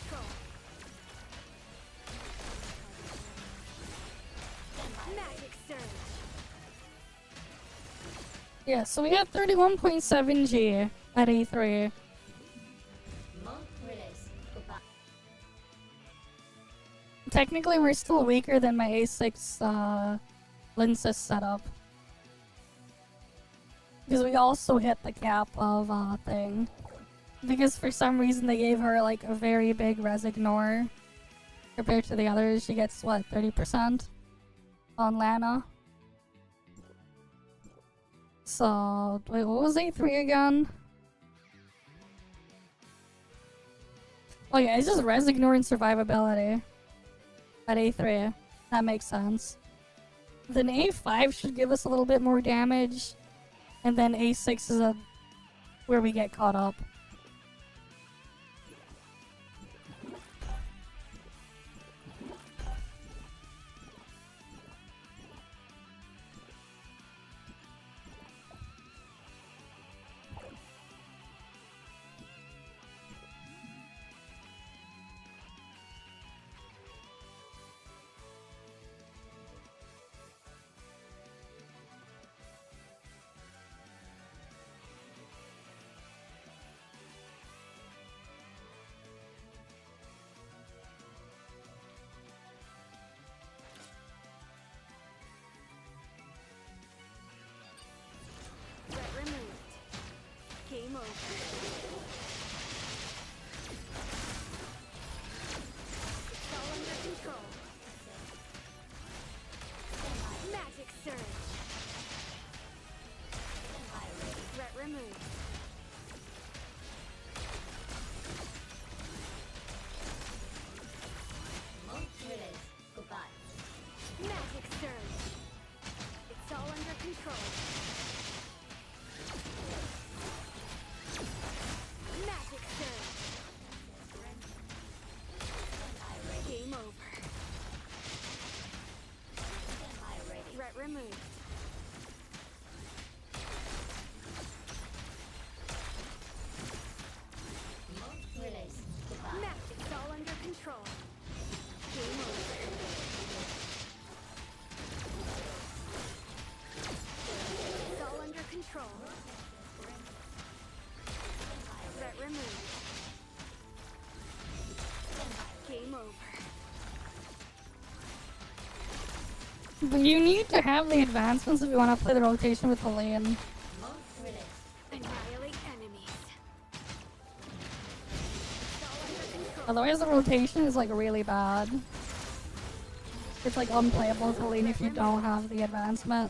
control. Magic surge. Yeah, so we got 31.7 G at A3. Technically, we're still weaker than my A6 Lindsys setup. Because we also hit the cap of thing. Because for some reason they gave her like a very big res ignore. Compared to the others, she gets what, 30% on Lana. So, wait, what was A3 again? Oh yeah, it's just res ignore and survivability. At A3. That makes sense. Then A5 should give us a little bit more damage. And then A6 is where we get caught up. Threat removed. Game over. It's all under control. Magic surge. Threat removed. Magic surge. It's all under control. Magic surge. Game over. Threat removed. Magic's all under control. Game over. It's all under control. Threat removed. Game over. But you need to have the advancements if you want to play the rotation with the lane. Annihilate enemies. It's all under control. Otherwise the rotation is like really bad. It's like unplayable with the lane if you don't have the advancement.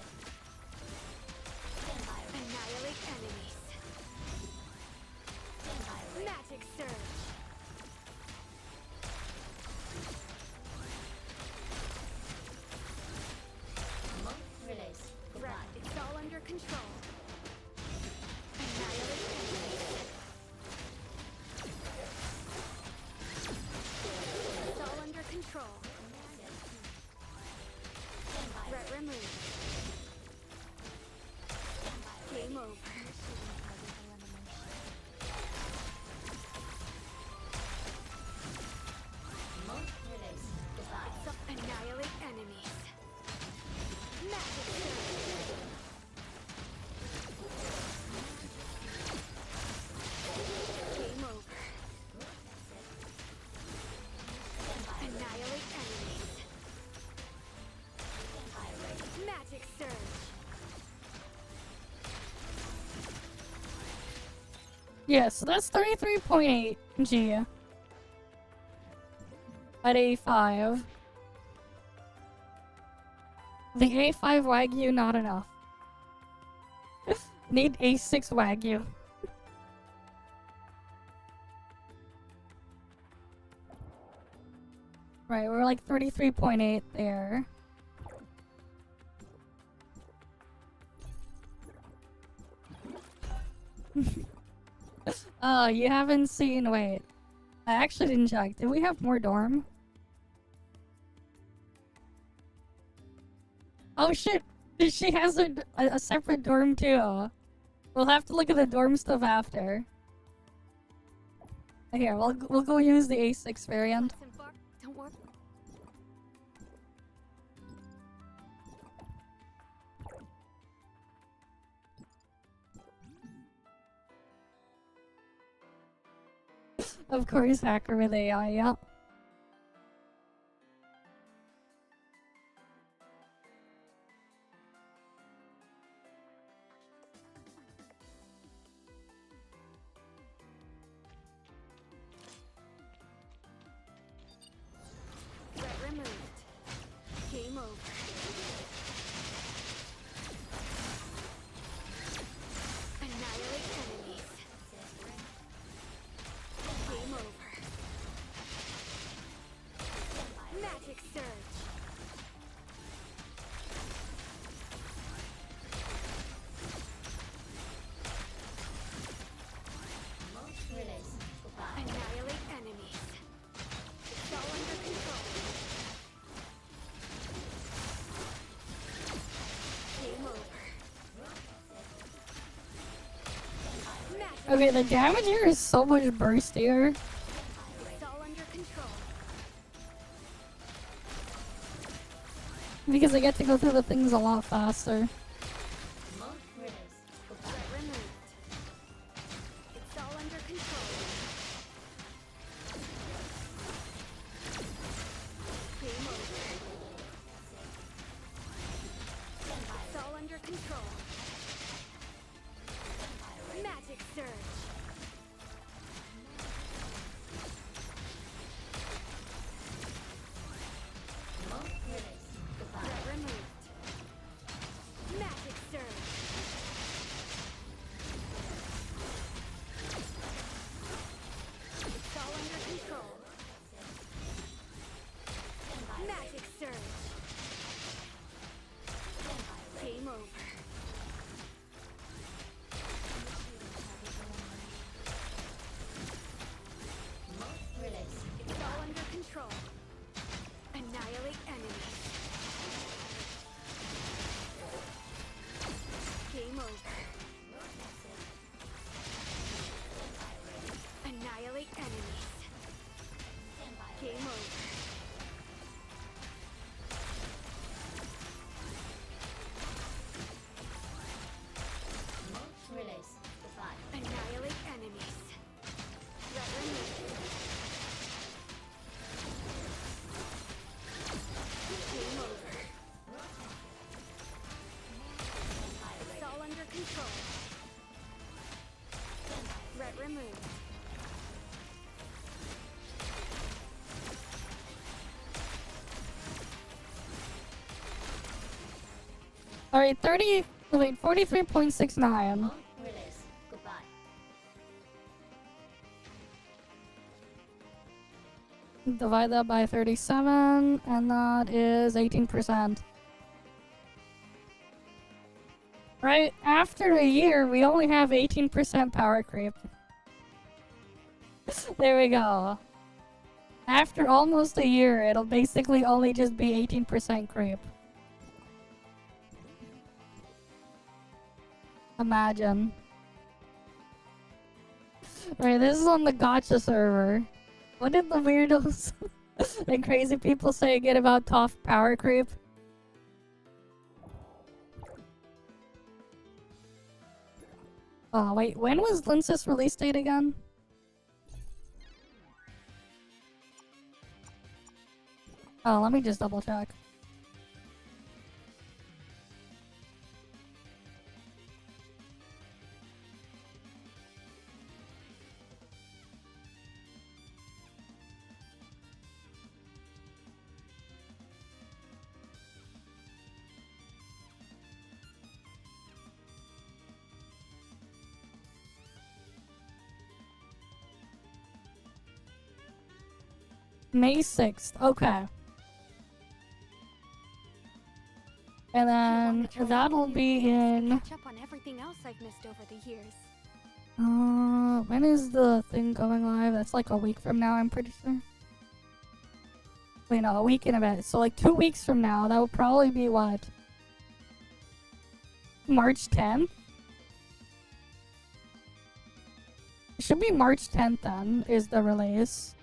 Annihilate enemies. Magic surge. Threat. It's all under control. Annihilate enemies. It's all under control. Threat removed. Game over. Annihilate enemies. Magic surge. Game over. Annihilate enemies. Magic surge. Yeah, so that's 33.8 G. At A5. The A5 Wagyu, not enough. Need A6 Wagyu. Right, we're like 33.8 there. Oh, you haven't seen. Wait. I actually didn't check. Did we have more dorm? Oh shit! She has a separate dorm too. We'll have to look at the dorm stuff after. Here, we'll go use the A6 variant. Don't worry. Of course, hacker with AI, yeah. Threat removed. Game over. Annihilate enemies. Game over. Magic surge. Annihilate enemies. It's all under control. Game over. Magic. Okay, the damage here is so much burstier. It's all under control. Because I get to go through the things a lot faster. Threat removed. It's all under control. Game over. It's all under control. Magic surge. Threat removed. Magic surge. It's all under control. Magic surge. Game over. It's all under control. Annihilate enemies. Game over. Annihilate enemies. Game over. Annihilate enemies. Threat removed. Game over. It's all under control. Threat removed. Alright, 43.69. Divide that by 37, and that is 18%. Right, after a year, we only have 18% power creep. There we go. After almost a year, it'll basically only just be 18% creep. Imagine. Right, this is on the gotcha server. What did the weirdos and crazy people say again about ToF power creep? Oh wait, when was Lince's release date again? Oh, let me just double check. May 6th, okay. And then that'll be in... Catch up on everything else I've missed over the years. When is the thing going live? That's like a week from now, I'm pretty sure. Wait, no, a week and a bit. So like 2 weeks from now, that would probably be what? March 10th? should be March 10th then, is the release.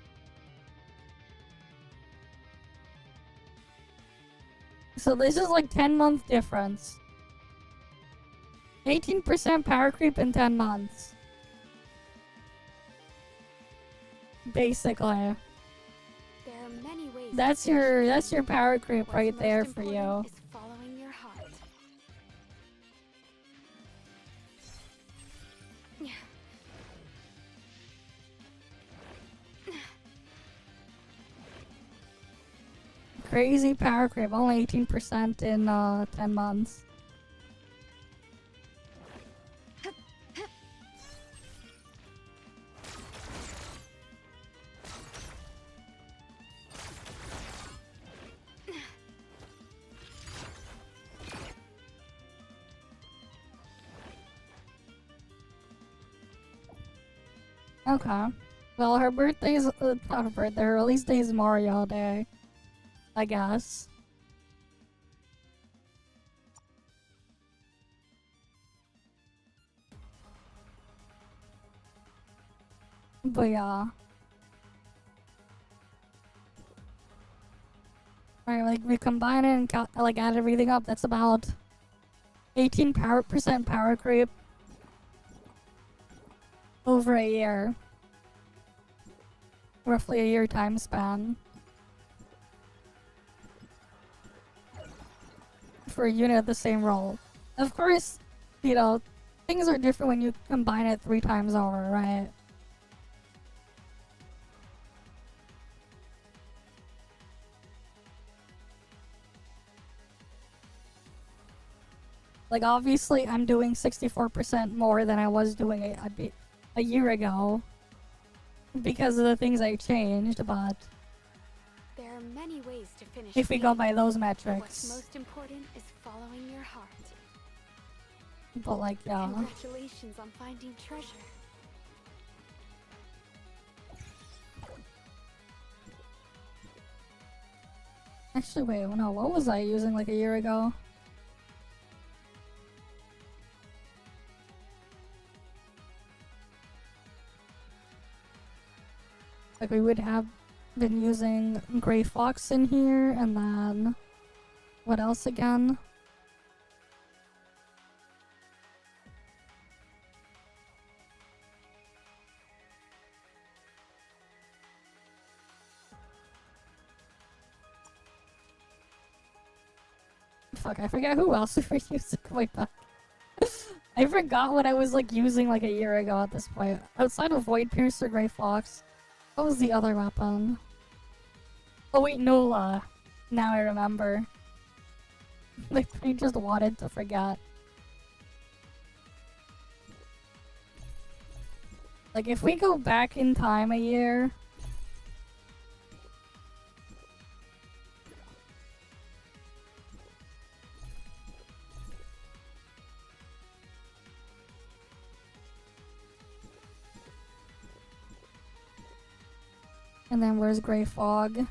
So this is like 10-month difference. 18% power creep in 10 months. Basically. There are many ways. That's your power creep right What's there most for you. important is following your heart. Crazy power creep, only 18% in 10 months. Okay. Well, her birthday's not her birthday. Her release day is Mario Day, I guess. But yeah. Right, like we combine it and like add everything up. That's about 18% power creep over a year. Roughly a year time span. For a unit of the same role. Of course, you know, things are different when you combine it 3 times over, right? Like, obviously, I'm doing 64% more than I was doing a year ago. Because of the things I changed, but There are many ways to finish. if we go by those What's metrics. most important is following your heart. But like, yeah. Congratulations on finding treasure. Actually, wait, no, what was I using like a year ago? Like, we would have been using Gray Fox in here, and then what else again? Fuck, I forget who else we were using way back. I forgot what I was like using like a year ago at this point. Outside of Void Piercer, Gray Fox, what was the other weapon? Oh wait, Nola. Now I remember. Like, I just wanted to forget. Like, if we go back in time a year... And then where's Grey Fog?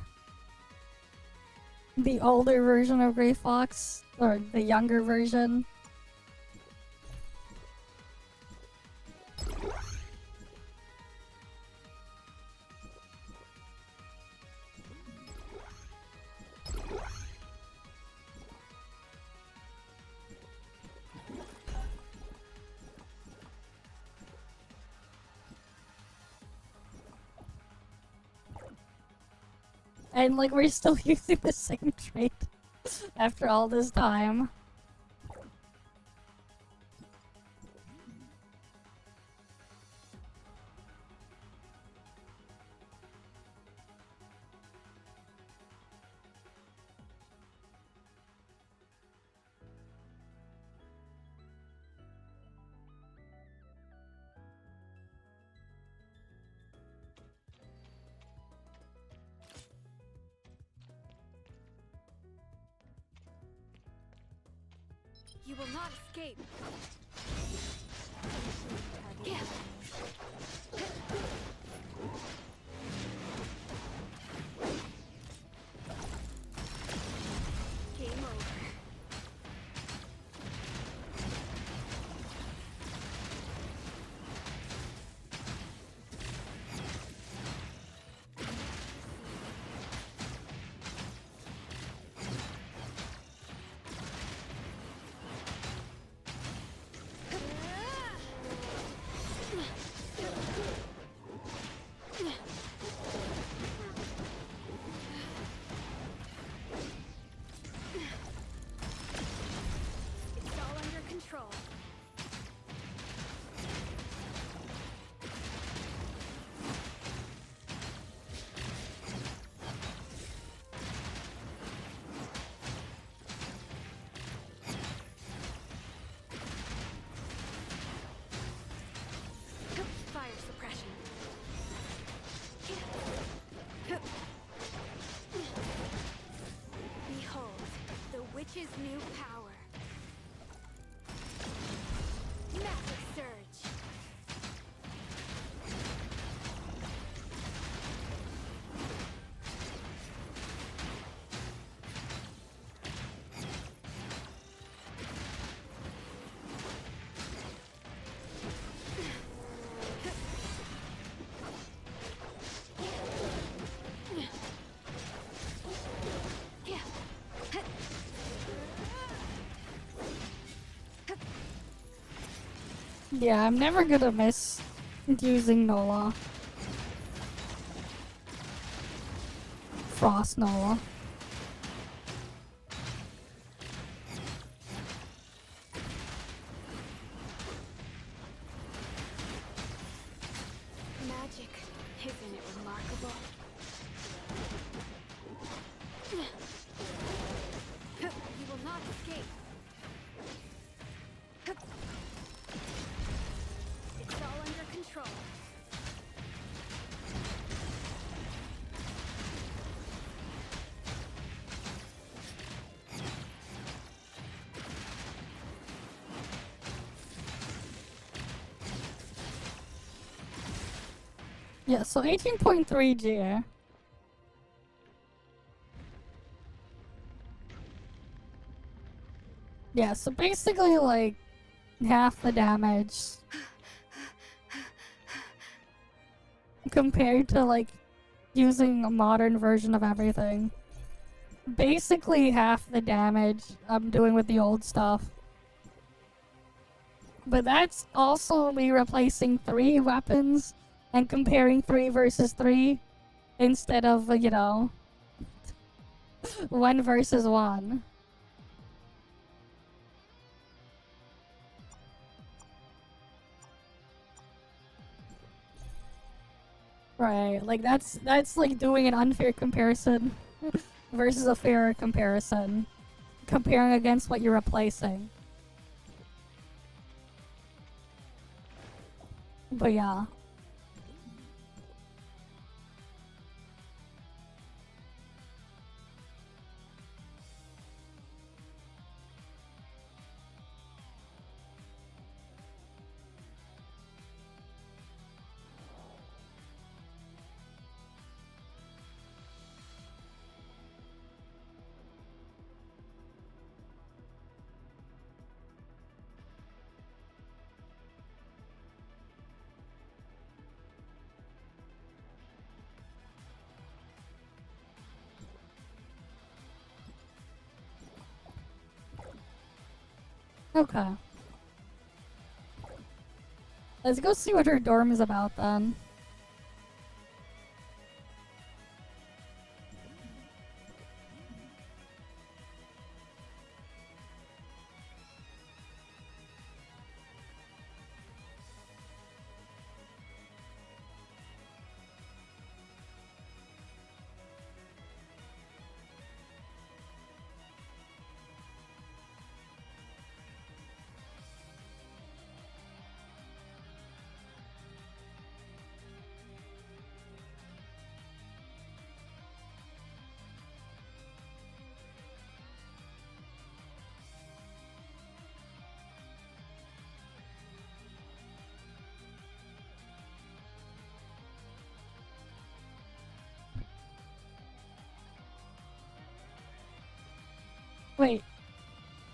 The older version of Grey Fox? Or the younger version? And like, we're still using the same trait after all this time. You will not escape. Game over. Yeah, I'm never gonna miss using Nola. Frost Nola. Magic, isn't it remarkable? You will not escape. It's all under control. Yeah, so 18.3G. Yeah, so basically like half the damage compared to like using a modern version of everything. Basically half the damage I'm doing with the old stuff. But that's also me replacing 3 weapons and comparing 3 versus 3 instead of, you know, 1 versus 1. Right, like that's like doing an unfair comparison versus a fairer comparison. Comparing against what you're replacing. But yeah. Okay. Let's go see what her dorm is about then. Wait.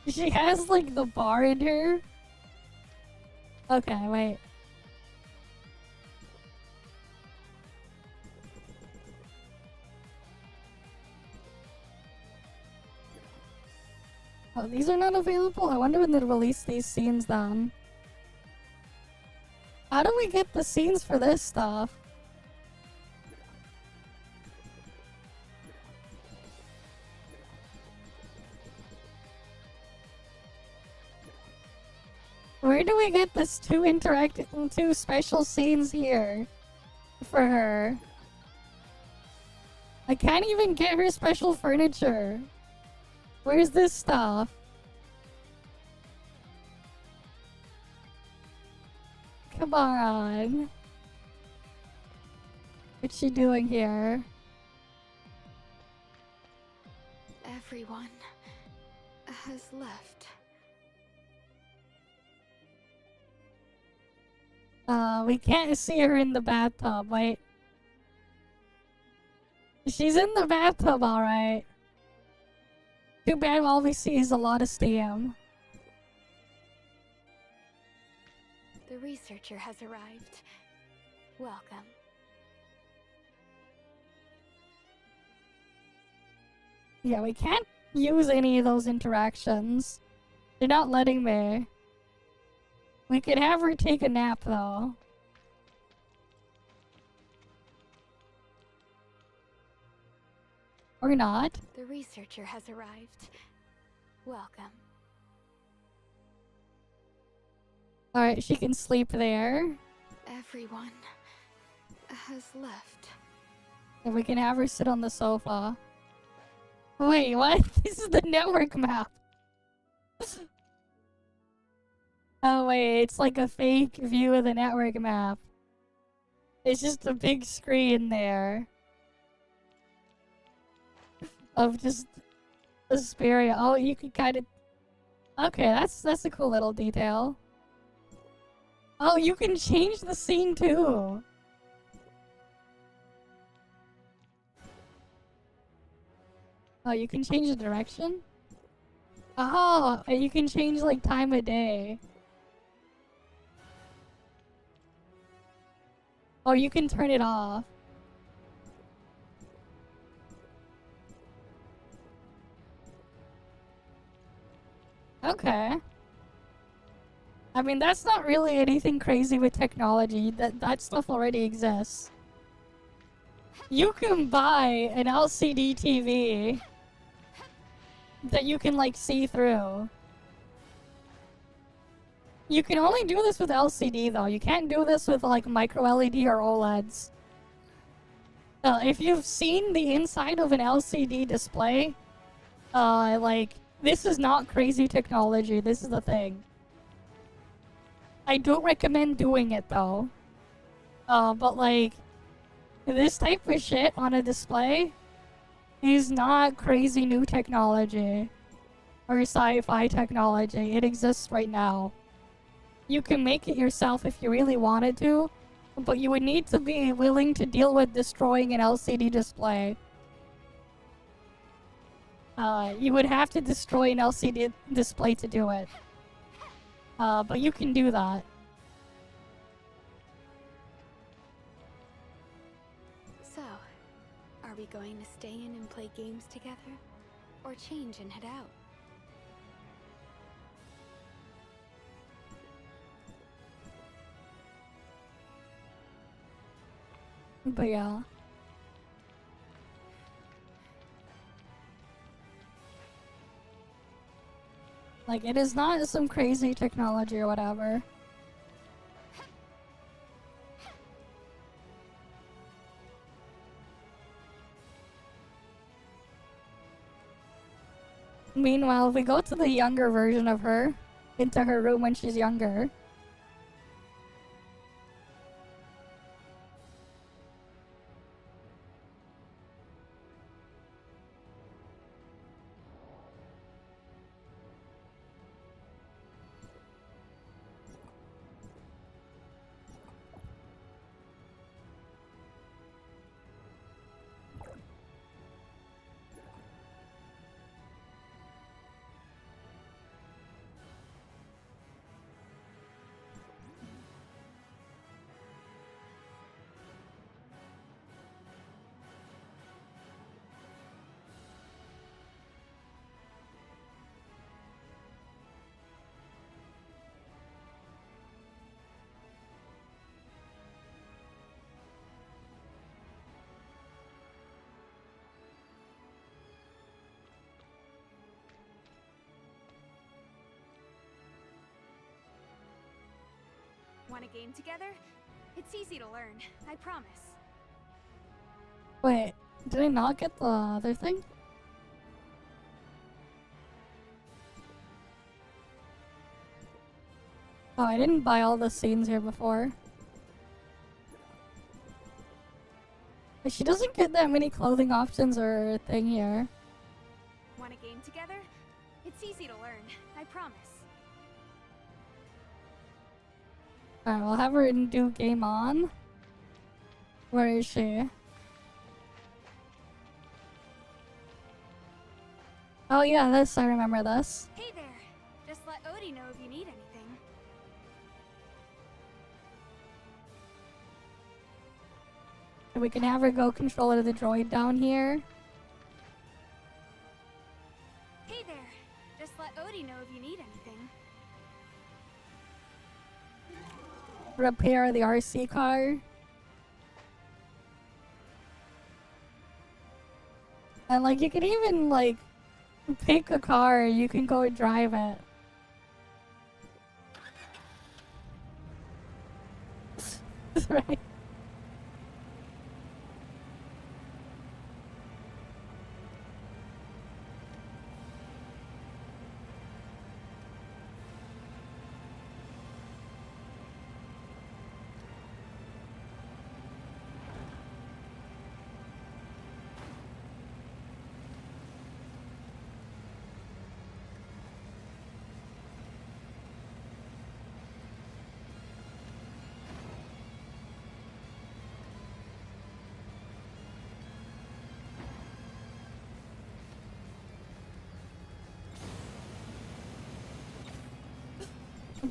She has like the bar in her? Okay, wait. Oh, these are not available? I wonder when they release these scenes then. How do we get the scenes for this stuff? Where do we get this two special scenes here for her? I can't even get her special furniture. Where's this stuff? Come on. What's she doing here? Everyone has left. We can't see her in the bathtub. Wait. She's in the bathtub, alright. Too bad all we see is a lot of steam. The researcher has arrived. Welcome. Yeah, we can't use any of those interactions. They're not letting me. We could have her take a nap, though. Or not. The researcher has arrived. Welcome. Alright, she can sleep there. Everyone has left. And we can have her sit on the sofa. Wait, what? This is the network map. Oh wait, it's like a fake view of the network map. It's just a big screen there. Of just Asperia. Oh, you can kind of... Okay, that's a cool little detail. Oh, you can change the scene too. Oh, you can change the direction? Oh, and you can change like time of day. Oh, you can turn it off. Okay. I mean, that's not really anything crazy with technology. That stuff already exists. You can buy an LCD TV that you can, like, see through. You can only do this with LCD, though. You can't do this with, like, micro LED or OLEDs. If you've seen the inside of an LCD display, like, this is not crazy technology. This is the thing. I don't recommend doing it, though. But, like, this type of shit on a display is not crazy new technology or sci-fi technology. It exists right now. You can make it yourself if you really wanted to, but you would need to be willing to deal with destroying an LCD display. You would have to destroy an LCD display to do it. But you can do that. So, are we going to stay in and play games together? Or change and head out? But yeah. Like, it is not some crazy technology or whatever. Meanwhile, if we go to the younger version of her, into her room when she's younger. Want a game together? It's easy to learn, I promise. Wait, did I not get the other thing? Oh, I didn't buy all the scenes here before. But she doesn't get that many clothing options or thing here. Want a game together? It's easy to learn, I promise. Alright, we'll have her do game on. Where is she? Oh yeah, this, I remember this. Hey there! Just let Odie know if you need anything. We can have her go control the droid down here. Hey there! Just let Odie know if you need anything. repair the RC car. And like you can even like pick a car, you can go and drive it. Right.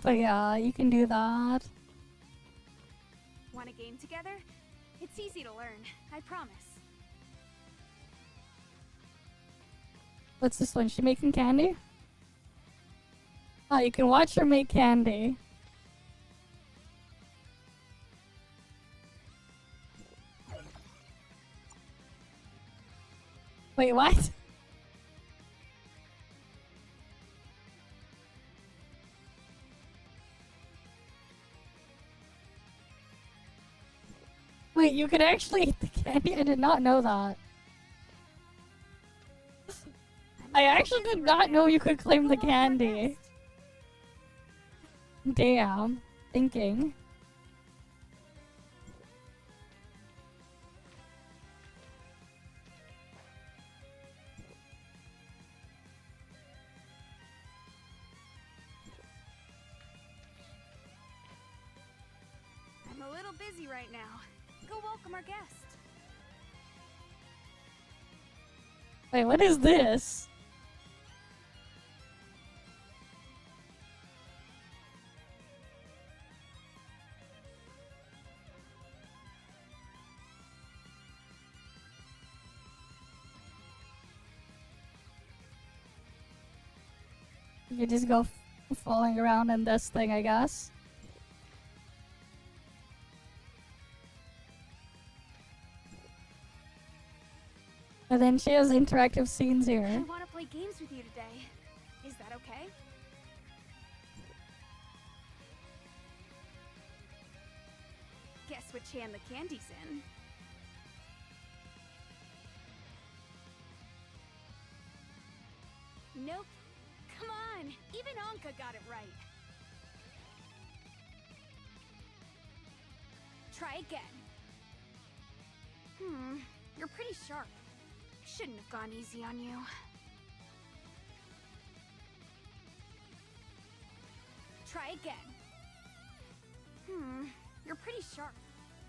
But yeah, you can do that. Want a game together? It's easy to learn, I promise. What's this one? She making candy? Oh, you can watch her make candy. Wait, what? Wait, you can actually eat the candy? I did not know that. I actually did not know you could claim the candy. Damn. Thinking. I'm a little busy right now. Go welcome our guest. Wait, what is this? You just go falling around in this thing, I guess. And then she has interactive scenes I here. want to play games with you today. Is that okay? Guess which hand the candy's in. Nope. Come on, even Anka got it right. Try again. You're pretty sharp. Shouldn't have gone easy on you. Try again. You're pretty sharp.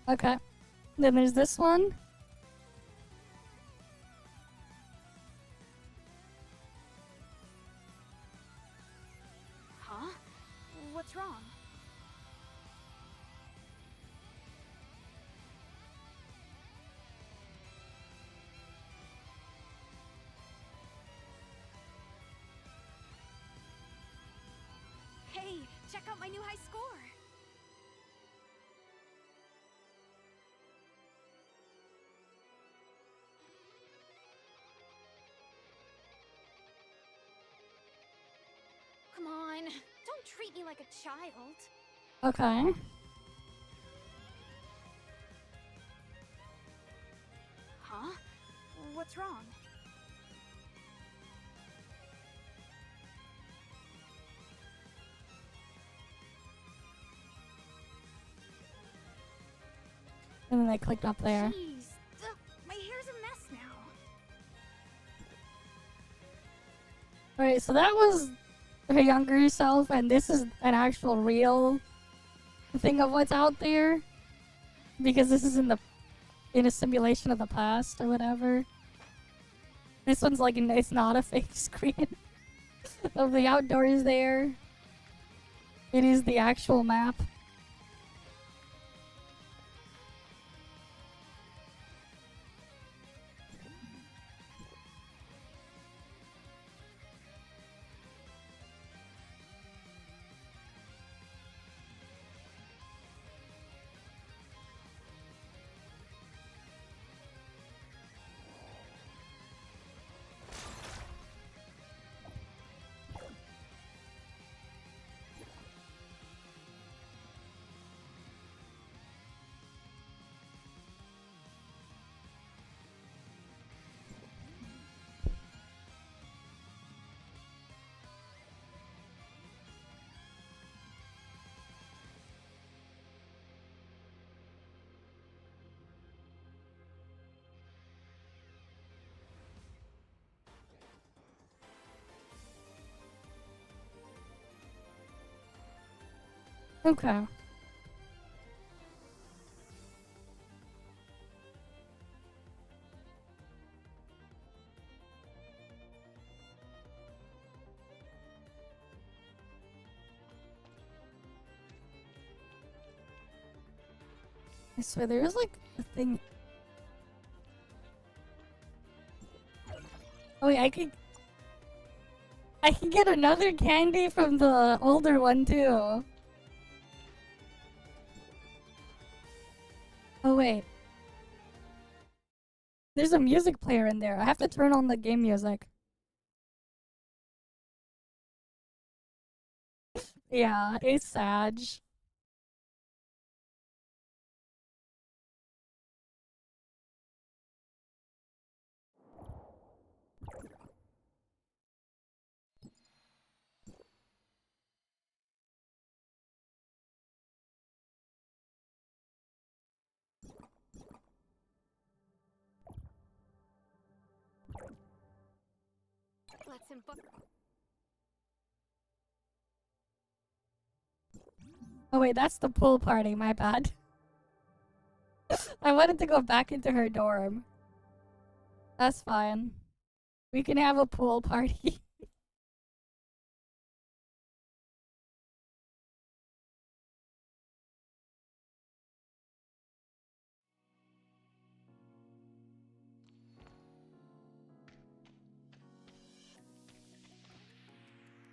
Okay. Then there's this one. Huh? What's wrong? Hey, check out my new high score! Come on, don't treat me like a child. Okay. Huh? What's wrong? And then I clicked up there. Jeez, my hair's a mess now. Alright, so that was her younger self, and this is an actual real thing of what's out there. Because this is in a simulation of the past or whatever. This one's like, it's not a fake screen of the outdoors there. It is the actual map. Okay. I swear there is like a thing. Oh wait, I can get another candy from the older one too. Oh wait. There's a music player in there. I have to turn on the game music. Yeah, it's sad. Let's embark. Oh wait, that's the pool party, my bad. I wanted to go back into her dorm. That's fine. We can have a pool party.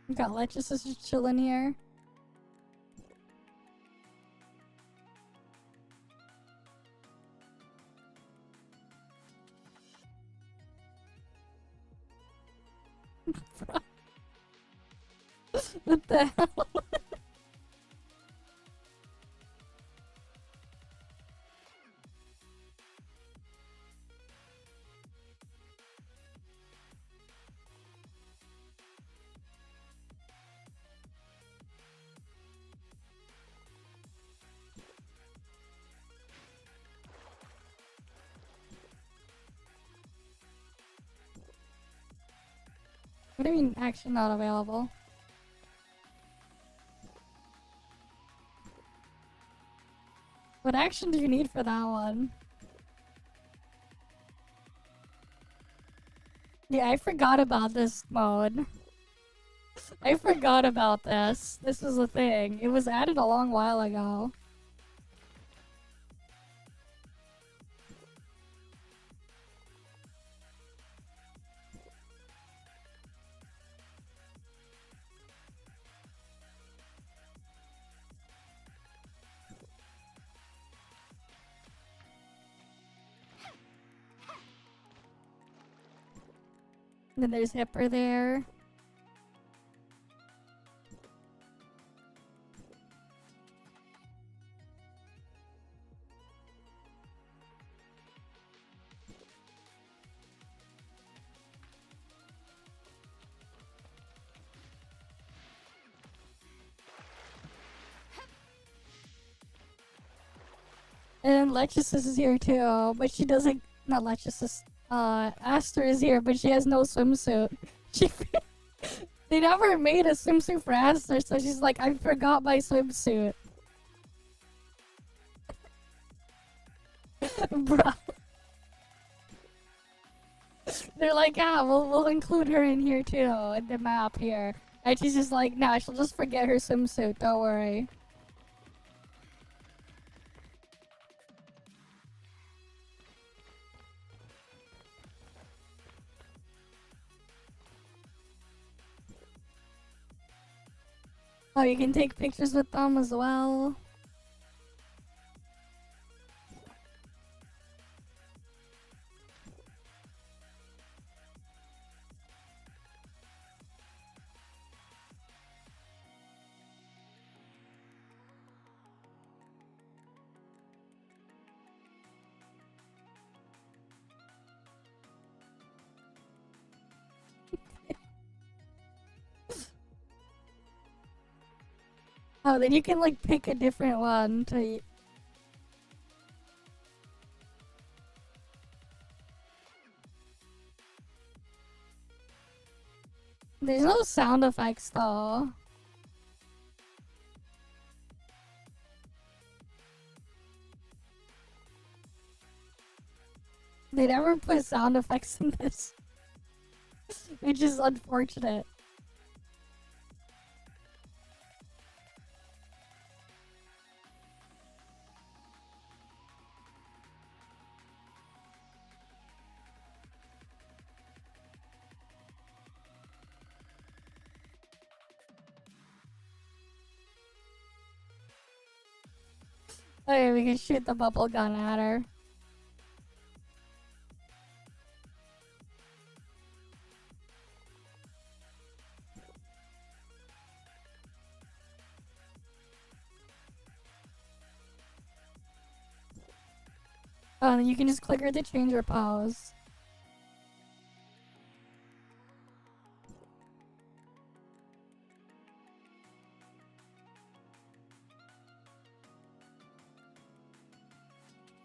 We got Letchus just chilling here. What the hell? What do you mean action not available? What action do you need for that one? Yeah, I forgot about this mode. I forgot about this. This was a thing. It was added a long while ago. And then there's Hipper there. And Lexus is here too, but she doesn't. Not Lexus is. Aster is here, but she has no swimsuit. She. They never made a swimsuit for Aster, so she's like, I forgot my swimsuit. Bruh. They're like, yeah, we'll include her in here too, in the map here. And she's just like, nah, she'll just forget her swimsuit, don't worry. Oh, you can take pictures with them as well. Oh, then you can like pick a different one to. There's no sound effects though. They never put sound effects in this, which is unfortunate. Okay, we can shoot the bubble gun at her. Oh, and you can just click her to change her pose.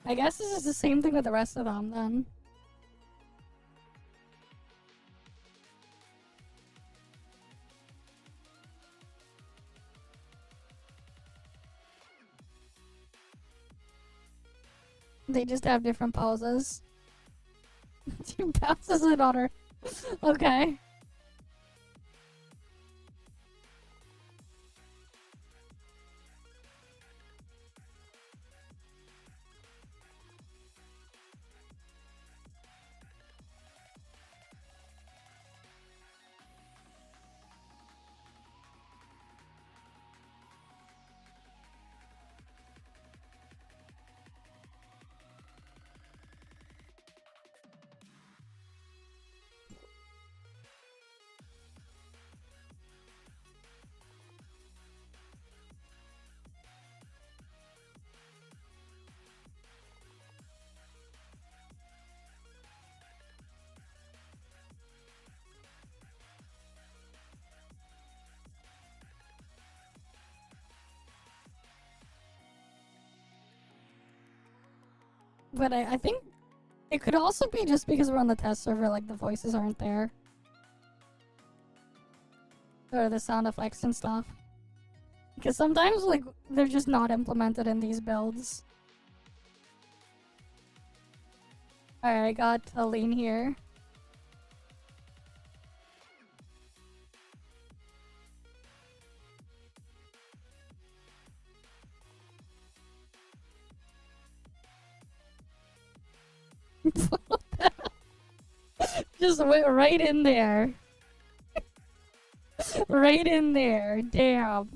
I guess this is the same thing with the rest of them, then. They just have different poses. She bounces it on her. Okay. But I think it could also be just because we're on the test server, like the voices aren't there. Or the sound effects and stuff. Because sometimes, like, they're just not implemented in these builds. Alright, I got Aline here. Just went right in there. Right in there. Damn.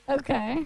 Okay.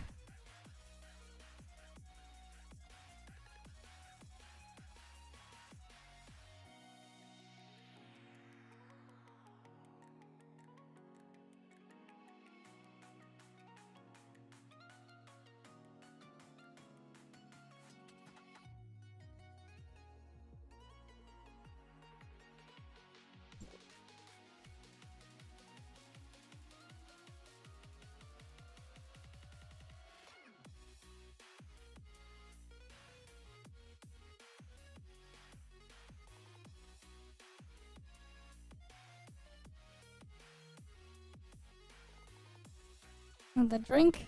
And the drink.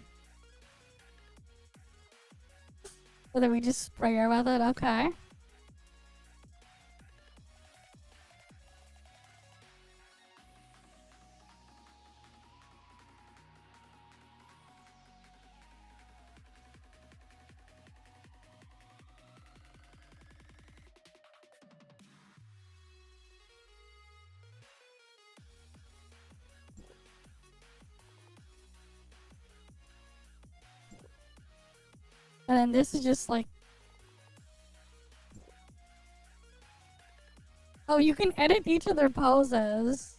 So then we just spray her with it, okay. And then this is just like... Oh, you can edit each of their poses.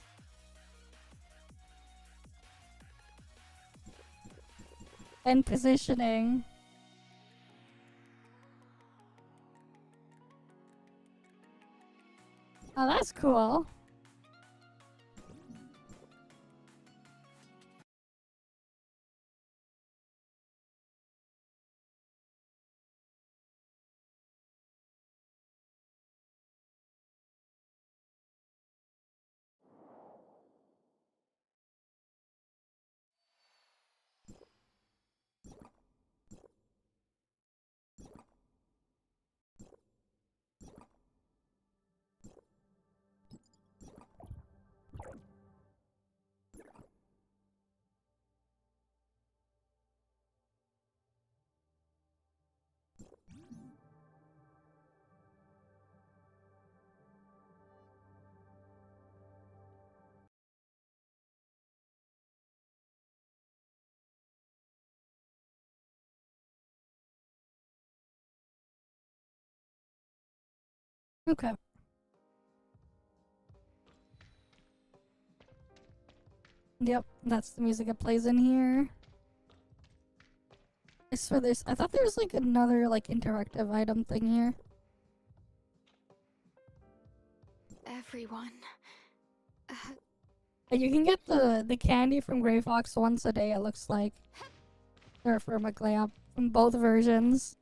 And positioning. cool. Okay. Yep, that's the music that plays in here. I swear I thought there was like another like interactive item thing here. Everyone. And you can get the candy from Grey Fox once a day, it looks like. Or from Agleia, from both versions.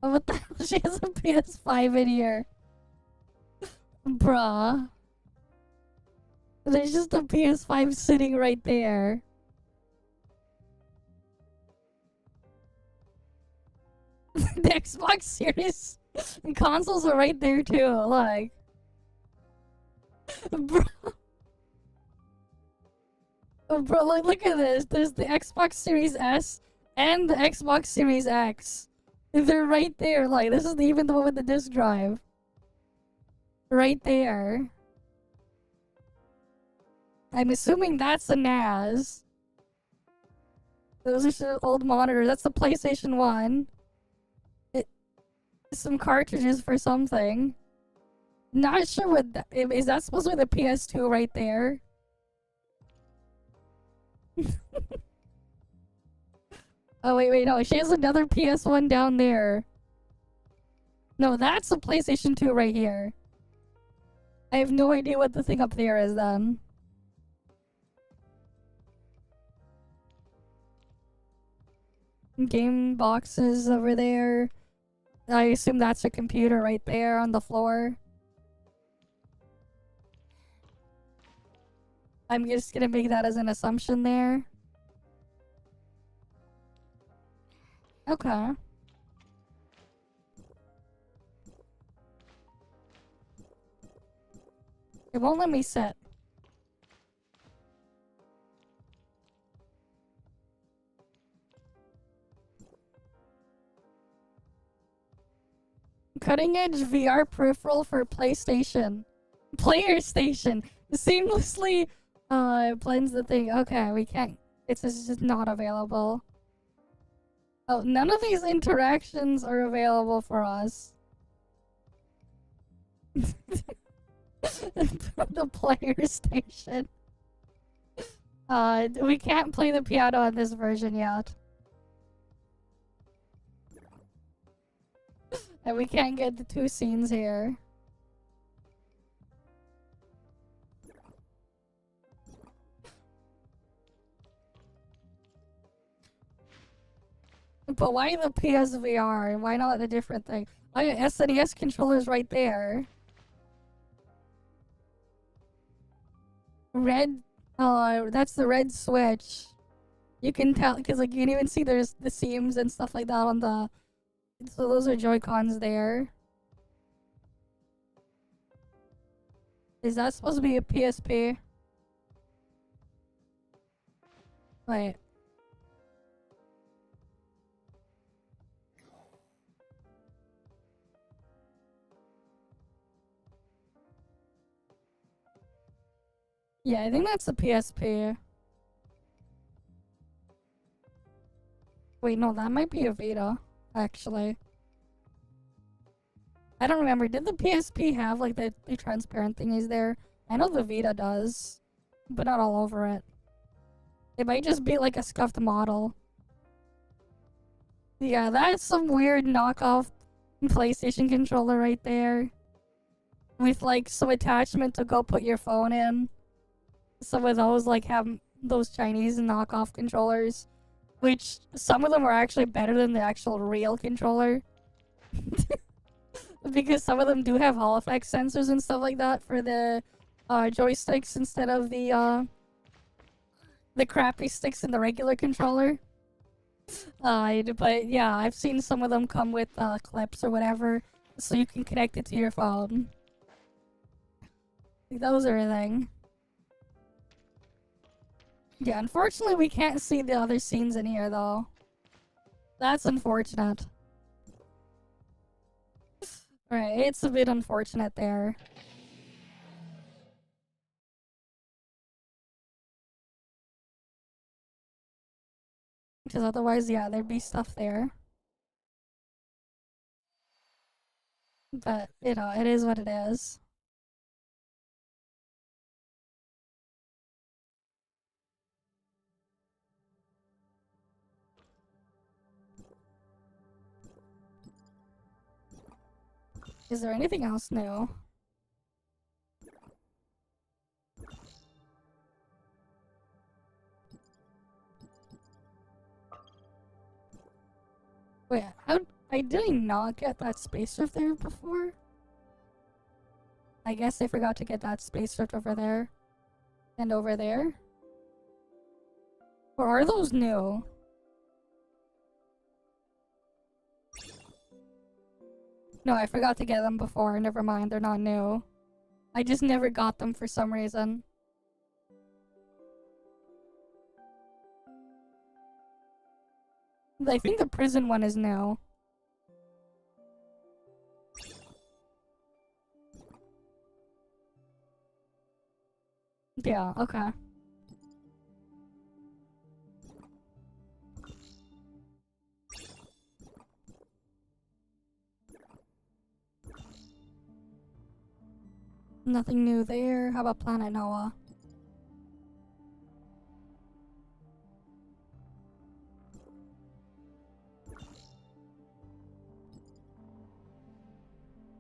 Oh, what the hell? She has a PS5 in here. Bruh. There's just a PS5 sitting right there. The Xbox Series and consoles are right there too, like. Bro. Oh, bro, look at this. There's the Xbox Series S and the Xbox Series X. They're right there, like, this isn't even the one with the disc drive. Right there. I'm assuming that's a NAS. Those are some old monitors. That's the PlayStation 1. Some cartridges for something. Not sure what that is. That supposed to be the PS2 right there? Oh wait, no, she has another PS1 down there. No, that's a PlayStation 2 right here. I have no idea what the thing up there is then. Game boxes over there. I assume that's a computer right there on the floor. I'm just gonna make that as an assumption there. Okay. It won't let me sit. Cutting edge VR peripheral for PlayStation. Player Station. Seamlessly blends the thing. Okay, we can't. It's just not available. Oh, none of these interactions are available for us. The Player Station. We can't play the piano on this version yet. And we can't get the two scenes here. But why the PSVR? Why not a different thing? Why SNES controller's right there? Red, that's the red switch. You can tell, because like you can even see there's the seams and stuff like that on the... So those are Joy-Cons there. Is that supposed to be a PSP? Wait. Yeah, I think that's the PSP. Wait, no, that might be a Vita, actually. I don't remember. Did the PSP have like the transparent thingies there? I know the Vita does, but not all over it. It might just be like a scuffed model. Yeah, that's some weird knockoff PlayStation controller right there. With like some attachment to go put your phone in. Some of those like have those Chinese knockoff controllers. Which some of them are actually better than the actual real controller. Because some of them do have Hall effect sensors and stuff like that for the joysticks instead of the crappy sticks in the regular controller. But yeah, I've seen some of them come with clips or whatever, so you can connect it to your phone. Those are a thing. Yeah, unfortunately we can't see the other scenes in here though. That's unfortunate. Right, it's a bit unfortunate there. Because otherwise, yeah, there'd be stuff there. But, you know, it is what it is. Is there anything else new? Wait, how I did not get that space rift there before? I guess I forgot to get that space rift over there. And over there? Or are those new? No, I forgot to get them before. Never mind, they're not new. I just never got them for some reason. I think the prison one is new. Yeah, okay. Nothing new there. How about Planet Noah?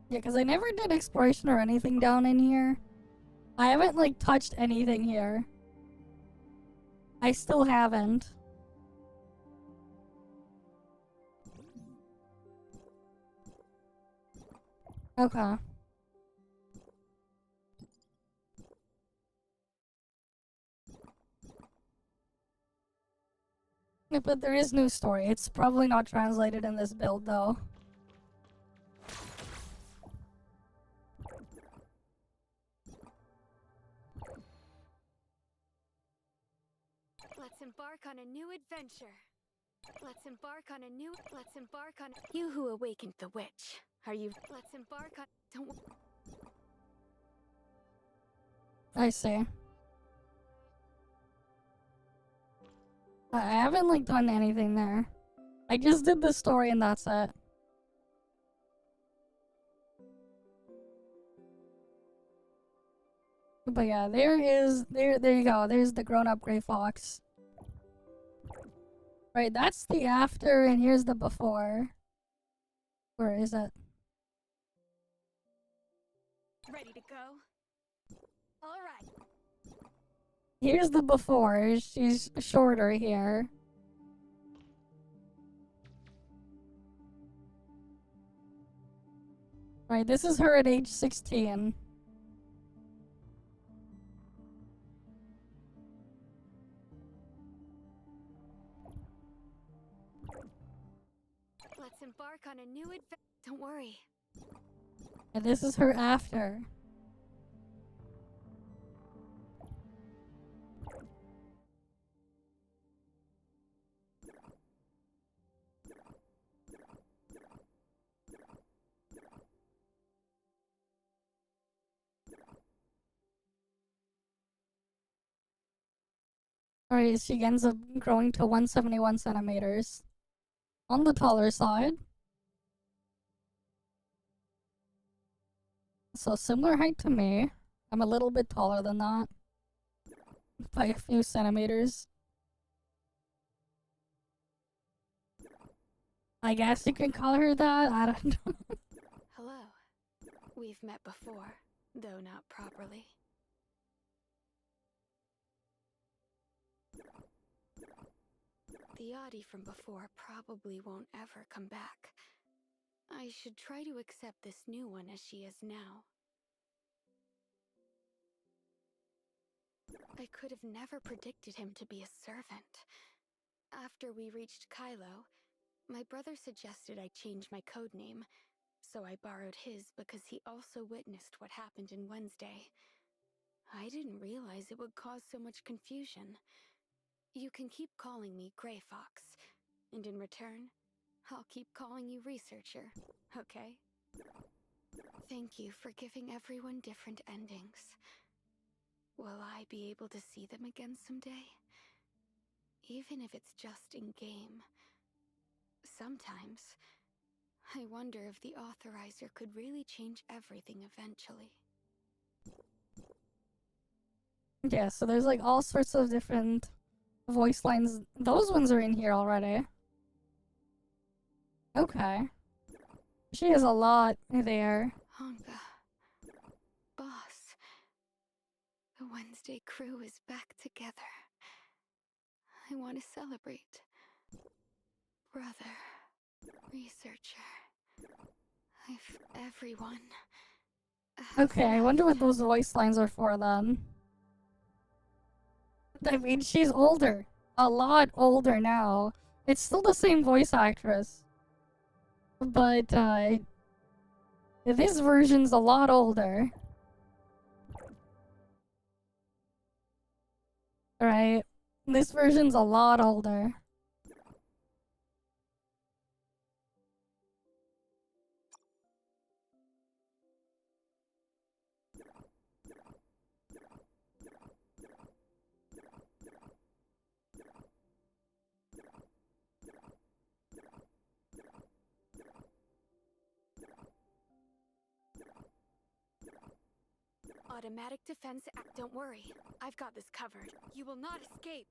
Yeah, because I never did exploration or anything down in here. I haven't, like, touched anything here. I still haven't. Okay. Yeah, but there is new story. It's probably not translated in this build, though. Let's embark on a new adventure. Let's embark on. You who awakened the witch. Are you? Let's embark on. Don't. I see. I haven't, like, done anything there. I just did the story and that's it. But yeah, there you go. There's the grown-up gray fox. Right, that's the after and here's the before. Where is it? Ready to go? All right. Here's the before. She's shorter here. Right, this is her at age 16. Let's embark on a new adventure. Don't worry. And this is her after. Alright, she ends up growing to 171 centimeters. On the taller side. So similar height to me. I'm a little bit taller than that. By a few centimeters. I guess you can call her that. I don't know. Hello. We've met before, though not properly. The Audie from before probably won't ever come back. I should try to accept this new one as she is now. I could have never predicted him to be a servant. After we reached Kylo, my brother suggested I change my codename, so I borrowed his because he also witnessed what happened in Wednesday. I didn't realize it would cause so much confusion. You can keep calling me Grey Fox, and in return, I'll keep calling you Researcher, okay? Thank you for giving everyone different endings. Will I be able to see them again someday? Even if it's just in-game. Sometimes, I wonder if the Authorizer could really change everything eventually. Yeah, so there's like all sorts of different voice lines. Those ones are in here already. Okay. She has a lot there. Honka. Boss. The Wednesday crew is back together. I want to celebrate. Brother. Researcher. Everyone. Okay, I wonder what those voice lines are for then. I mean, she's older. A lot older now. It's still the same voice actress. But, this version's a lot older. Right? This version's a lot older. Automatic defense act. Don't worry. I've got this covered. You will not escape.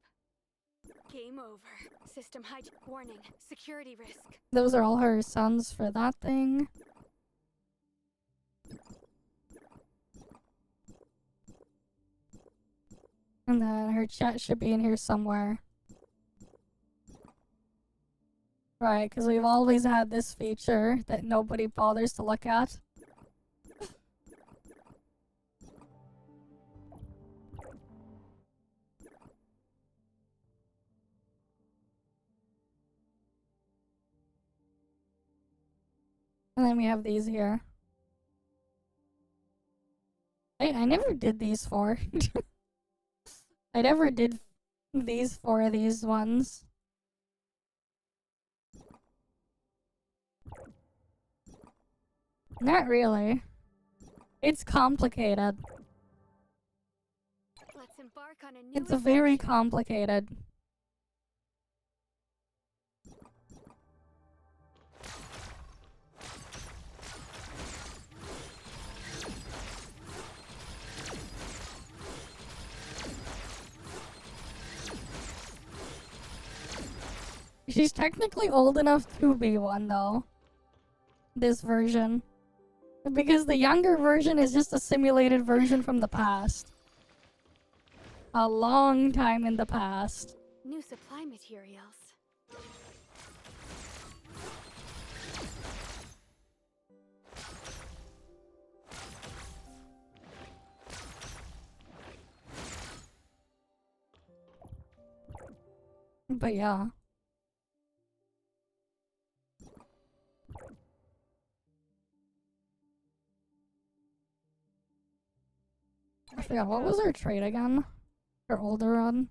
Game over. System hijack. Warning. Security risk. Those are all her sons for that thing. And then her chat should be in here somewhere. Right, because we've always had this feature that nobody bothers to look at. And then we have these here. I never did these for. I never did these for these ones. Not really. It's complicated. Let's embark on a new It's very adventure. complicated. She's technically old enough to be one, though. This version. Because the younger version is just a simulated version from the past. A long time in the past. New supply materials. But yeah. I forgot, what was her trait again? Her older one?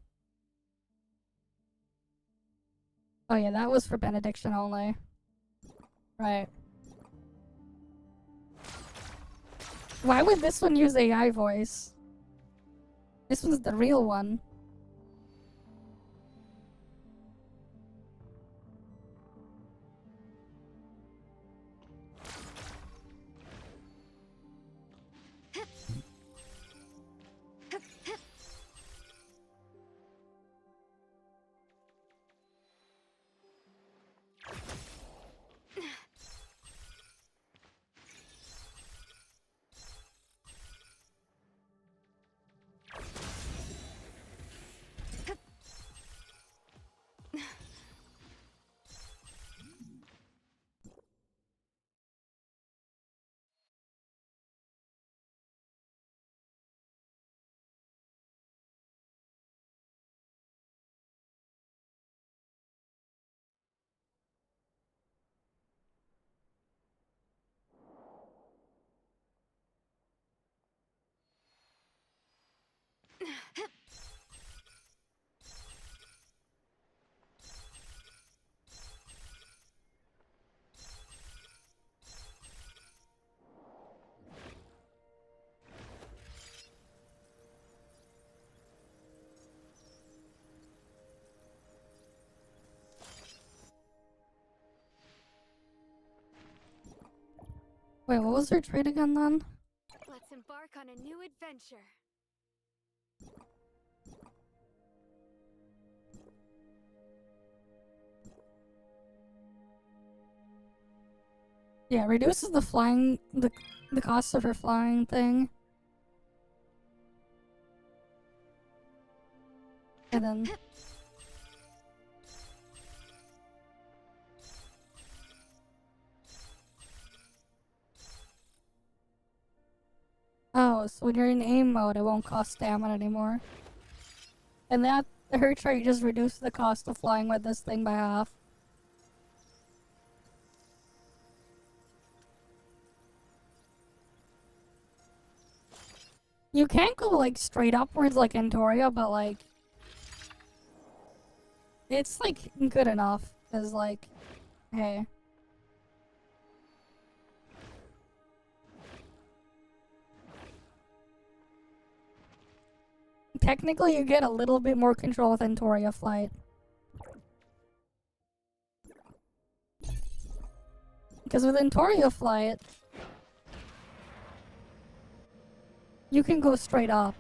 Oh yeah, that was for benediction only. Right. Why would this one use AI voice? This one's the real one. Wait, what was her trait again then? Let's embark on a new adventure. Yeah, reduces the flying, the cost of her flying thing. And then... Oh, so when you're in aim mode, it won't cost stamina anymore. And that, her trait just reduced the cost of flying with this thing by half. You can't go like straight upwards like Entoria, but like... It's like good enough, cause like, hey. Technically, you get a little bit more control with Entoria flight. Because with Entoria flight, you can go straight up.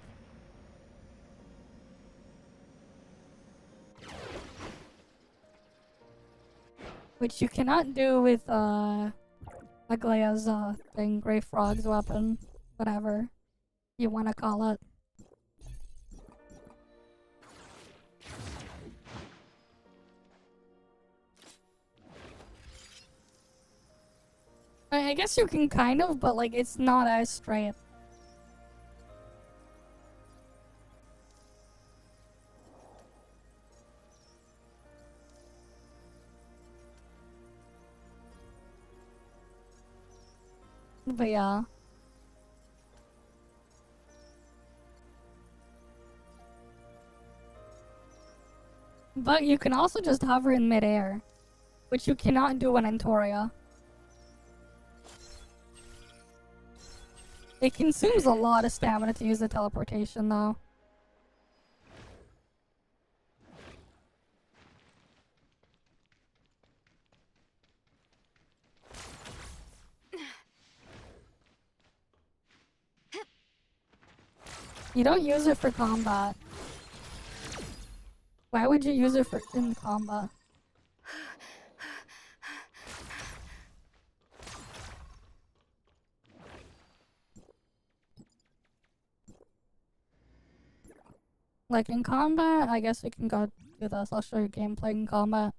Which you cannot do with, Agleia's, thing, Grey Frog's weapon. Whatever you want to call it. I guess you can kind of, but like, it's not as straight. But yeah. But you can also just hover in midair, which you cannot do in Entoria. It consumes a lot of stamina to use the teleportation, though. You don't use it for combat. Why would you use it for in combat? Like in combat, I guess we can go do this. I'll show you gameplay in combat.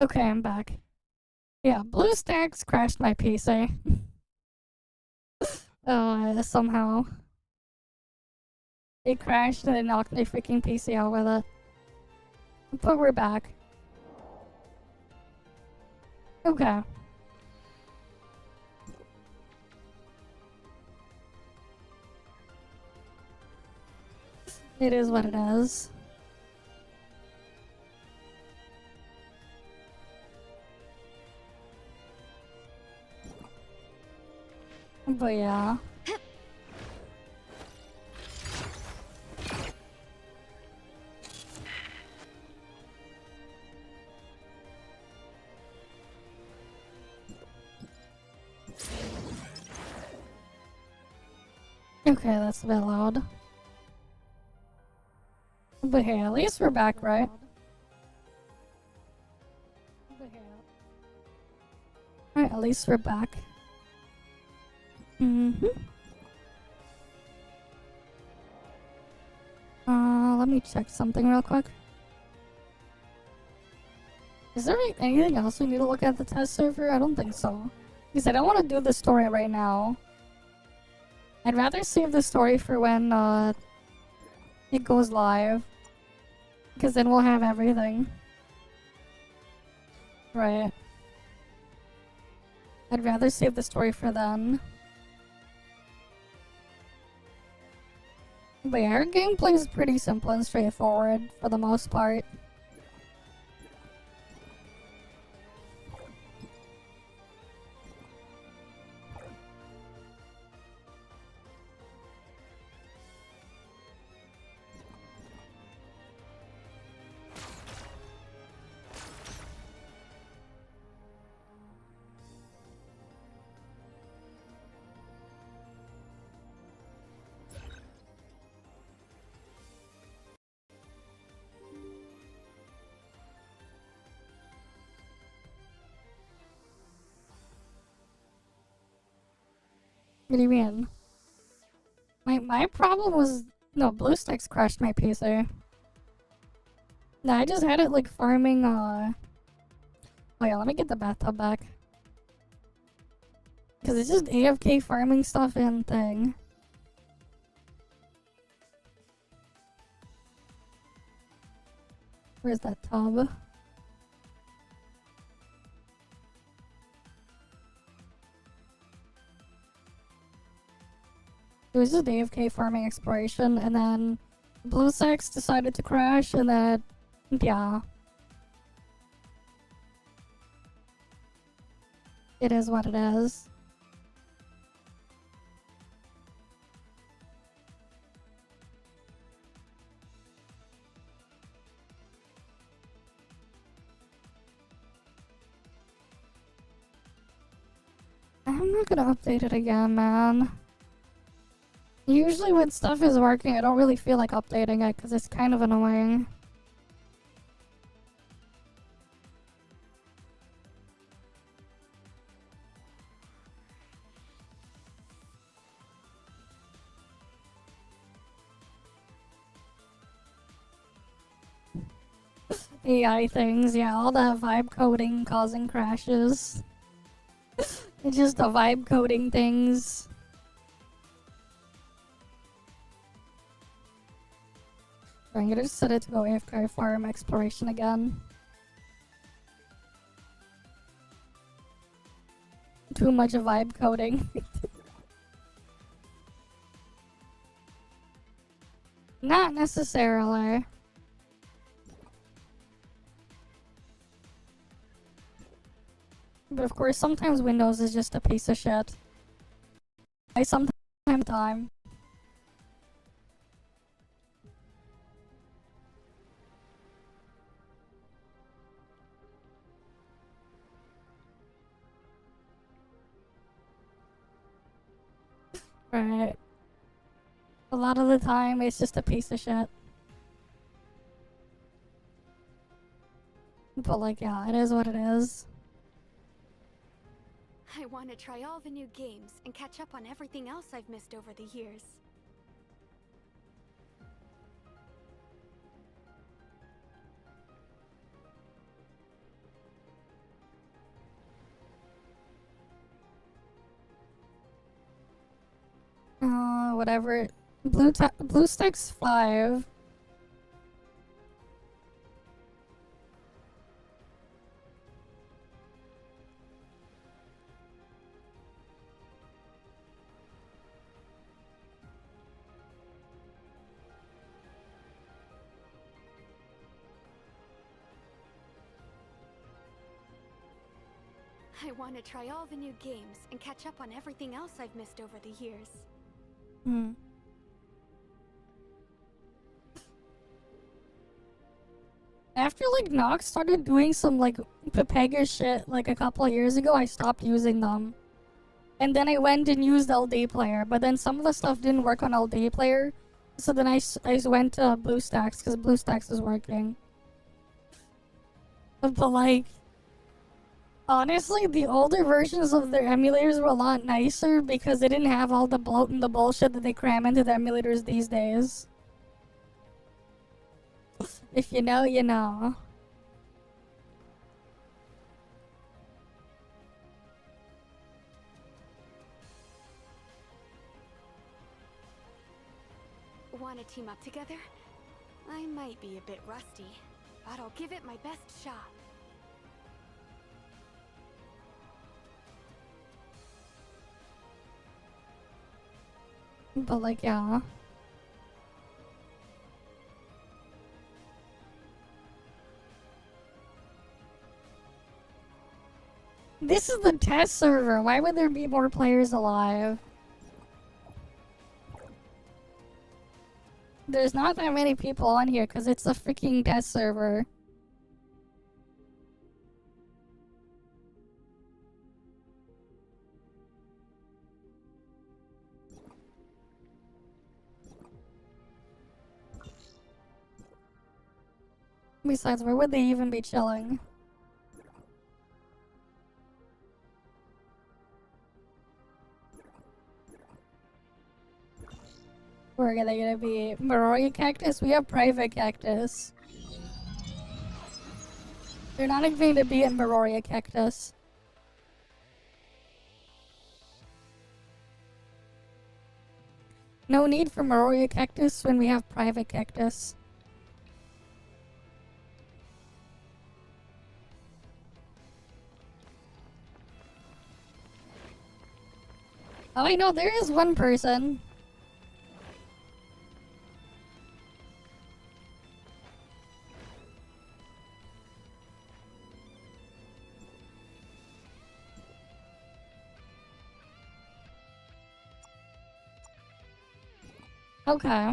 Okay, I'm back. Yeah, BlueStacks crashed my PC. Somehow. It crashed and it knocked my freaking PC out with it. But we're back. Okay. It is what it is. But yeah. Okay, that's a bit loud. But hey, at least we're back, right? Alright, at least we're back. Let me check something real quick. Is there anything else we need to look at the test server? I don't think so. Because I don't want to do the story right now. I'd rather save the story for when it goes live. Because then we'll have everything. Right. I'd rather save the story for then. But yeah, our gameplay is pretty simple and straightforward for the most part. What do you mean? My problem was... No, BlueStacks crashed my PC. No, I just had it like farming, Oh yeah, let me get the bathtub back. Because it's just AFK farming stuff and thing. Where's that tub? It was just AFK farming exploration, and then BlueStacks decided to crash, and then, yeah. It is what it is. I'm not gonna update it again, man. Usually when stuff is working, I don't really feel like updating it because it's kind of annoying. AI things, yeah, all that vibe coding causing crashes. It's just the vibe coding things. I'm gonna just set it to go AFK farm exploration again. Too much vibe coding. Not necessarily. But of course, sometimes Windows is just a piece of shit. I sometimes time. Right. A lot of the time, it's just a piece of shit. But like, yeah, it is what it is. I want to try all the new games and catch up on everything else I've missed over the years. whatever. BlueStacks 5. I want to try all the new games and catch up on everything else I've missed over the years. Hmm. After like Nox started doing some like Pepega shit like a couple of years ago, I stopped using them. And then I went and used LD Player, but then some of the stuff didn't work on LD Player. So then I went to BlueStacks because BlueStacks is working. But like, honestly, the older versions of their emulators were a lot nicer because they didn't have all the bloat and the bullshit that they cram into the emulators these days. If you know, you know. Want to team up together? I might be a bit rusty, but I'll give it my best shot. But like, yeah. This is the test server. Why would there be more players alive? There's not that many people on here because it's a freaking test server. Besides, where would they even be chilling? Where are they gonna be? Marori Cactus? We have Private Cactus. They're not going to be in Marori Cactus. No need for Marori Cactus when we have Private Cactus. Oh, I know, there is one person. Okay.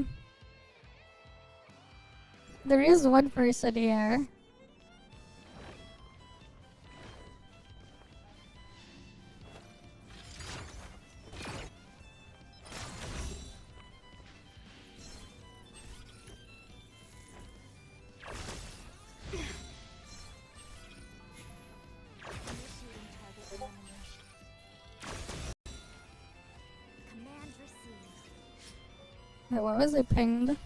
There is one person here. Wait, what was it pinged?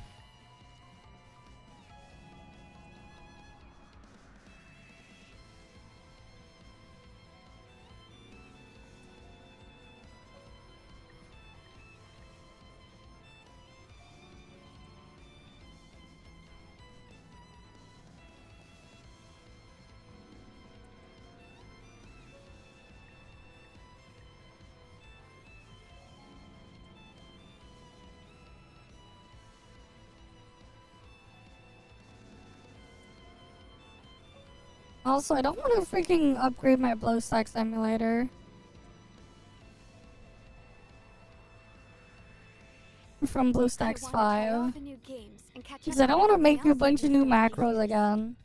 Also, I don't want to freaking upgrade my BlueStacks emulator. From BlueStacks 5. Because I don't want to make a bunch of new macros again.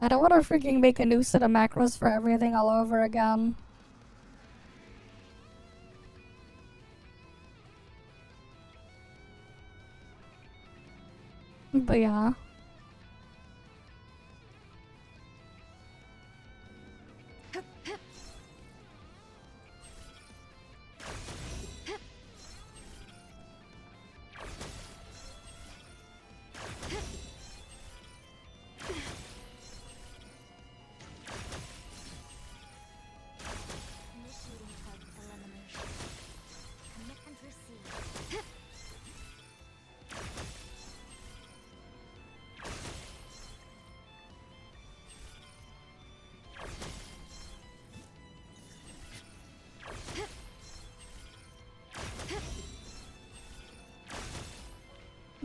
I don't want to freaking make a new set of macros for everything all over again. But yeah.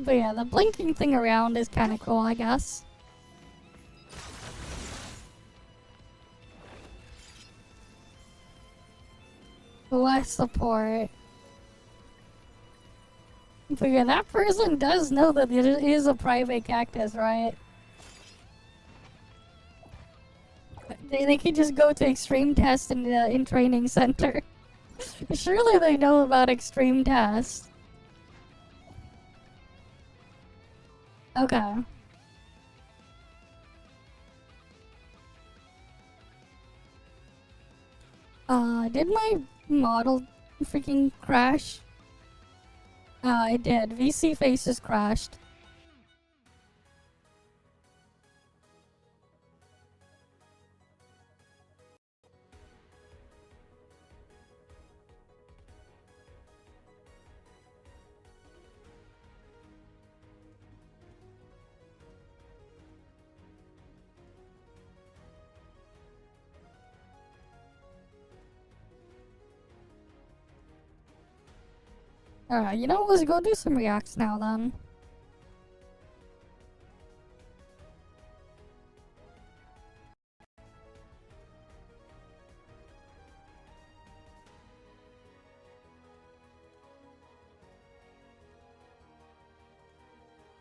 But yeah, the blinking thing around is kind of cool, I guess. Less support. But yeah, that person does know that it is a private cactus, right? They can just go to extreme test in training center. Surely they know about extreme test. Okay. Did my model freaking crash? It did. VC faces crashed. Alright, you know what? Let's go do some reacts now then.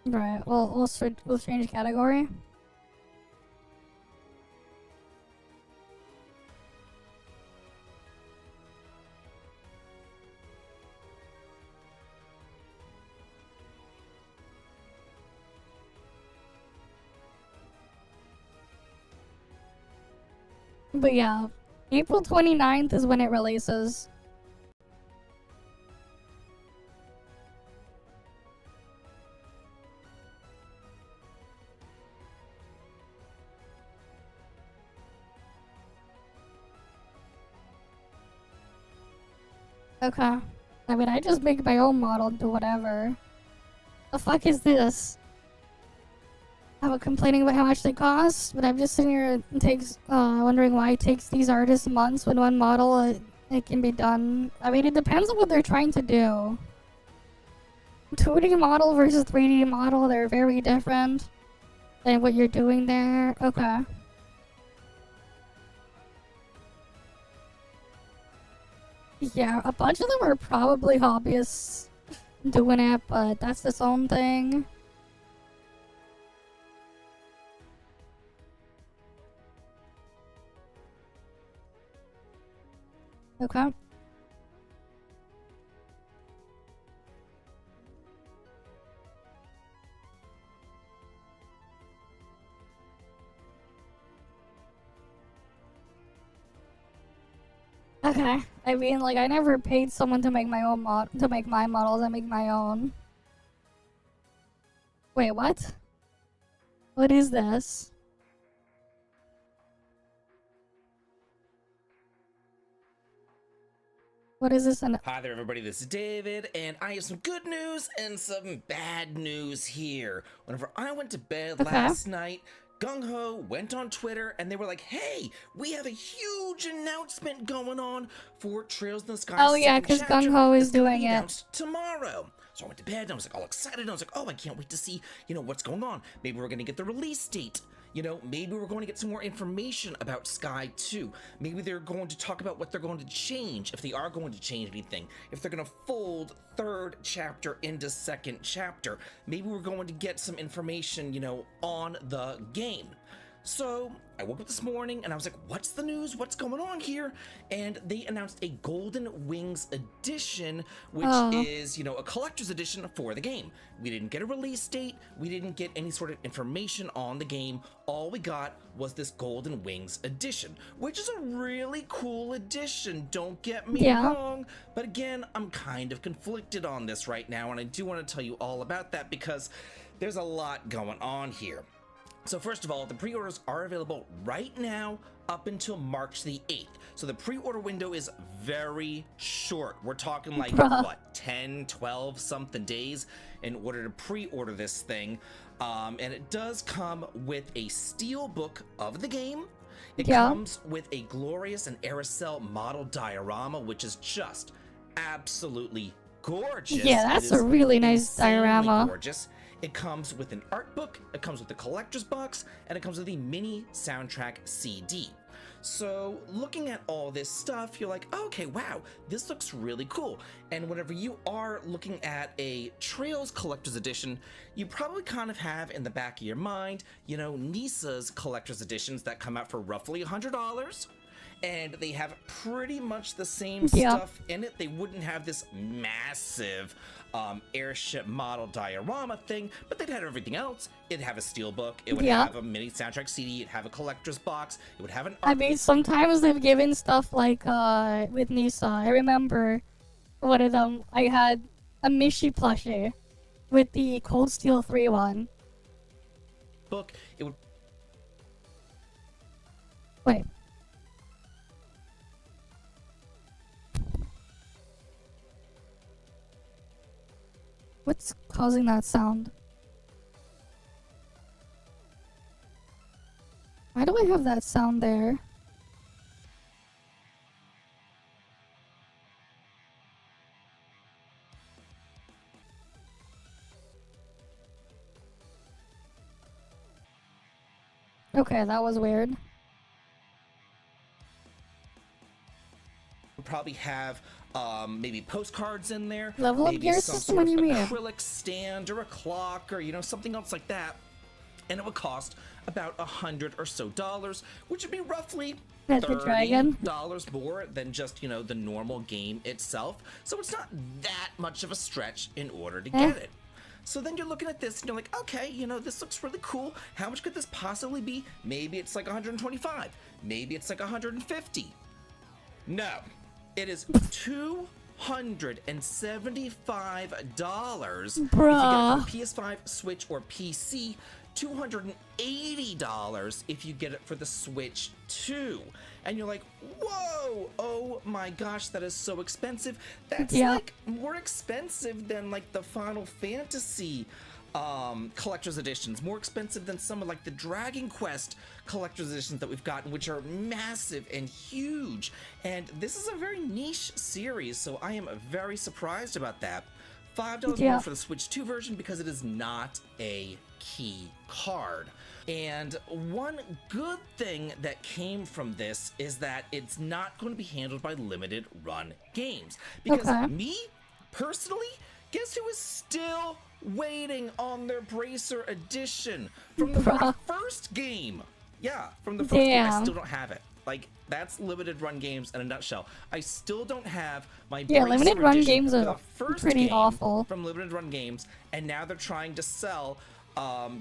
Right, well, we'll change category. But yeah, April 29th is when it releases. Okay. I mean, I just make my own model and do whatever. The fuck is this? I'm complaining about how much they cost, but I'm just sitting here and wondering why it takes these artists months when one model it can be done. I mean, it depends on what they're trying to do. 2D model versus 3D model, they're very different than what you're doing there. Okay. Yeah, a bunch of them are probably hobbyists doing it, but that's its own thing. Okay. Okay. I mean, like, I never paid someone to make my own to make my models. I make my own. Wait, what? What is this? What is this? Hi there, everybody. This is David, and I have some good news and some bad news here. Whenever I went to bed last night, Gung Ho went on Twitter, and they were like, "Hey, we have a huge announcement going on for Trails in the Sky." Oh yeah, because Gung Ho is doing it tomorrow. So I went to bed, and I was like all excited. And I was like, "Oh, I can't wait to see, what's going on. Maybe we're gonna get the release date. Maybe we're going to get some more information about Sky 2. Maybe they're going to talk about what they're going to change, if they are going to change anything. If they're going to fold third chapter into second chapter. Maybe we're going to get some information, on the game." So I woke up this morning and I was like, what's the news? What's going on here? And they announced a Golden Wings edition, which is, a collector's edition for the game. We didn't get a release date. We didn't get any sort of information on the game. All we got was this Golden Wings edition, which is a really cool edition. Don't get me wrong. But again, I'm kind of conflicted on this right now. And I do want to tell you all about that because there's a lot going on here. So first of all, the pre-orders are available right now up until March the 8th. So the pre-order window is very short. We're talking like, what, 10, 12 something days in order to pre-order this thing. And it does come with a steel book of the game. It comes with a Glorious and Aerosol model diorama, which is just absolutely gorgeous. Yeah, that's It is a really nice insanely diorama. gorgeous. It comes with an art book, it comes with the collector's box, and it comes with the mini soundtrack CD. So looking at all this stuff, you're like, oh, okay, wow, this looks really cool. And whenever you are looking at a Trails Collector's Edition, you probably kind of have in the back of your mind, you know, NISA's Collector's Editions that come out for roughly $100. And they have pretty much the same stuff in it. They wouldn't have this massive airship model diorama thing, but they'd have everything else. It'd have a steelbook, it would have a mini soundtrack CD, it'd have a collector's box, it would have an I mean, sometimes they've given stuff like with Nisa. I remember one of them. I had a Mishi plushie with the Cold Steel 3 one. book. It would Wait. What's causing that sound? Why do I have that sound there? Okay, that was weird. probably have maybe postcards in there, Level up maybe gear some system, sort what of do you mean? acrylic stand or a clock or, you know, something else like that. And it would cost about $100 or so, which would be roughly That's the dragon. $30 more than just, you know, the normal game itself. So it's not that much of a stretch in order to get it. So then you're looking at this and you're like, okay, you know, this looks really cool. How much could this possibly be? Maybe it's like 125. Maybe it's like 150. No, it is $275 if you get it Bruh. for PS5, Switch, or PC. $280 if you get it for the Switch 2. And you're like, whoa, oh my gosh, that is so expensive. That's like more expensive than like the Final Fantasy collector's editions, more expensive than some of like the Dragon Quest collector's editions that we've gotten, which are massive and huge. And this is a very niche series, so I am very surprised about that. $5 more for the Switch 2 version because it is not a key card. And one good thing that came from this is that it's not going to be handled by limited run games. Because me, personally, guess who is still waiting on their Bracer edition from the very first game? Yeah, from the first game, I still don't have it. Like, that's limited run games in a nutshell. I still don't have my Bracer limited run edition games for are the first pretty game awful. from limited run games, and now they're trying to sell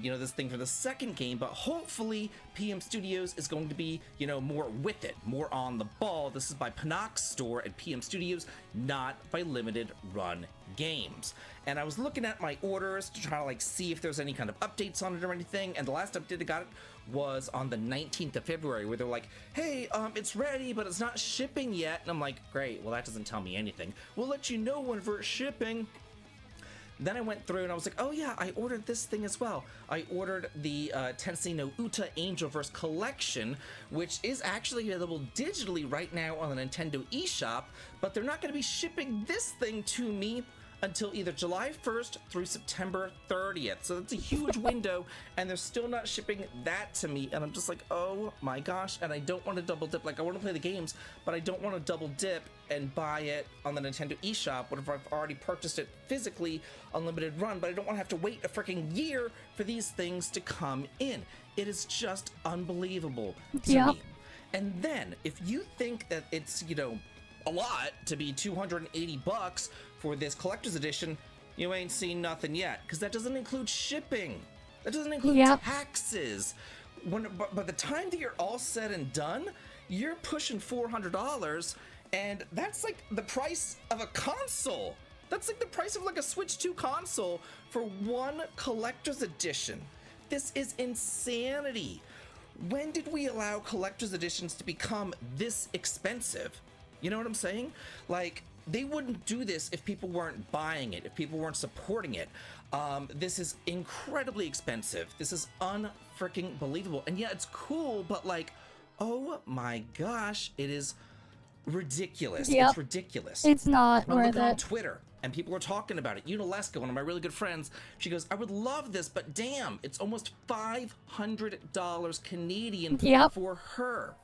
you know, this thing for the second game, but hopefully PM Studios is going to be, you know, more with it, more on the ball. This is by Panox Store at PM Studios, not by limited run games. And I was looking at my orders to try to like see if there's any kind of updates on it or anything, and the last update I got was on the 19th of February, where they're like, hey, it's ready, but it's not shipping yet. And I'm like, great, well, that doesn't tell me anything. We'll let you know whenever it's shipping. Then I went through and I was like, oh yeah, I ordered this thing as well. I ordered the Tensei no Uta Angelverse Collection, which is actually available digitally right now on the Nintendo eShop, but they're not going to be shipping this thing to me until either July 1st through September 30th. So that's a huge window, and they're still not shipping that to me. And I'm just like, oh my gosh, and I don't want to double dip. Like, I want to play the games, but I don't want to double dip and buy it on the Nintendo eShop, whatever I've already purchased it physically on limited run, but I don't want to have to wait a freaking year for these things to come in. It is just unbelievable to me. And then, if you think that it's, you know, a lot to be $280 for this collector's edition, you ain't seen nothing yet, because that doesn't include shipping. That doesn't include taxes. By the time that you're all said and done, you're pushing $400, and that's like the price of a console. That's like the price of like a Switch 2 console for one collector's edition. This is insanity. When did we allow collector's editions to become this expensive? You know what I'm saying? Like, they wouldn't do this if people weren't buying it, if people weren't supporting it. This is incredibly expensive. This is unfreaking believable. And yeah, it's cool, but like, oh my gosh, it is ridiculous. It's ridiculous. It's not worth it. On it. Twitter, and people are talking about it. Unileska, one of my really good friends, she goes, I would love this, but damn, it's almost $500 Canadian Yep. for her.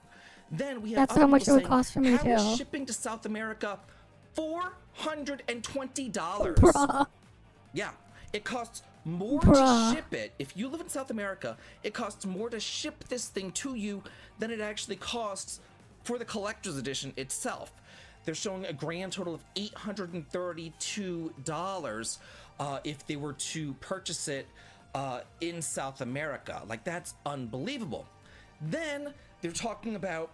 Then we have That's other how much people it would saying, cost for me, how is too. shipping to South America $420? Bruh. Yeah, it costs more Bruh. to ship it. If you live in South America, it costs more to ship this thing to you than it actually costs for the collector's edition itself. They're showing a grand total of $832 if they were to purchase it in South America. Like, that's unbelievable. Then they're talking about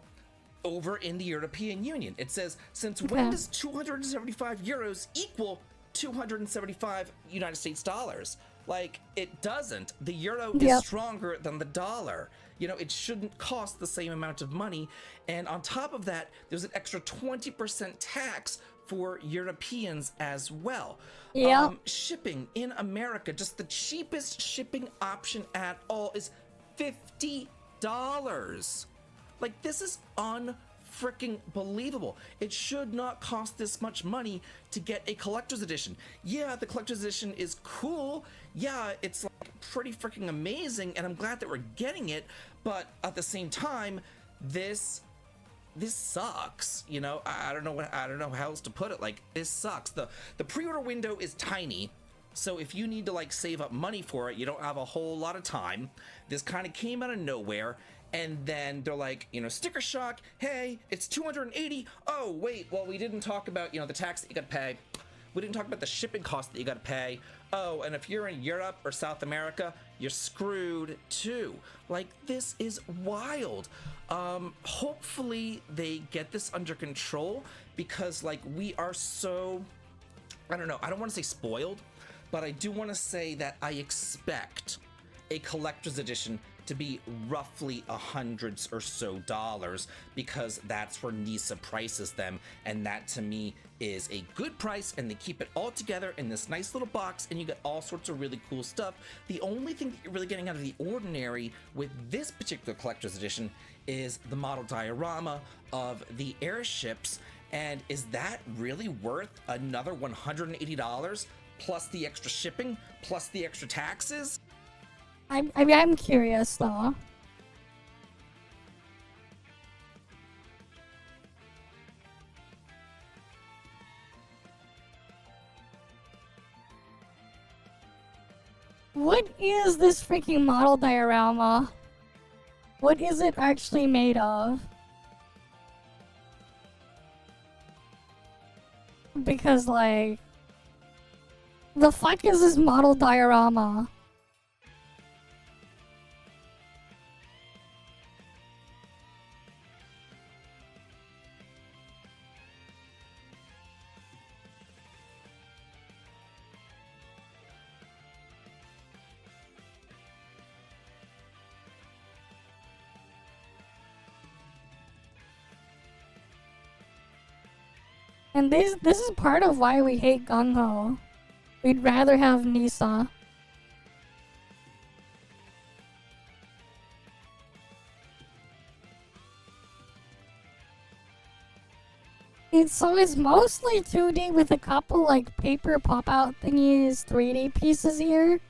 over in the European Union. It says, since when does 275 euros equal 275 United States dollars? Like, it doesn't. The euro is stronger than the dollar. You know, it shouldn't cost the same amount of money. And on top of that, there's an extra 20% tax for Europeans as well. Shipping in America, just the cheapest shipping option at all is $50. Like, this is unfreaking believable. It should not cost this much money to get a collector's edition. Yeah, the collector's edition is cool. Yeah, it's like pretty freaking amazing, and I'm glad that we're getting it. But at the same time, this sucks. You know, I don't know how else to put it. Like, this sucks. The pre-order window is tiny. So if you need to like save up money for it, you don't have a whole lot of time. This kind of came out of nowhere. And then they're like, you know, sticker shock. Hey, it's 280. Oh, wait. Well, we didn't talk about, you know, the tax that you got to pay. We didn't talk about the shipping cost that you got to pay. Oh, and if you're in Europe or South America, you're screwed too. Like, this is wild. Hopefully they get this under control, because like, we are so, I don't know, I don't want to say spoiled, but I do want to say that I expect a collector's edition to be roughly $100 or so, because that's where NISA prices them, and that to me is a good price, and they keep it all together in this nice little box, and you get all sorts of really cool stuff. The only thing that you're really getting out of the ordinary with this particular collector's edition is the model diorama of the airships, and is that really worth another $180 plus the extra shipping plus the extra taxes? I'm curious though. What is this freaking model diorama? What is it actually made of? Because like, the fuck is this model diorama? And this is part of why we hate Gung-Ho. We'd rather have Nisa. It's mostly 2D with a couple like paper pop-out thingies, 3D pieces here.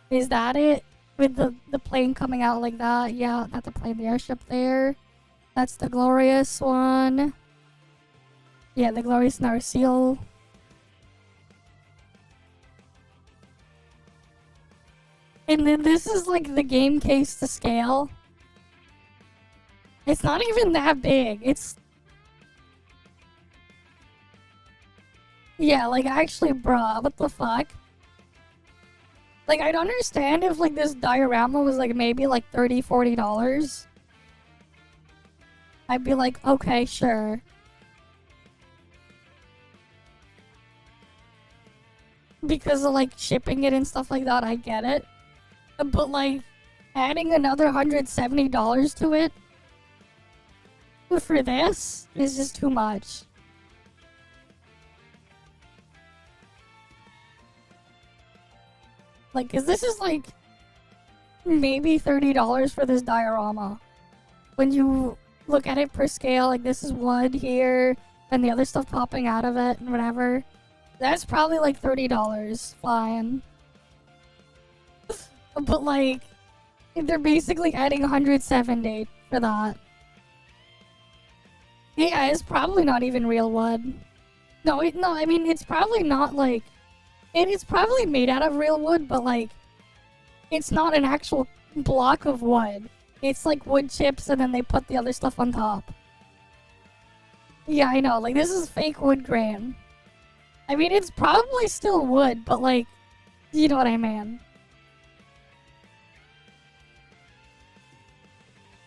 Is that it? With the plane coming out like that? Yeah, that's the plane, the airship there. That's the glorious one. Yeah, the glorious Narsil. And then this is like the game case to scale. It's not even that big. It's... Yeah, like actually, bruh, what the fuck? Like, I'd understand if like this diorama was like maybe like $30, $40. I'd be like, okay, sure. Because of like shipping it and stuff like that, I get it. But like, adding another $170 to it for this is just too much. Like, cause this is like maybe $30 for this diorama. When you look at it per scale, like this is wood here, and the other stuff popping out of it and whatever. That's probably like $30 fine. But like, they're basically adding 170 for that. Yeah, it's probably not even real wood. No, I mean, it's probably not like... It is probably made out of real wood, but like... It's not an actual block of wood. It's like wood chips and then they put the other stuff on top. Yeah, I know, like this is fake wood grain. I mean, it's probably still wood, but like... You know what I mean.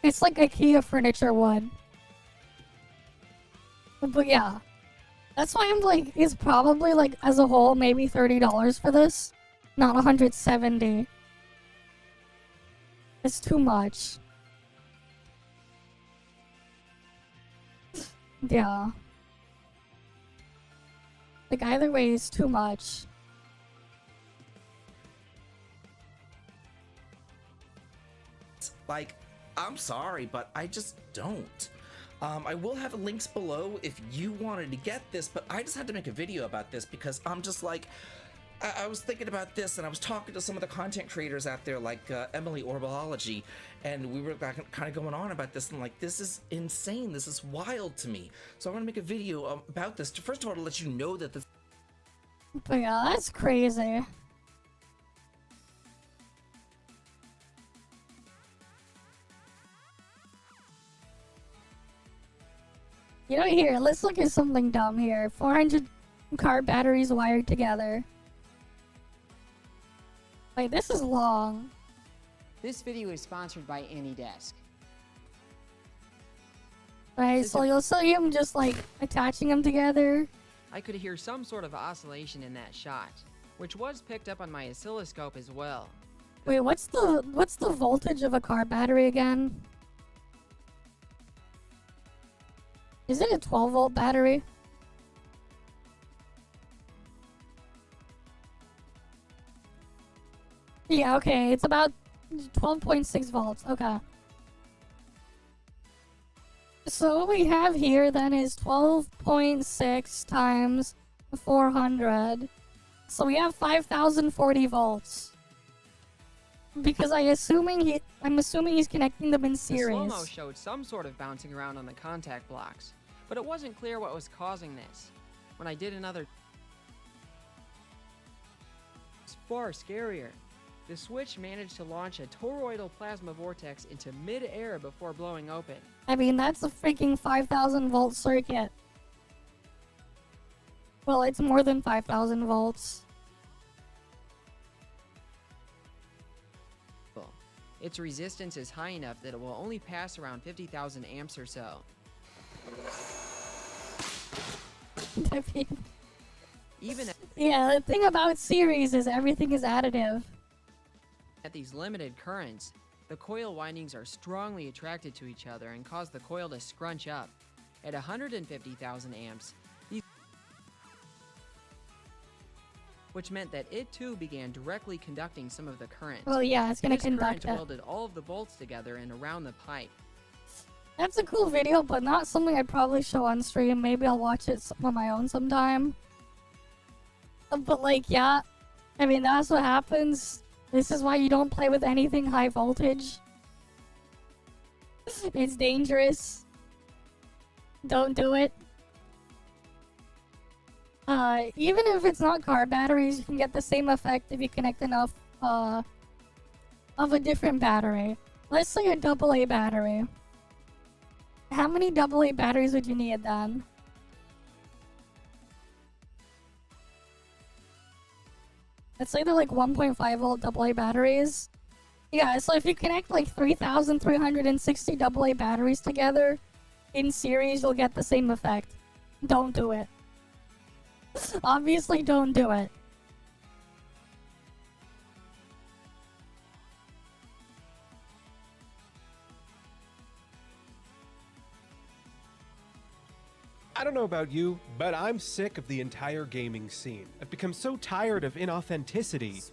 It's like IKEA furniture wood. But yeah. That's why I'm like, it's probably like, as a whole, maybe $30 for this. Not 170. It's too much. Yeah. Like, either way, it's too much. Like, I'm sorry, but I just don't. I will have links below if you wanted to get this, but I just had to make a video about this because I'm just like, I was thinking about this and I was talking to some of the content creators out there like Emily Orbology, and we were kind of going on about this and like, this is insane. This is wild to me. So I want to make a video about this. First of all, to let you know that this... But yeah, that's crazy. You know, here, let's look at something dumb here. 400 car batteries wired together. Wait, this is long. This video is sponsored by AnyDesk. Right, so you'll see him just like attaching them together. I could hear some sort of oscillation in that shot, which was picked up on my oscilloscope as well. Wait, what's the voltage of a car battery again? Is it a 12-volt battery? Yeah, okay, it's about 12.6 volts, okay. So what we have here then is 12.6 times 400. So we have 5,040 volts. Because I'm assuming he's connecting them in The series. slow-mo showed some sort of bouncing around on the contact blocks, but it wasn't clear what was causing this. When I did another... It's far scarier. The switch managed to launch a toroidal plasma vortex into mid-air before blowing open. I mean, that's a freaking 5,000 volt circuit. Well, it's more than 5,000 volts. Its resistance is high enough that it will only pass around 50,000 amps or so. I mean, Even yeah, the thing about series is everything is additive. at these limited currents, the coil windings are strongly attracted to each other and cause the coil to scrunch up. At 150,000 amps, which meant that it too began directly conducting some of the current. Well, yeah, it's gonna This conduct current it. welded all of the bolts together and around the pipe. That's a cool video, but not something I'd probably show on stream. Maybe I'll watch it on my own sometime. But like, yeah, I mean, that's what happens. This is why you don't play with anything high voltage. It's dangerous. Don't do it. Even if it's not car batteries, you can get the same effect if you connect enough, of a different battery. Let's say a AA battery. How many AA batteries would you need then? Let's say they're like 1.5 volt AA batteries. Yeah, so if you connect like 3,360 AA batteries together in series, you'll get the same effect. Don't do it. Obviously, don't do it. I don't know about you, but I'm sick of the entire gaming scene. I've become so tired of inauthenticity.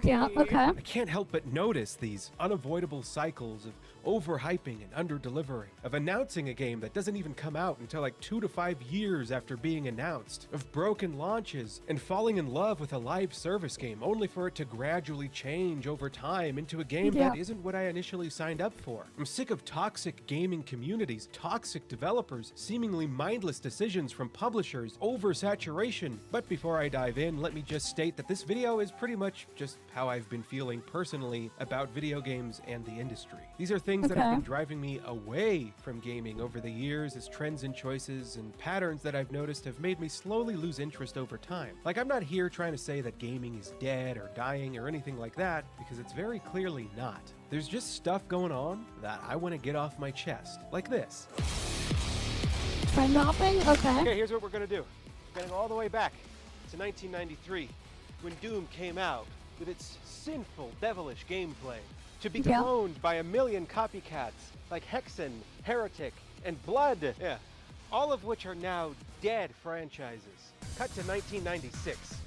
Yeah, okay. I can't help but notice these unavoidable cycles of overhyping and under-delivering, of announcing a game that doesn't even come out until like 2 to 5 years after being announced, of broken launches, and falling in love with a live service game only for it to gradually change over time into a game that isn't what I initially signed up for. I'm sick of toxic gaming communities, toxic developers, seemingly mindless decisions from publishers, oversaturation. But before I dive in, let me just state that this video is pretty much just how I've been feeling personally about video games and the industry. These are things that have been driving me away from gaming over the years as trends and choices and patterns that I've noticed have made me slowly lose interest over time. Like, I'm not here trying to say that gaming is dead or dying or anything like that, because it's very clearly not. There's just stuff going on that I want to get off my chest, like this. Trend hopping? Okay. Okay, here's what we're gonna do. Getting all the way back to 1993, when Doom came out with its sinful, devilish gameplay, to be cloned by a million copycats like Hexen, Heretic, and Blood. Yeah, all of which are now dead franchises. Cut to 1996.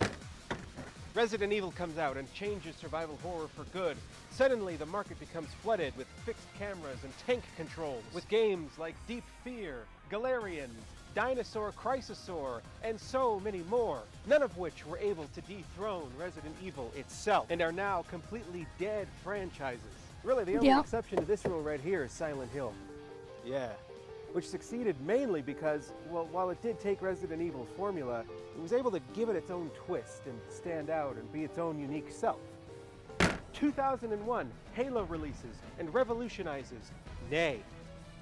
Resident Evil comes out and changes survival horror for good. Suddenly, the market becomes flooded with fixed cameras and tank controls, with games like Deep Fear, Galarian, Dinosaur Crisosaur, and so many more, none of which were able to dethrone Resident Evil itself, and are now completely dead franchises. Really, the only exception to this rule right here is Silent Hill. Yeah. Which succeeded mainly because, well, while it did take Resident Evil's formula, it was able to give it its own twist and stand out and be its own unique self. 2001, Halo releases and revolutionizes, nay,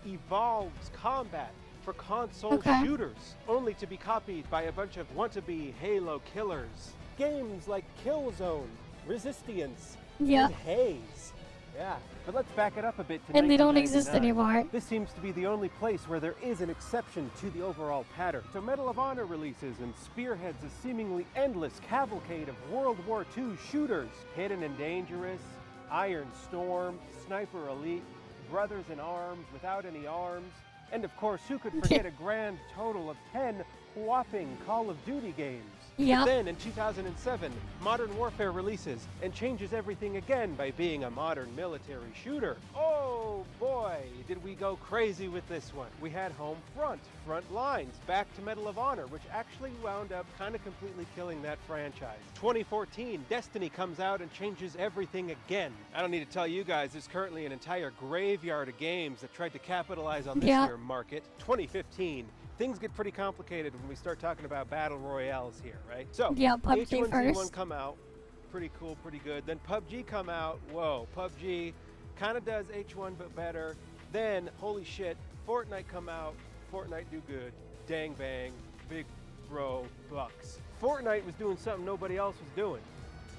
evolves combat for console shooters, only to be copied by a bunch of wannabe Halo killers. Games like Killzone, Resistance, and Haze. Yeah, but let's back it up a bit to And they don't exist anymore. This seems to be the only place where there is an exception to the overall pattern. So Medal of Honor releases and spearheads a seemingly endless cavalcade of World War II shooters. Hidden and Dangerous, Iron Storm, Sniper Elite, Brothers in Arms, Without Any Arms, and of course, who could forget a grand total of 10 whopping Call of Duty games? But then in 2007, Modern Warfare releases and changes everything again by being a modern military shooter. Oh boy, did we go crazy with this one. We had Homefront, Front Lines, back to Medal of Honor, which actually wound up kind of completely killing that franchise. 2014, Destiny comes out and changes everything again. I don't need to tell you guys, there's currently an entire graveyard of games that tried to capitalize on this year market. 2015, things get pretty complicated when we start talking about battle royales here, right? So, PUBG H1Z1 first. come out, pretty cool, pretty good. Then PUBG come out, whoa, PUBG kind of does H1 but better. Then, holy shit, Fortnite come out, Fortnite do good, dang bang, big bro bucks. Fortnite was doing something nobody else was doing,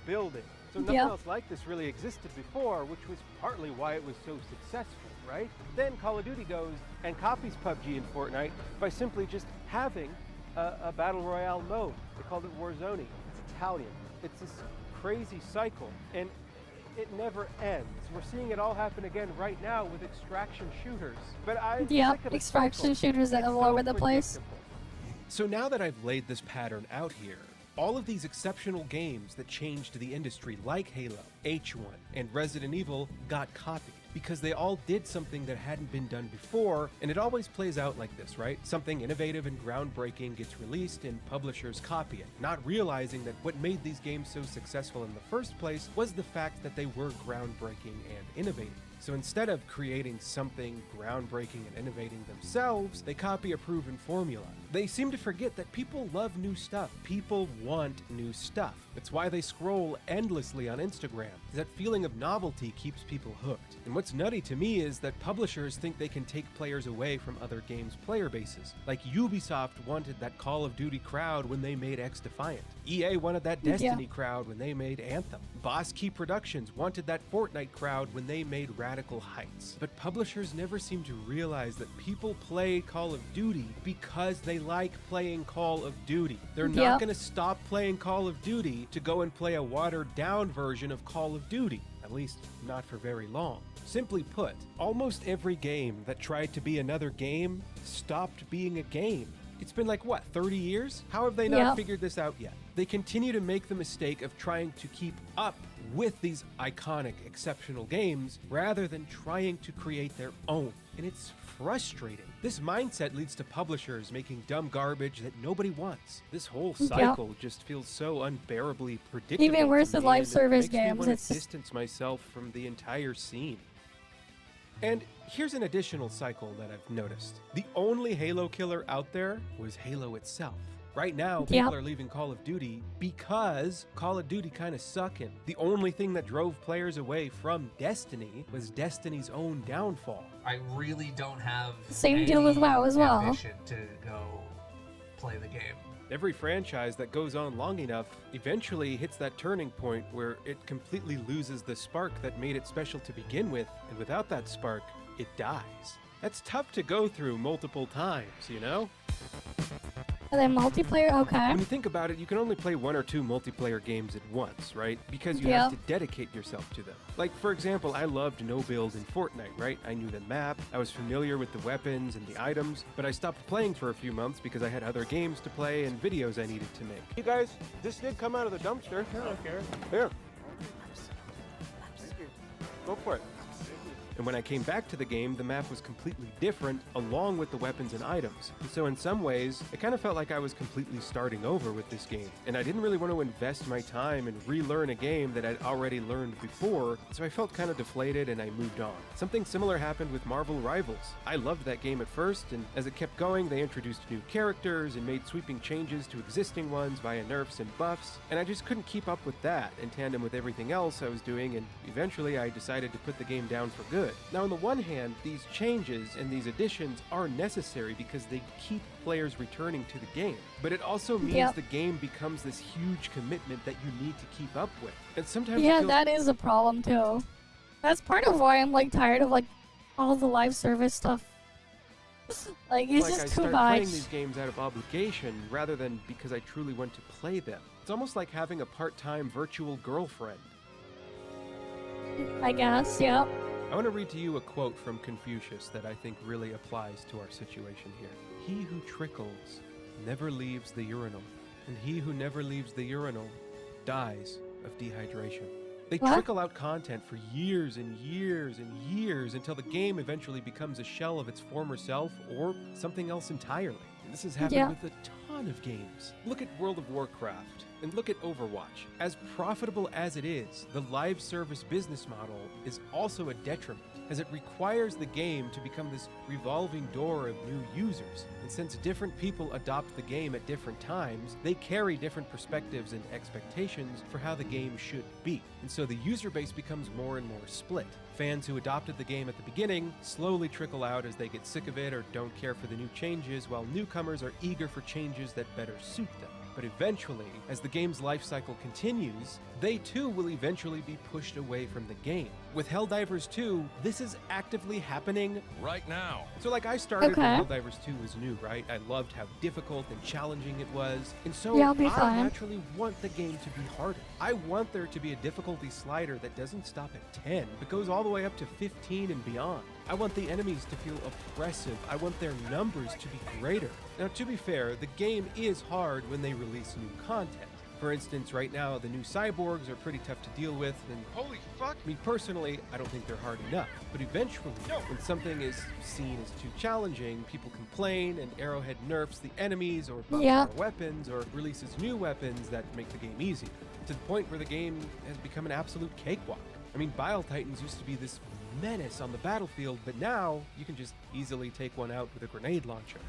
building. So nothing else like this really existed before, which was partly why it was so successful, right? Then Call of Duty goes and copies PUBG and Fortnite by simply just having a battle royale mode. They called it Warzone. It's Italian. It's this crazy cycle, and it never ends. We're seeing it all happen again right now with extraction shooters. But I'm sick of the extraction cycle. shooters It's all so over the place. predictable. So now that I've laid this pattern out here, all of these exceptional games that changed the industry, like Halo, H1, and Resident Evil, got copied because they all did something that hadn't been done before, and it always plays out like this, right? Something innovative and groundbreaking gets released and publishers copy it, not realizing that what made these games so successful in the first place was the fact that they were groundbreaking and innovative. So instead of creating something groundbreaking and innovating themselves, they copy a proven formula. They seem to forget that people love new stuff. People want new stuff. It's why they scroll endlessly on Instagram. That feeling of novelty keeps people hooked. And what's nutty to me is that publishers think they can take players away from other games' player bases. Like Ubisoft wanted that Call of Duty crowd when they made X-Defiant. EA wanted that Destiny crowd when they made Anthem. Boss Key Productions wanted that Fortnite crowd when they made Radical Heights. But publishers never seem to realize that people play Call of Duty because they like playing Call of Duty. They're not going to stop playing Call of Duty to go and play a watered-down version of Call of Duty. At least, not for very long. Simply put, almost every game that tried to be another game stopped being a game. It's been like, what, 30 years? How have they not figured this out yet? They continue to make the mistake of trying to keep up with these iconic, exceptional games rather than trying to create their own. And it's frustrating. This mindset leads to publishers making dumb garbage that nobody wants. This whole cycle just feels so unbearably predictable. Even worse to with me, live and service it makes me games, want to it's distance myself from the entire scene. And here's an additional cycle that I've noticed. The only Halo killer out there was Halo itself. Right now, people are leaving Call of Duty because Call of Duty kind of sucking. The only thing that drove players away from Destiny was Destiny's own downfall. I really don't have Same deal with WoW as well. ambition to go play the game. Every franchise that goes on long enough eventually hits that turning point where it completely loses the spark that made it special to begin with, and without that spark, it dies. That's tough to go through multiple times, you know? And then multiplayer, okay. When you think about it, you can only play 1 or 2 multiplayer games at once, right? Because you have to dedicate yourself to them. Like, for example, I loved no build in Fortnite, right? I knew the map, I was familiar with the weapons and the items, but I stopped playing for a few months because I had other games to play and videos I needed to make. You guys, this did come out of the dumpster. I don't care. Here. Go for it. And when I came back to the game, the map was completely different, along with the weapons and items. And so in some ways, it kind of felt like I was completely starting over with this game. And I didn't really want to invest my time and relearn a game that I'd already learned before, so I felt kind of deflated and I moved on. Something similar happened with Marvel Rivals. I loved that game at first, and as it kept going, they introduced new characters and made sweeping changes to existing ones via nerfs and buffs, and I just couldn't keep up with that in tandem with everything else I was doing, and eventually I decided to put the game down for good. Now, on the one hand, these changes and these additions are necessary because they keep players returning to the game. But it also means the game becomes this huge commitment that you need to keep up with. And sometimes that is a problem too. That's part of why I'm like tired of like all the live service stuff. Like it's just too much. I start playing these games out of obligation rather than because I truly want to play them. It's almost like having a part-time virtual girlfriend. I guess, yeah. I want to read to you a quote from Confucius that I think really applies to our situation here. He who trickles never leaves the urinal, and he who never leaves the urinal dies of dehydration. They trickle out content for years and years and years until the game eventually becomes a shell of its former self or something else entirely. And this has happened with a ton of games. Look at World of Warcraft and look at Overwatch. As profitable as it is, the live service business model is also a detriment, as it requires the game to become this revolving door of new users. And since different people adopt the game at different times, they carry different perspectives and expectations for how the game should be. And so the user base becomes more and more split. Fans who adopted the game at the beginning slowly trickle out as they get sick of it or don't care for the new changes, while newcomers are eager for changes that better suit them. But eventually, as the game's life cycle continues, they too will eventually be pushed away from the game. With Helldivers 2, this is actively happening right now. So like I started when Helldivers 2 was new, right? I loved how difficult and challenging it was. And so I naturally want the game to be harder. I want there to be a difficulty slider that doesn't stop at 10, but goes all the way up to 15 and beyond. I want the enemies to feel oppressive. I want their numbers to be greater. Now, to be fair, the game is hard when they release new content. For instance, right now, the new cyborgs are pretty tough to deal with, and holy fuck, me personally, I don't think they're hard enough. But eventually, when something is seen as too challenging, people complain, and Arrowhead nerfs the enemies, or buffs our weapons, or releases new weapons that make the game easier, to the point where the game has become an absolute cakewalk. I mean, Bile Titans used to be this menace on the battlefield, but now you can just easily take one out with a grenade launcher.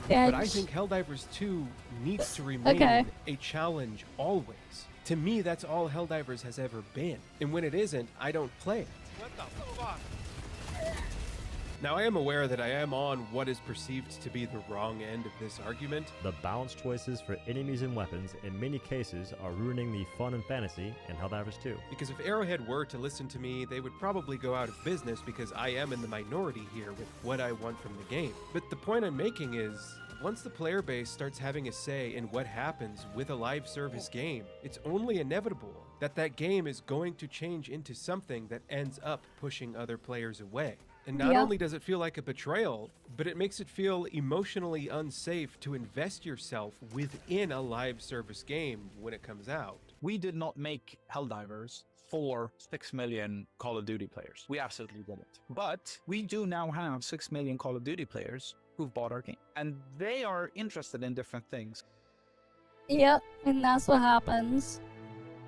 But I think Helldivers 2 needs to remain a challenge always. To me, that's all Helldivers has ever been. And when it isn't, I don't play it. What the fuck? Now, I am aware that I am on what is perceived to be the wrong end of this argument. The balanced choices for enemies and weapons in many cases are ruining the fun and fantasy in Helldivers 2. Because if Arrowhead were to listen to me, they would probably go out of business because I am in the minority here with what I want from the game. But the point I'm making is, once the player base starts having a say in what happens with a live service game, it's only inevitable that that game is going to change into something that ends up pushing other players away. And not only does it feel like a betrayal, but it makes it feel emotionally unsafe to invest yourself within a live service game when it comes out. We did not make Helldivers for 6 million Call of Duty players. We absolutely didn't. But we do now have 6 million Call of Duty players who've bought our game. And they are interested in different things. Yep, and that's what happens.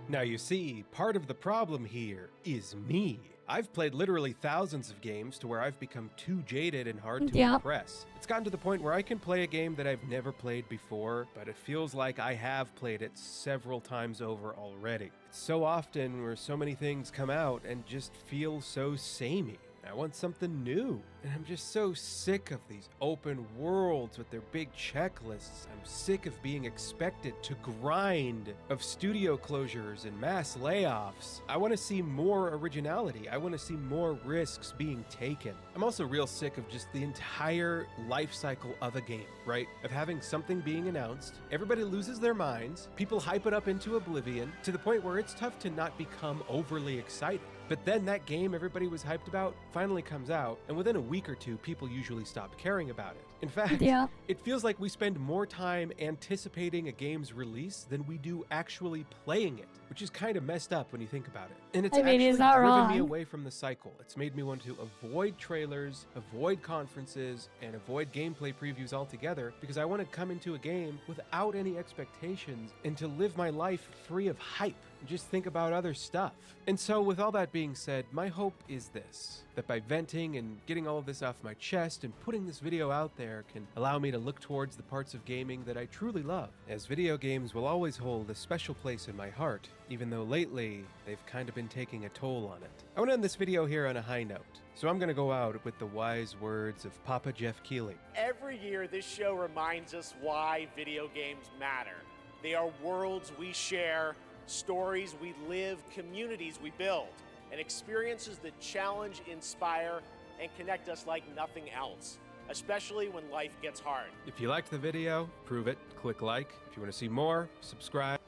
Now you see, part of the problem here is me. I've played literally thousands of games to where I've become too jaded and hard to impress. It's gotten to the point where I can play a game that I've never played before, but it feels like I have played it several times over already. It's so often where so many things come out and just feel so samey. I want something new. And I'm just so sick of these open worlds with their big checklists. I'm sick of being expected to grind, of studio closures and mass layoffs. I want to see more originality. I want to see more risks being taken. I'm also real sick of just the entire life cycle of a game, right? Of having something being announced, everybody loses their minds, people hype it up into oblivion, to the point where it's tough to not become overly excited. But then that game everybody was hyped about finally comes out, and within a week or two, people usually stop caring about it. In fact, it feels like we spend more time anticipating a game's release than we do actually playing it, which is kind of messed up when you think about it. And it's actually driven me away from the cycle. It's made me want to avoid trailers, avoid conferences, and avoid gameplay previews altogether, because I want to come into a game without any expectations and to live my life free of hype. Just think about other stuff. And so with all that being said, my hope is this, that by venting and getting all of this off my chest and putting this video out there can allow me to look towards the parts of gaming that I truly love, as video games will always hold a special place in my heart, even though lately they've kind of been taking a toll on it. I want to end this video here on a high note, so I'm going to go out with the wise words of Papa Jeff Keighley. Every year this show reminds us why video games matter. They are worlds we share, stories we live, communities we build, and experiences that challenge, inspire, and connect us like nothing else, especially when life gets hard. If you liked the video, prove it, click like. If you want to see more, subscribe.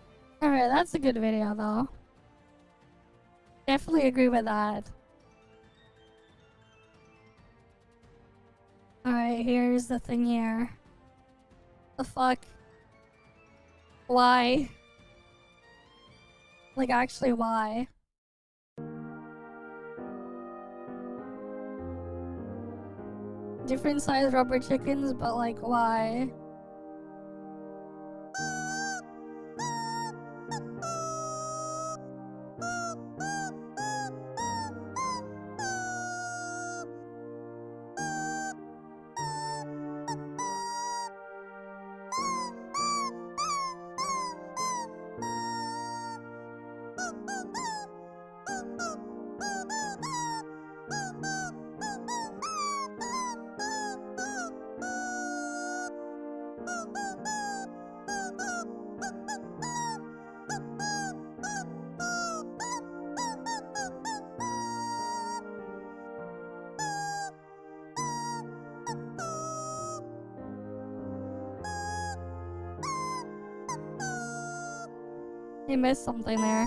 Alright, that's a good video though. Definitely agree with that. Alright, here's the thing here. The fuck? Why? Like, actually, why? Different size rubber chickens, but like, why? You missed something there.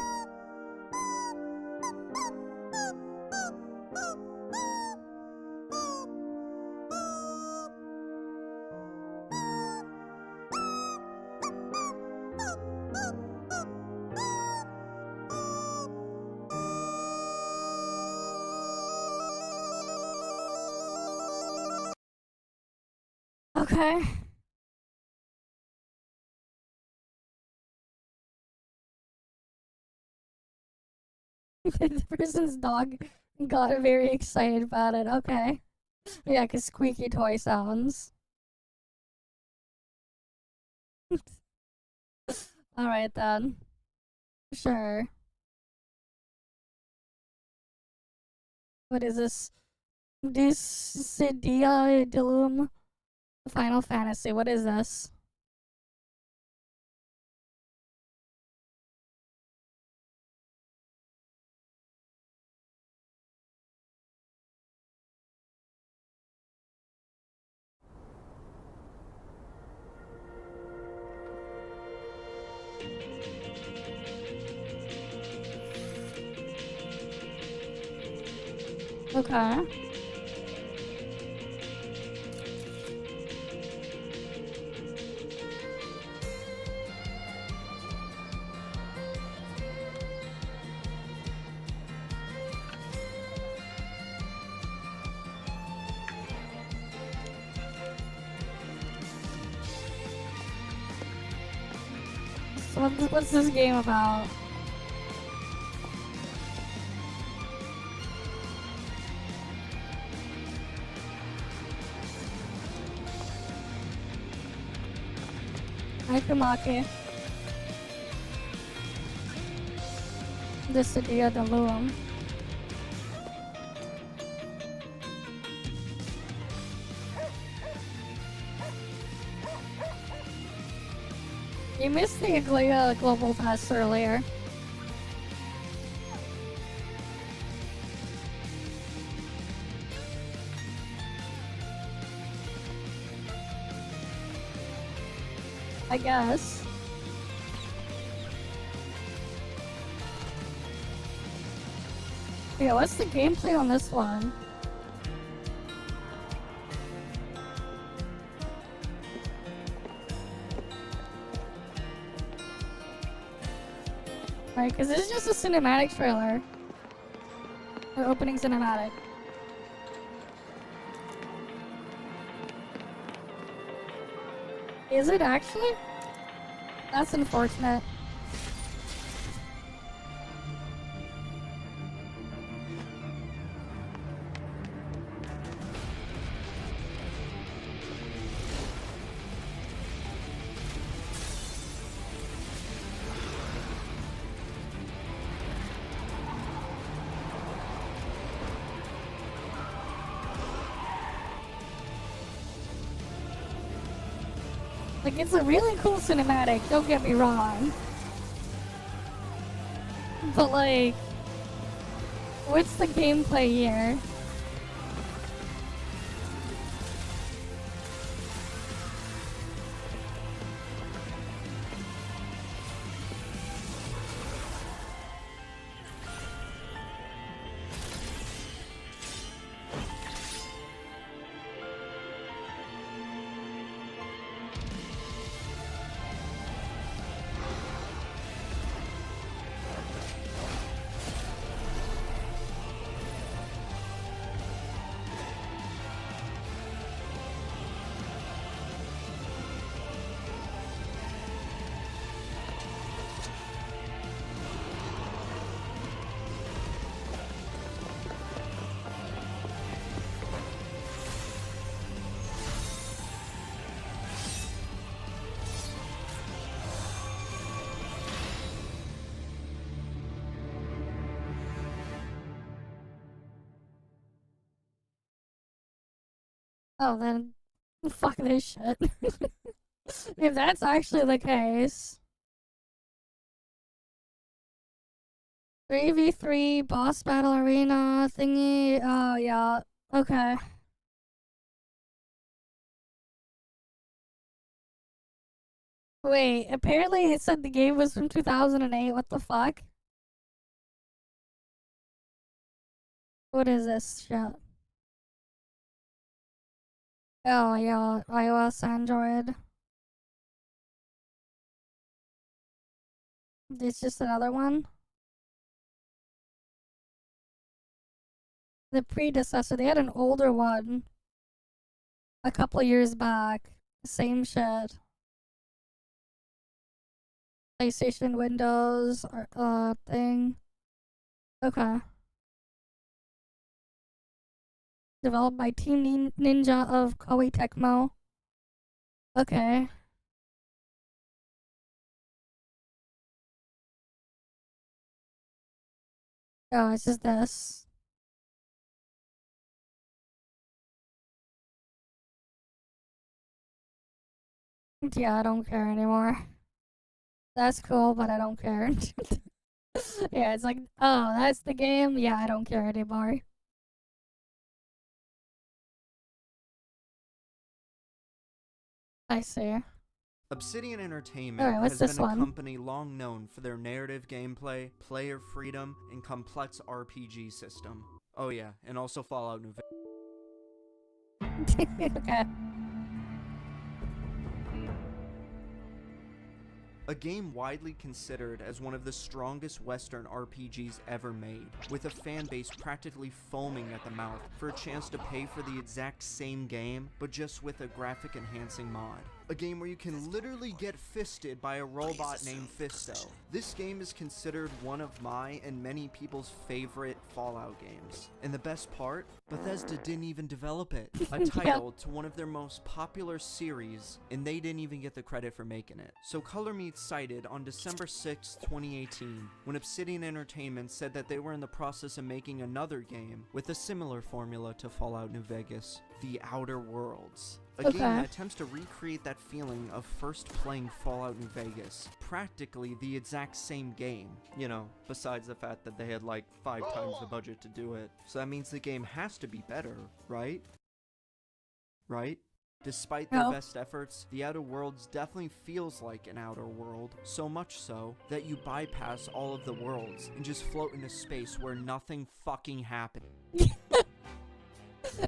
Okay. The person's dog got very excited about it. Okay. Yeah, 'cause squeaky toy sounds. Alright then. Sure. What is this? Dissidia Dilum Final Fantasy. What is this? Okay. What's this game about? Akumake. This idea the Luum. You missed the Agleia global test earlier. I guess. Yeah, what's the gameplay on this one? Right, because this is just a cinematic trailer. Or opening cinematic. Is it actually? That's unfortunate. Like, it's a really cool cinematic, don't get me wrong. But, like, what's the gameplay here? Oh, then fuck this shit. If that's actually the case. 3v3 boss battle arena thingy. Oh, yeah. Okay. Wait, apparently it said the game was from 2008. What the fuck? What is this shit? Oh, yeah. iOS, Android. It's just another one? The predecessor, they had an older one a couple years back. Same shit. PlayStation, Windows, thing. Okay. Developed by Team Ninja of Koei Tecmo. Okay. Oh, it's just this. Yeah, I don't care anymore. That's cool, but I don't care. Yeah, it's like, oh, that's the game? Yeah, I don't care anymore. I see. Obsidian Entertainment Alright, what's has this been a one? company long known for their narrative gameplay, player freedom, and complex RPG system. Oh yeah, and also Fallout New Okay. a game widely considered as one of the strongest Western RPGs ever made, with a fan base practically foaming at the mouth for a chance to pay for the exact same game, but just with a graphic enhancing mod. A game where you can literally get fisted by a robot named Fisto. This game is considered one of my and many people's favorite Fallout games. And the best part, Bethesda didn't even develop it. A title to one of their most popular series, and they didn't even get the credit for making it. So Color Me Excited on December 6, 2018, when Obsidian Entertainment said that they were in the process of making another game with a similar formula to Fallout New Vegas, The Outer Worlds. A game that attempts to recreate that feeling of first playing Fallout New Vegas. Practically the exact same game. You know, besides the fact that they had like 5 times the budget to do it. So that means the game has to be better, right? Right? Despite their best efforts, The Outer Worlds definitely feels like an outer world, so much so that you bypass all of the worlds and just float into space where nothing fucking happens.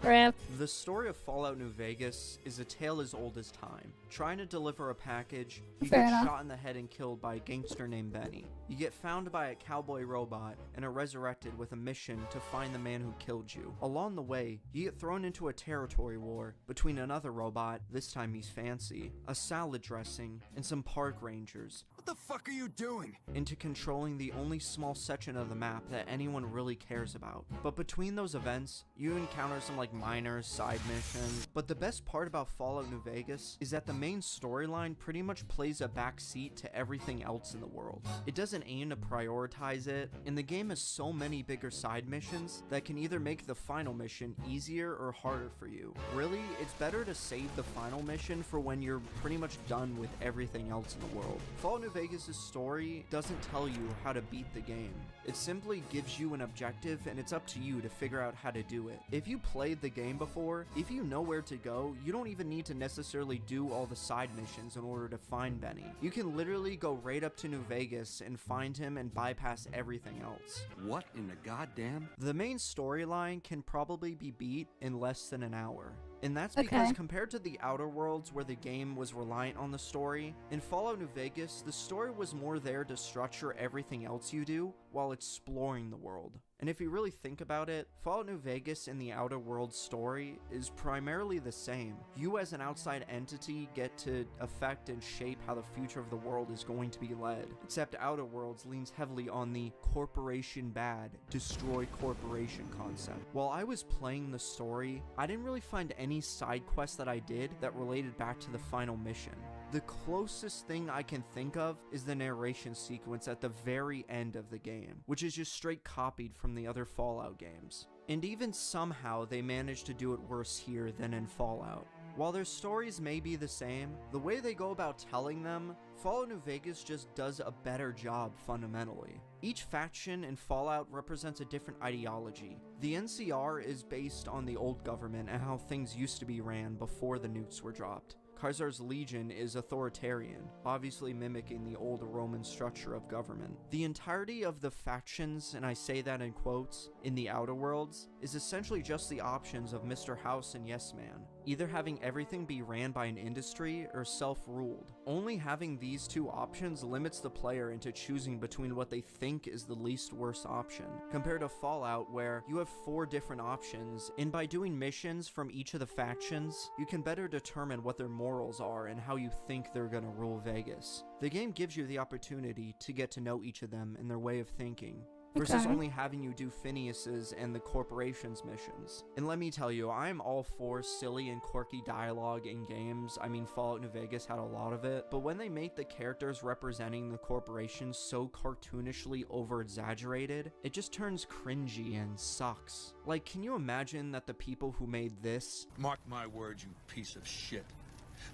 Rip. The story of Fallout New Vegas is a tale as old as time. Trying to deliver a package, you get shot in the head and killed by a gangster named Benny. You get found by a cowboy robot and are resurrected with a mission to find the man who killed you. Along the way, you get thrown into a territory war between another robot, this time he's fancy, a salad dressing, and some park rangers. What the fuck are you doing? Into controlling the only small section of the map that anyone really cares about. But between those events, you encounter some like minor side missions. But the best part about Fallout New Vegas is that the main storyline pretty much plays a backseat to everything else in the world. It doesn't aim to prioritize it, and the game has so many bigger side missions that can either make the final mission easier or harder for you. Really, it's better to save the final mission for when you're pretty much done with everything else in the world. Fallout New Vegas' story doesn't tell you how to beat the game. It simply gives you an objective, and it's up to you to figure out how to do it. If you played the game before, if you know where to go, you don't even need to necessarily do all the side missions in order to find Benny. You can literally go right up to New Vegas and find him and bypass everything else. What in the goddamn? The main storyline can probably be beat in less than an hour. And that's because compared to the Outer Worlds where the game was reliant on the story, in Fallout New Vegas, the story was more there to structure everything else you do while exploring the world. And if you really think about it, Fallout New Vegas and the Outer Worlds story is primarily the same. You as an outside entity get to affect and shape how the future of the world is going to be led. Except Outer Worlds leans heavily on the corporation bad, destroy corporation concept. While I was playing the story, I didn't really find any side quests that I did that related back to the final mission. The closest thing I can think of is the narration sequence at the very end of the game, which is just straight copied from the other Fallout games. And even somehow they managed to do it worse here than in Fallout. While their stories may be the same, the way they go about telling them, Fallout New Vegas just does a better job fundamentally. Each faction in Fallout represents a different ideology. The NCR is based on the old government and how things used to be ran before the nukes were dropped. Khazar's Legion is authoritarian, obviously mimicking the old Roman structure of government. The entirety of the factions, and I say that in quotes, in the Outer Worlds, is essentially just the options of Mr. House and Yes Man, either having everything be ran by an industry or self-ruled. Only having these two options limits the player into choosing between what they think is the least worst option, compared to Fallout where you have 4 different options, and by doing missions from each of the factions, you can better determine what their morals are and how you think they're gonna rule Vegas. The game gives you the opportunity to get to know each of them and their way of thinking, versus only having you do Phineas's and the corporation's missions. And let me tell you, I'm all for silly and quirky dialogue in games. I mean, Fallout New Vegas had a lot of it, but when they make the characters representing the corporation so cartoonishly over-exaggerated, it just turns cringy and sucks. Like, can you imagine that the people who made this— Mark my words, you piece of shit.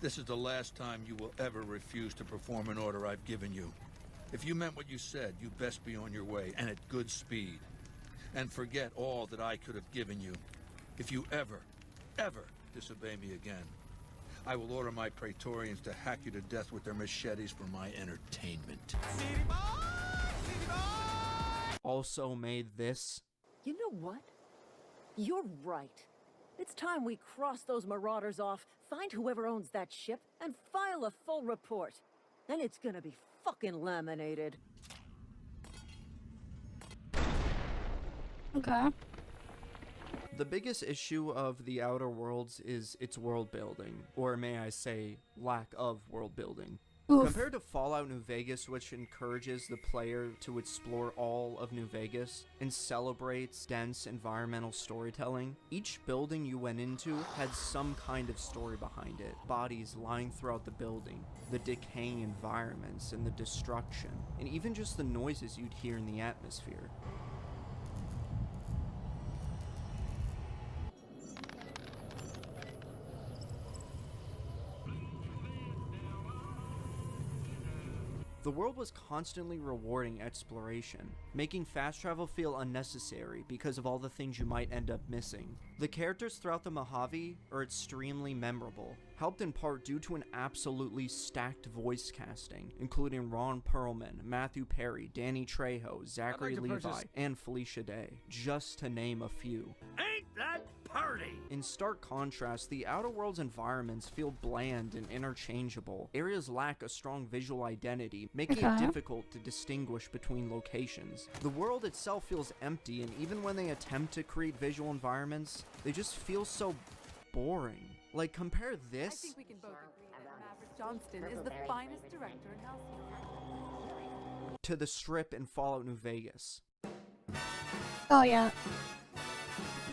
This is the last time you will ever refuse to perform an order I've given you. If you meant what you said, you best be on your way, and at good speed. And forget all that I could have given you. If you ever disobey me again, I will order my Praetorians to hack you to death with their machetes for my entertainment. also made this. You know what? You're right. It's time we cross those marauders off, find whoever owns that ship, and file a full report. then it's gonna be fucking laminated. Okay. The biggest issue of the Outer Worlds is its world building, or may I say, lack of world building. Oof. Compared to Fallout New Vegas, which encourages the player to explore all of New Vegas and celebrates dense environmental storytelling, each building you went into had some kind of story behind it. Bodies lying throughout the building, the decaying environments and the destruction, and even just the noises you'd hear in the atmosphere. The world was constantly rewarding exploration, making fast travel feel unnecessary because of all the things you might end up missing. The characters throughout the Mojave are extremely memorable, helped in part due to an absolutely stacked voice casting, including Ron Perlman, Matthew Perry, Danny Trejo, Zachary Levi, and Felicia Day, just to name a few. Ain't that party? In stark contrast, the Outer Worlds environments feel bland and interchangeable. Areas lack a strong visual identity, making it difficult to distinguish between locations. The world itself feels empty, and even when they attempt to create visual environments, they just feel so boring. Like, compare this. I think we can both agree that Maverick Johnston is the finest director in Nelson. To the Strip in Fallout New Vegas. Oh yeah.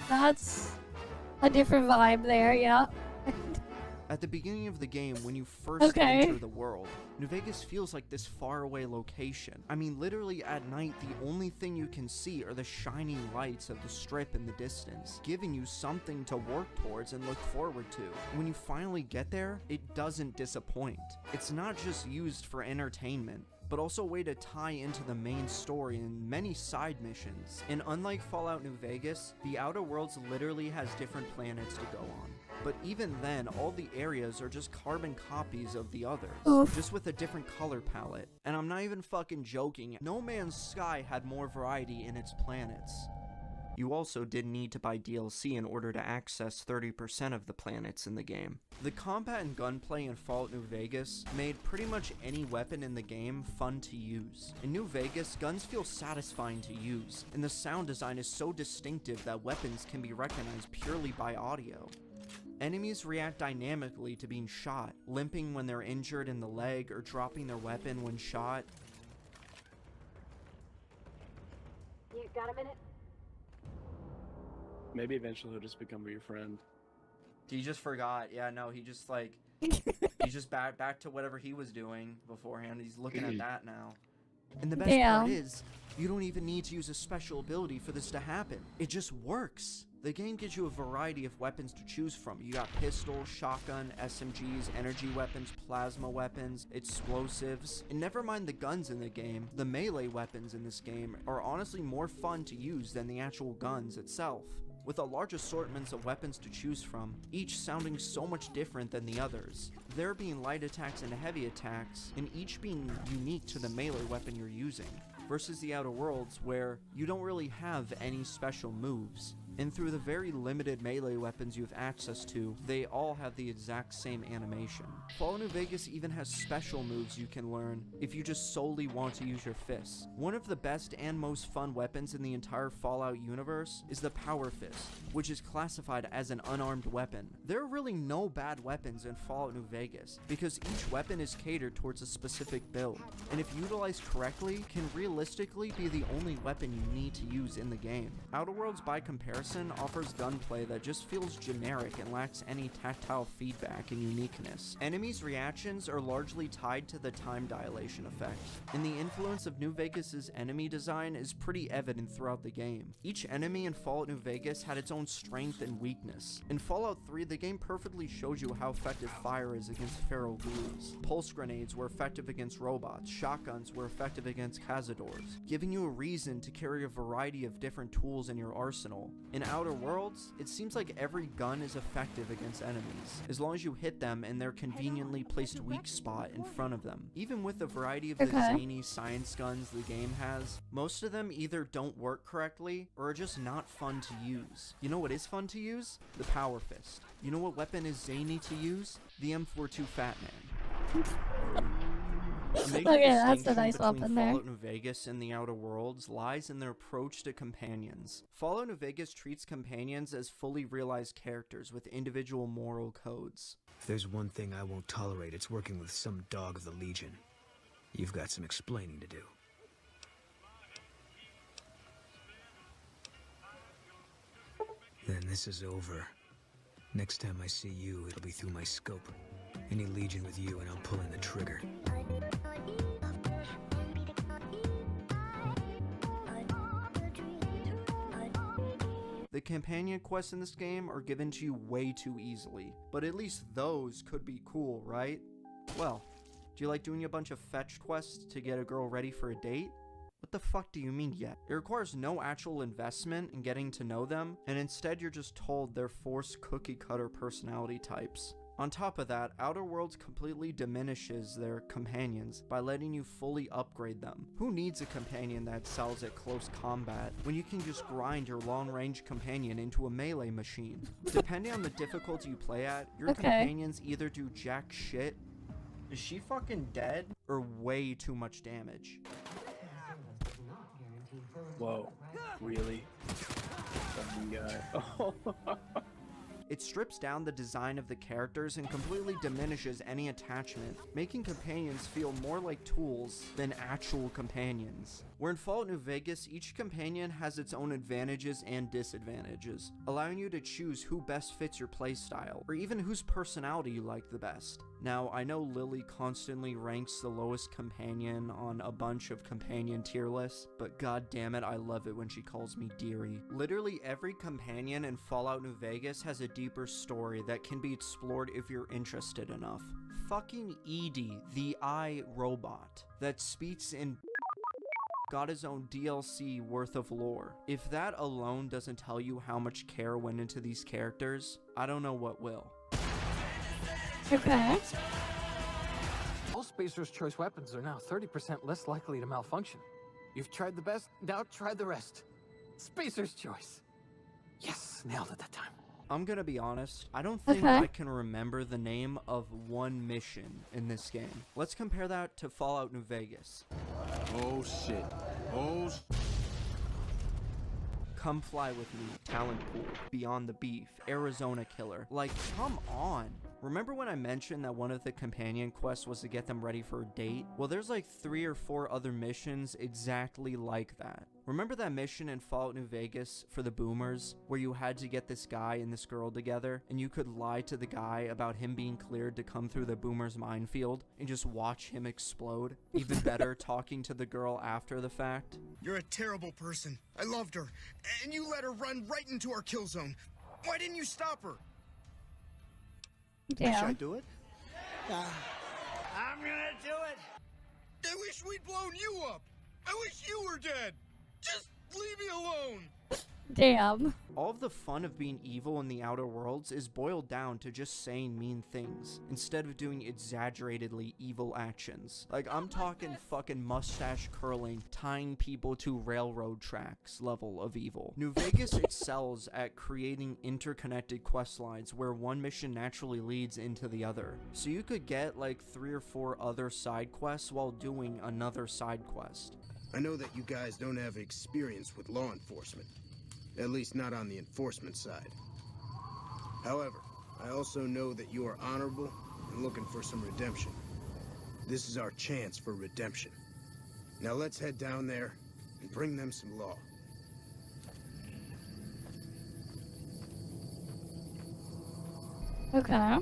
That's a different vibe there, yeah. At the beginning of the game, when you first enter the world, New Vegas feels like this faraway location. I mean, literally at night, the only thing you can see are the shining lights of the Strip in the distance, giving you something to work towards and look forward to. When you finally get there, it doesn't disappoint. It's not just used for entertainment, but also a way to tie into the main story and many side missions. And unlike Fallout New Vegas, the Outer Worlds literally has different planets to go on. But even then, all the areas are just carbon copies of the others, just with a different color palette. And I'm not even fucking joking, No Man's Sky had more variety in its planets. You also didn't need to buy DLC in order to access 30% of the planets in the game. The combat and gunplay in Fallout New Vegas made pretty much any weapon in the game fun to use. In New Vegas, guns feel satisfying to use, and the sound design is so distinctive that weapons can be recognized purely by audio. Enemies react dynamically to being shot, limping when they're injured in the leg or dropping their weapon when shot. You got a minute? Maybe eventually he'll just become your friend. He just forgot. Yeah, no, he just like he's just back to whatever he was doing beforehand. He's looking at that now. And the best part is, you don't even need to use a special ability for this to happen. It just works. The game gives you a variety of weapons to choose from. You got pistols, shotgun, SMGs, energy weapons, plasma weapons, explosives. And never mind the guns in the game, the melee weapons in this game are honestly more fun to use than the actual guns itself. With a large assortment of weapons to choose from, each sounding so much different than the others. There being light attacks and heavy attacks, and each being unique to the melee weapon you're using, versus the Outer Worlds where you don't really have any special moves. And through the very limited melee weapons you have access to, they all have the exact same animation. Fallout New Vegas even has special moves you can learn if you just solely want to use your fists. One of the best and most fun weapons in the entire Fallout universe is the Power Fist, which is classified as an unarmed weapon. There are really no bad weapons in Fallout New Vegas, because each weapon is catered towards a specific build, and if utilized correctly, can realistically be the only weapon you need to use in the game. Outer Worlds, by comparison, offers gunplay that just feels generic and lacks any tactile feedback and uniqueness. Enemies' reactions are largely tied to the time dilation effect, and the influence of New Vegas's enemy design is pretty evident throughout the game. Each enemy in Fallout New Vegas had its own strength and weakness. In Fallout 3, the game perfectly shows you how effective fire is against feral ghouls. Pulse grenades were effective against robots, shotguns were effective against cazadors, giving you a reason to carry a variety of different tools in your arsenal. In Outer Worlds, it seems like every gun is effective against enemies, as long as you hit them in their conveniently placed weak spot in front of them. Even with the variety of the zany science guns the game has, most of them either don't work correctly or are just not fun to use. You know what is fun to use? The Power Fist. You know what weapon is zany to use? The M42 Fat Man. A major Okay, that's a distinction nice between weapon there. Fallout New Vegas and the Outer Worlds lies in their approach to companions. Fallout New Vegas treats companions as fully realized characters with individual moral codes. If there's one thing I won't tolerate, it's working with some dog of the Legion. You've got some explaining to do. Then this is over. Next time I see you, it'll be through my scope. Any Legion with you and I'm pulling the trigger. The companion quests in this game are given to you way too easily, but at least those could be cool, right? Well, do you like doing a bunch of fetch quests to get a girl ready for a date? What the fuck do you mean yet? It requires no actual investment in getting to know them, and instead you're just told they're forced cookie-cutter personality types. On top of that, Outer Worlds completely diminishes their companions by letting you fully upgrade them. Who needs a companion that excels at close combat when you can just grind your long-range companion into a melee machine? Depending on the difficulty you play at, your companions either do jack shit, is she fucking dead, or way too much damage. Whoa, really? Oh my god. It strips down the design of the characters and completely diminishes any attachment, making companions feel more like tools than actual companions. Where in Fallout New Vegas, each companion has its own advantages and disadvantages, allowing you to choose who best fits your playstyle, or even whose personality you like the best. Now, I know Lily constantly ranks the lowest companion on a bunch of companion tier lists, but god damn it, I love it when she calls me dearie. Literally every companion in Fallout New Vegas has a deeper story that can be explored if you're interested enough. Fucking Edie, the iRobot, that speaks in got his own DLC worth of lore. If that alone doesn't tell you how much care went into these characters, I don't know what will. Okay. All Spacer's Choice weapons are now 30% less likely to malfunction. You've tried the best, now try the rest. Spacer's Choice. Yes, nailed it that time. I'm gonna be honest, I don't think I can remember the name of one mission in this game. Let's compare that to Fallout New Vegas. Oh shit. Oh Come Fly With Me, Talent Pool, Beyond the Beef, Arizona Killer. Like, come on. Remember when I mentioned that one of the companion quests was to get them ready for a date? Well, there's like 3 or 4 other missions exactly like that. Remember that mission in Fallout New Vegas for the boomers, where you had to get this guy and this girl together, and you could lie to the guy about him being cleared to come through the boomer's minefield, and just watch him explode? Even better, talking to the girl after the fact. You're a terrible person. I loved her, and you let her run right into our kill zone. Why didn't you stop her? Yeah. Should I do it? I'm gonna do it. I wish we'd blown you up. I wish you were dead. Just leave me alone. Damn. All of the fun of being evil in the Outer Worlds is boiled down to just saying mean things, instead of doing exaggeratedly evil actions. Like, I'm talking fucking mustache curling, tying people to railroad tracks level of evil. New Vegas excels at creating interconnected quest lines where one mission naturally leads into the other. So you could get like 3 or 4 other side quests while doing another side quest. I know that you guys don't have experience with law enforcement. At least not on the enforcement side. However, I also know that you are honorable and looking for some redemption. This is our chance for redemption. Now let's head down there and bring them some law. Okay.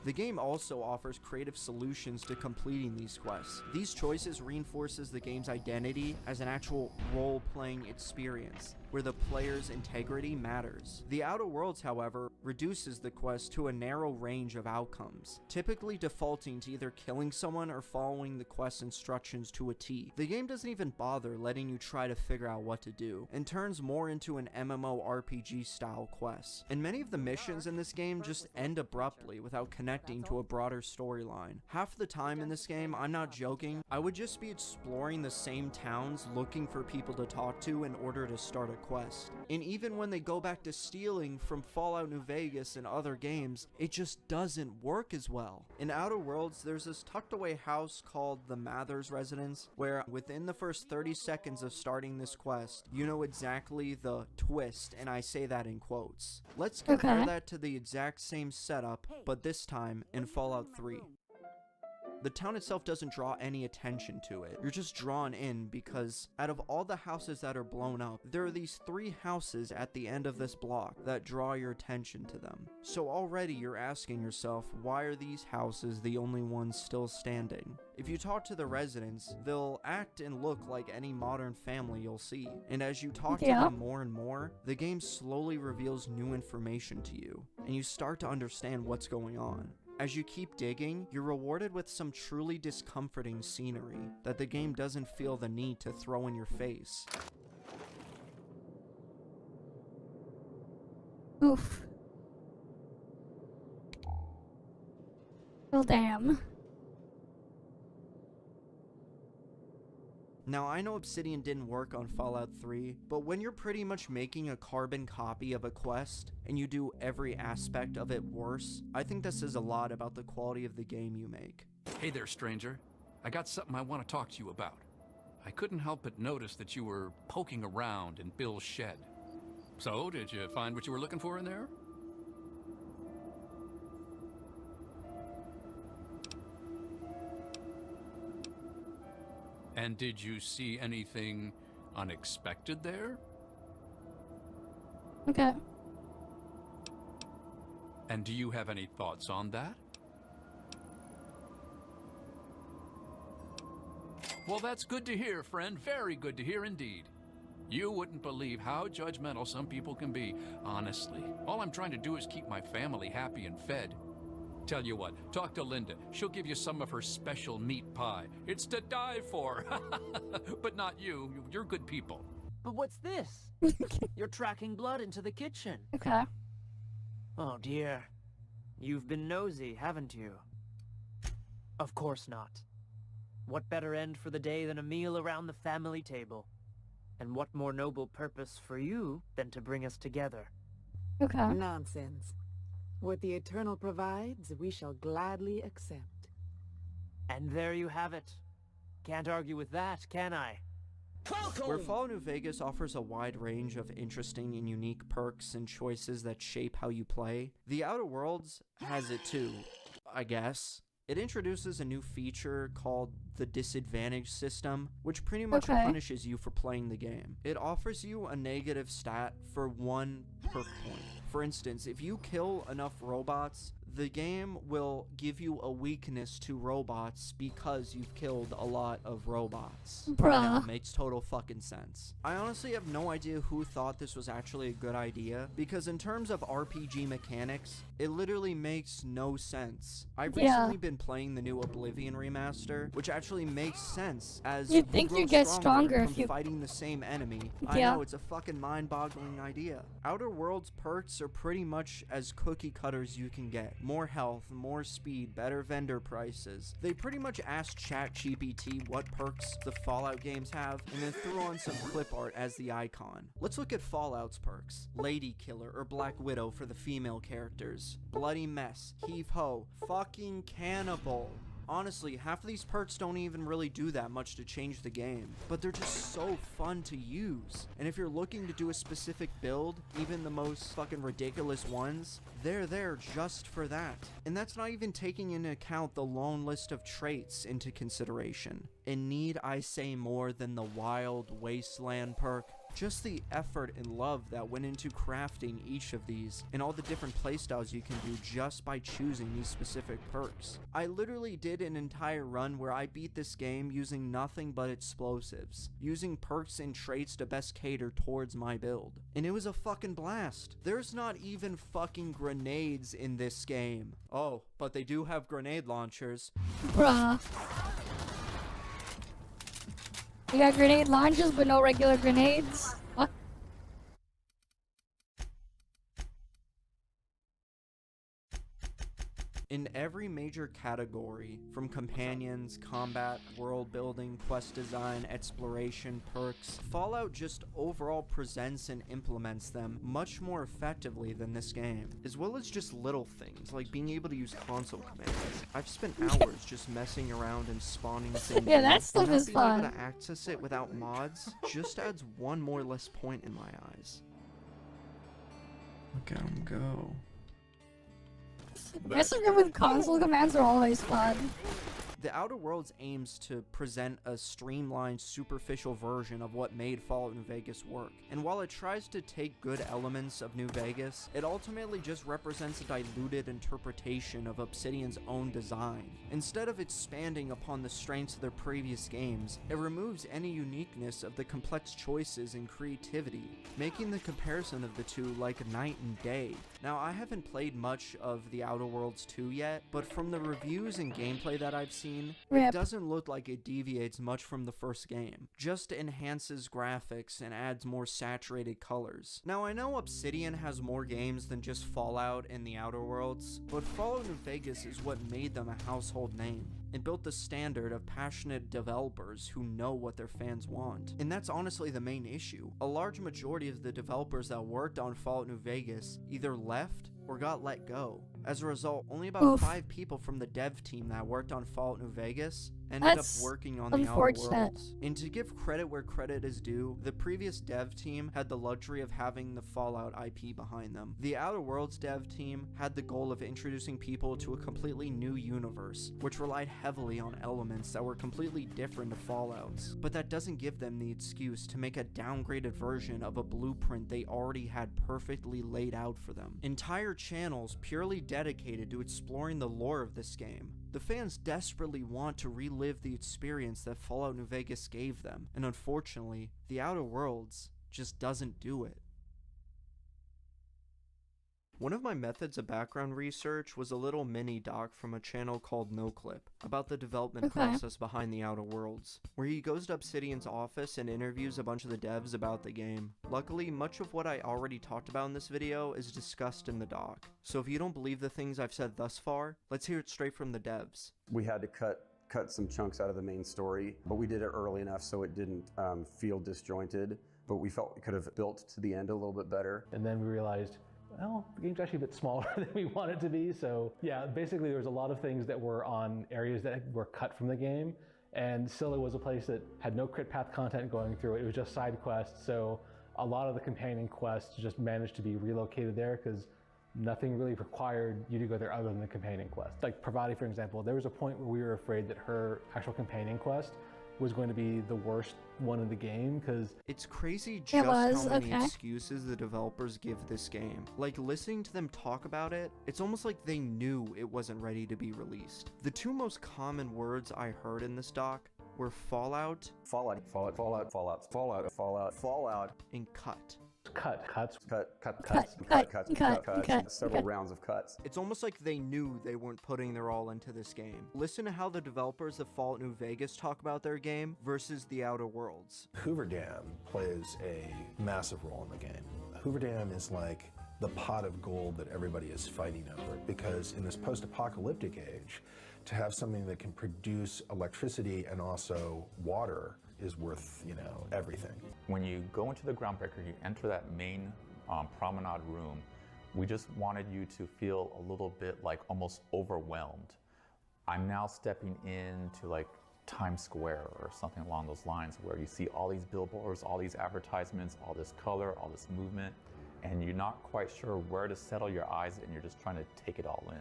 The game also offers creative solutions to completing these quests. These choices reinforces the game's identity as an actual role-playing experience, where the player's integrity matters. The Outer Worlds, however, reduces the quest to a narrow range of outcomes, typically defaulting to either killing someone or following the quest instructions to a T. The game doesn't even bother letting you try to figure out what to do, and turns more into an MMORPG style quest. And many of the missions in this game just end abruptly without connecting to a broader storyline. Half the time in this game, I'm not joking, I would just be exploring the same towns looking for people to talk to in order to start a separate quest. And even when they go back to stealing from Fallout New Vegas and other games, it just doesn't work as well. In Outer Worlds, there's this tucked away house called the Mather's Residence, where within the first 30 seconds of starting this quest, you know exactly the twist, and I say that in quotes. Let's compare that to the exact same setup, but this time in Fallout 3. The town itself doesn't draw any attention to it. You're just drawn in because out of all the houses that are blown up, there are these 3 houses at the end of this block that draw your attention to them. So already you're asking yourself, why are these houses the only ones still standing? If you talk to the residents, they'll act and look like any modern family you'll see. And as you talk to them more and more, the game slowly reveals new information to you, and you start to understand what's going on. As you keep digging, you're rewarded with some truly discomforting scenery that the game doesn't feel the need to throw in your face. Oof. Well, damn. Now, I know Obsidian didn't work on Fallout 3, but when you're pretty much making a carbon copy of a quest, and you do every aspect of it worse, I think that says a lot about the quality of the game you make. Hey there, stranger. I got something I want to talk to you about. I couldn't help but notice that you were poking around in Bill's shed. So, did you find what you were looking for in there? And did you see anything unexpected there? Okay. And do you have any thoughts on that? Well, that's good to hear, friend. Very good to hear indeed. You wouldn't believe how judgmental some people can be, honestly. All I'm trying to do is keep my family happy and fed. Tell you what, talk to Linda. She'll give you some of her special meat pie. It's to die for. But not you. You're good people. But what's this? You're tracking blood into the kitchen. Okay. Oh dear. You've been nosy, haven't you? Of course not. What better end for the day than a meal around the family table? And what more noble purpose for you than to bring us together? Okay. Nonsense. What the Eternal provides, we shall gladly accept. And there you have it. Can't argue with that, can I? Where Fallout New Vegas offers a wide range of interesting and unique perks and choices that shape how you play, The Outer Worlds has it too, I guess. It introduces a new feature called the disadvantage system, which pretty much punishes you for playing the game. It offers you a negative stat for 1 perk point. For instance, if you kill enough robots, the game will give you a weakness to robots because you've killed a lot of robots. Bruh. It makes total fucking sense. I honestly have no idea who thought this was actually a good idea, because in terms of RPG mechanics, it literally makes no sense. I've recently been playing the new Oblivion remaster, which actually makes sense, as you'd think you get stronger from if you fighting the same enemy. I know, it's a fucking mind-boggling idea. Outer Worlds perks are pretty much as cookie cutters you can get. More health, more speed, better vendor prices. They pretty much asked ChatGPT what perks the Fallout games have, and then threw on some clip art as the icon. Let's look at Fallout's perks. Lady Killer or Black Widow for the female characters. Bloody Mess, Heave Ho, fucking Cannibal. Honestly, half of these perks don't even really do that much to change the game, but they're just so fun to use. And if you're looking to do a specific build, even the most fucking ridiculous ones, they're there just for that. And that's not even taking into account the long list of traits into consideration. And need I say more than the Wild Wasteland perk? Just the effort and love that went into crafting each of these, and all the different playstyles you can do just by choosing these specific perks. I literally did an entire run where I beat this game using nothing but explosives, using perks and traits to best cater towards my build. And it was a fucking blast. There's not even fucking grenades in this game. Oh, but they do have grenade launchers. Bruh. You got grenade launchers, but no regular grenades? What? In every major category, from companions, combat, world building, quest design, exploration, perks, Fallout just overall presents and implements them much more effectively than this game, as well as just little things like being able to use console commands. I've spent hours just messing around and spawning things. Yeah, that stuff is being fun. able to access it without mods just adds one more less point in my eyes. Look at him go. Messing with console commands are always fun. The Outer Worlds aims to present a streamlined, superficial version of what made Fallout New Vegas work, and while it tries to take good elements of New Vegas, it ultimately just represents a diluted interpretation of Obsidian's own design. Instead of expanding upon the strengths of their previous games, it removes any uniqueness of the complex choices and creativity, making the comparison of the two like night and day. Now, I haven't played much of the Outer Worlds 2 yet, but from the reviews and gameplay that I've seen, it doesn't look like it deviates much from the first game, just enhances graphics and adds more saturated colors. Now, I know Obsidian has more games than just Fallout and the Outer Worlds, but Fallout New Vegas is what made them a household name. It built the standard of passionate developers who know what their fans want. And that's honestly the main issue. A large majority of the developers that worked on Fallout New Vegas either left or got let go. As a result, only about 5 people from the dev team that worked on Fallout New Vegas ended up working on the Outer Worlds. And to give credit where credit is due, the previous dev team had the luxury of having the Fallout IP behind them. The Outer Worlds dev team had the goal of introducing people to a completely new universe, which relied heavily on elements that were completely different to Fallout's. But that doesn't give them the excuse to make a downgraded version of a blueprint they already had perfectly laid out for them. Entire channels purely dedicated to exploring the lore of this game. The fans desperately want to relive the experience that Fallout New Vegas gave them, and unfortunately, the Outer Worlds just doesn't do it. One of my methods of background research was a little mini doc from a channel called NoClip about the development process behind the Outer Worlds, where he goes to Obsidian's office and interviews a bunch of the devs about the game. Luckily, much of what I already talked about in this video is discussed in the doc, so if you don't believe the things I've said thus far, let's hear it straight from the devs. We had to cut some chunks out of the main story, but we did it early enough so it didn't feel disjointed, but we felt we could have built to the end a little bit better. And then we realized, well, the game's actually a bit smaller than we want it to be. So yeah, basically there was a lot of things that were on areas that were cut from the game. And Scylla was a place that had no crit path content going through it. It was just side quests. So a lot of the companion quests just managed to be relocated there because nothing really required you to go there other than the companion quest. Like Pravati, for example, there was a point where we were afraid that her actual companion quest was going to be the worst one in the game because it's crazy just how many excuses the developers give this game. Like, listening to them talk about it, it's almost like they knew it wasn't ready to be released. The two most common words I heard in this doc were Fallout, and cut. Cuts, several rounds of cuts. It's almost like they knew they weren't putting their all into this game. Listen to how the developers of Fallout New Vegas talk about their game versus the Outer Worlds. Hoover Dam plays a massive role in the game. Hoover Dam is like the pot of gold that everybody is fighting over, because in this post-apocalyptic age, to have something that can produce electricity and also water is worth, everything. When you go into the Groundbreaker, you enter that main promenade room, we just wanted you to feel a little bit like almost overwhelmed. I'm now stepping into like Times Square or something along those lines, where you see all these billboards, all these advertisements, all this color, all this movement, and you're not quite sure where to settle your eyes, and you're just trying to take it all in.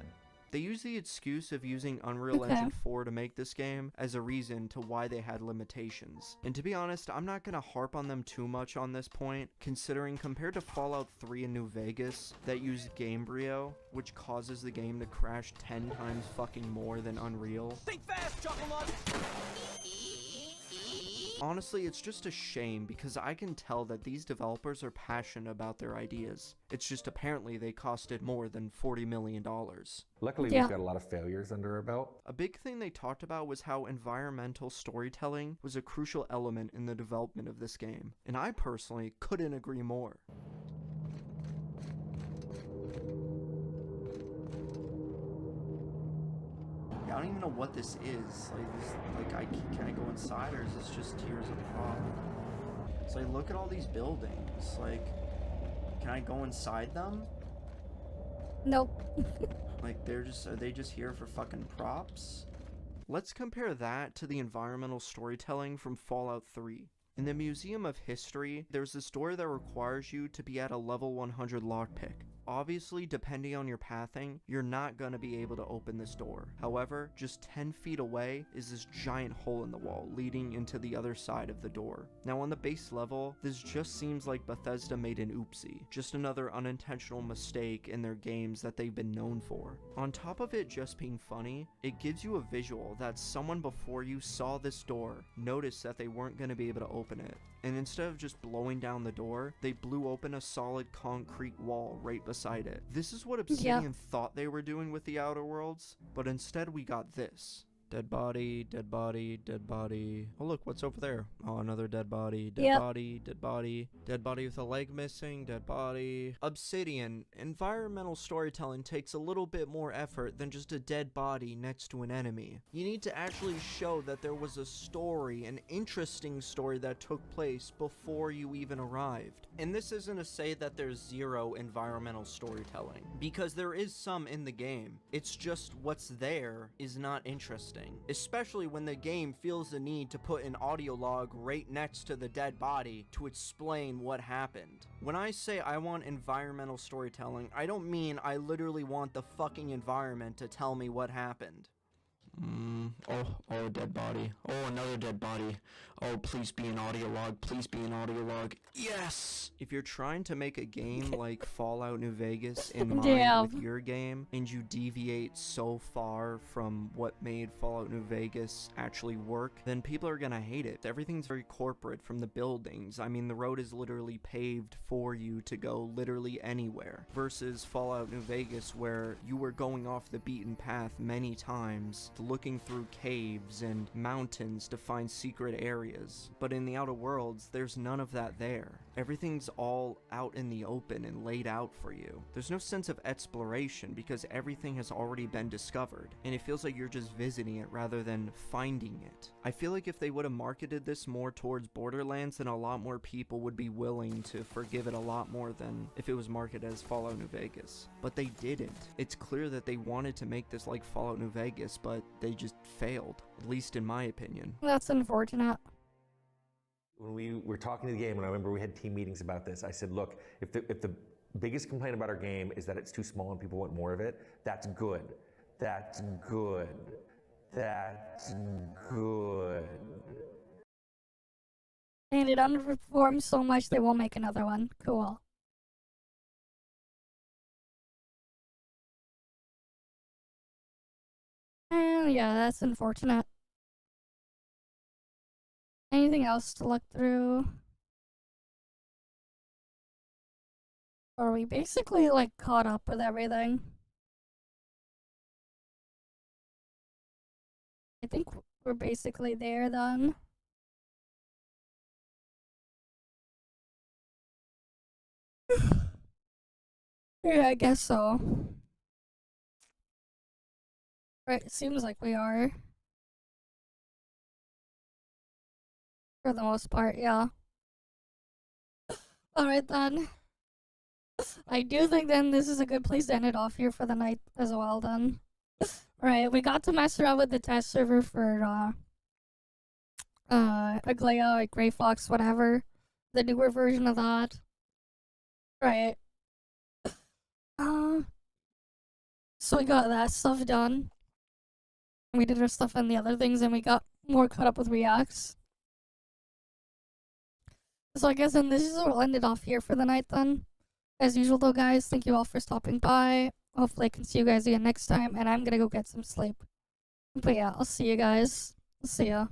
They use the excuse of using Unreal Engine 4 to make this game as a reason to why they had limitations. And to be honest, I'm not gonna harp on them too much on this point, considering compared to Fallout 3 and New Vegas, that use Gamebryo, which causes the game to crash 10 times fucking more than Unreal. Think fast, Chocolate! Honestly, it's just a shame because I can tell that these developers are passionate about their ideas. It's just apparently they costed more than $40 million. Luckily, we've got a lot of failures under our belt. A big thing they talked about was how environmental storytelling was a crucial element in the development of this game, and I personally couldn't agree more. I don't even know what this is. Can I go inside, or is this just tiers of prop? So look at all these buildings. Like, can I go inside them? Nope. Like, are they just here for fucking props? Let's compare that to the environmental storytelling from Fallout 3. In the Museum of History, there's this door that requires you to be at a level 100 lockpick. Obviously, depending on your pathing, you're not going to be able to open this door. However, just 10 feet away is this giant hole in the wall leading into the other side of the door. Now on the base level, this just seems like Bethesda made an oopsie, just another unintentional mistake in their games that they've been known for. On top of it just being funny, it gives you a visual that someone before you saw this door, noticed that they weren't going to be able to open it, and instead of just blowing down the door, they blew open a solid concrete wall right beside it. This is what Obsidian thought they were doing with the Outer Worlds, but instead we got this. Dead body, dead body, dead body. Oh look, what's over there? Oh, another dead body, dead body, dead body. Dead body with a leg missing, dead body. Obsidian, environmental storytelling takes a little bit more effort than just a dead body next to an enemy. You need to actually show that there was a story, an interesting story that took place before you even arrived. And this isn't to say that there's zero environmental storytelling, because there is some in the game. It's just what's there is not interesting. Especially when the game feels the need to put an audio log right next to the dead body to explain what happened. When I say I want environmental storytelling, I don't mean I literally want the fucking environment to tell me what happened. Oh, dead body. Oh, another dead body. Oh, please be an audio log. Please be an audio log. Yes! If you're trying to make a game like Fallout New Vegas in mind with your game, and you deviate so far from what made Fallout New Vegas actually work, then people are gonna hate it. Everything's very corporate, from the buildings. I mean, the road is literally paved for you to go literally anywhere. Versus Fallout New Vegas, where you were going off the beaten path many times, looking through caves and mountains to find secret areas. But in the Outer Worlds, there's none of that there. Everything's all out in the open and laid out for you. There's no sense of exploration because everything has already been discovered, and it feels like you're just visiting it rather than finding it. I feel like if they would have marketed this more towards Borderlands, then a lot more people would be willing to forgive it a lot more than if it was marketed as Fallout New Vegas. But they didn't. It's clear that they wanted to make this like Fallout New Vegas, but they just failed, at least in my opinion. That's unfortunate. When we were talking to the game, and I remember we had team meetings about this, I said, look, if the biggest complaint about our game is that it's too small and people want more of it, that's good. That's good. That's good. And it underperforms so much they won't make another one. Cool. And yeah, that's unfortunate. Anything else to look through? Are we basically like caught up with everything? I think we're basically there then. Yeah, I guess so. Right, it seems like we are. For the most part, yeah. Alright then. I do think then this is a good place to end it off here for the night as well then. Right, we got to mess around with the test server for Agleia, like Gray Fox, whatever. The newer version of that. Right. So we got that stuff done. We did our stuff on the other things and we got more caught up with Reacts. So I guess then this is where we'll end it off here for the night then. As usual though guys, thank you all for stopping by. Hopefully I can see you guys again next time, and I'm gonna go get some sleep. But yeah, I'll see you guys. See ya.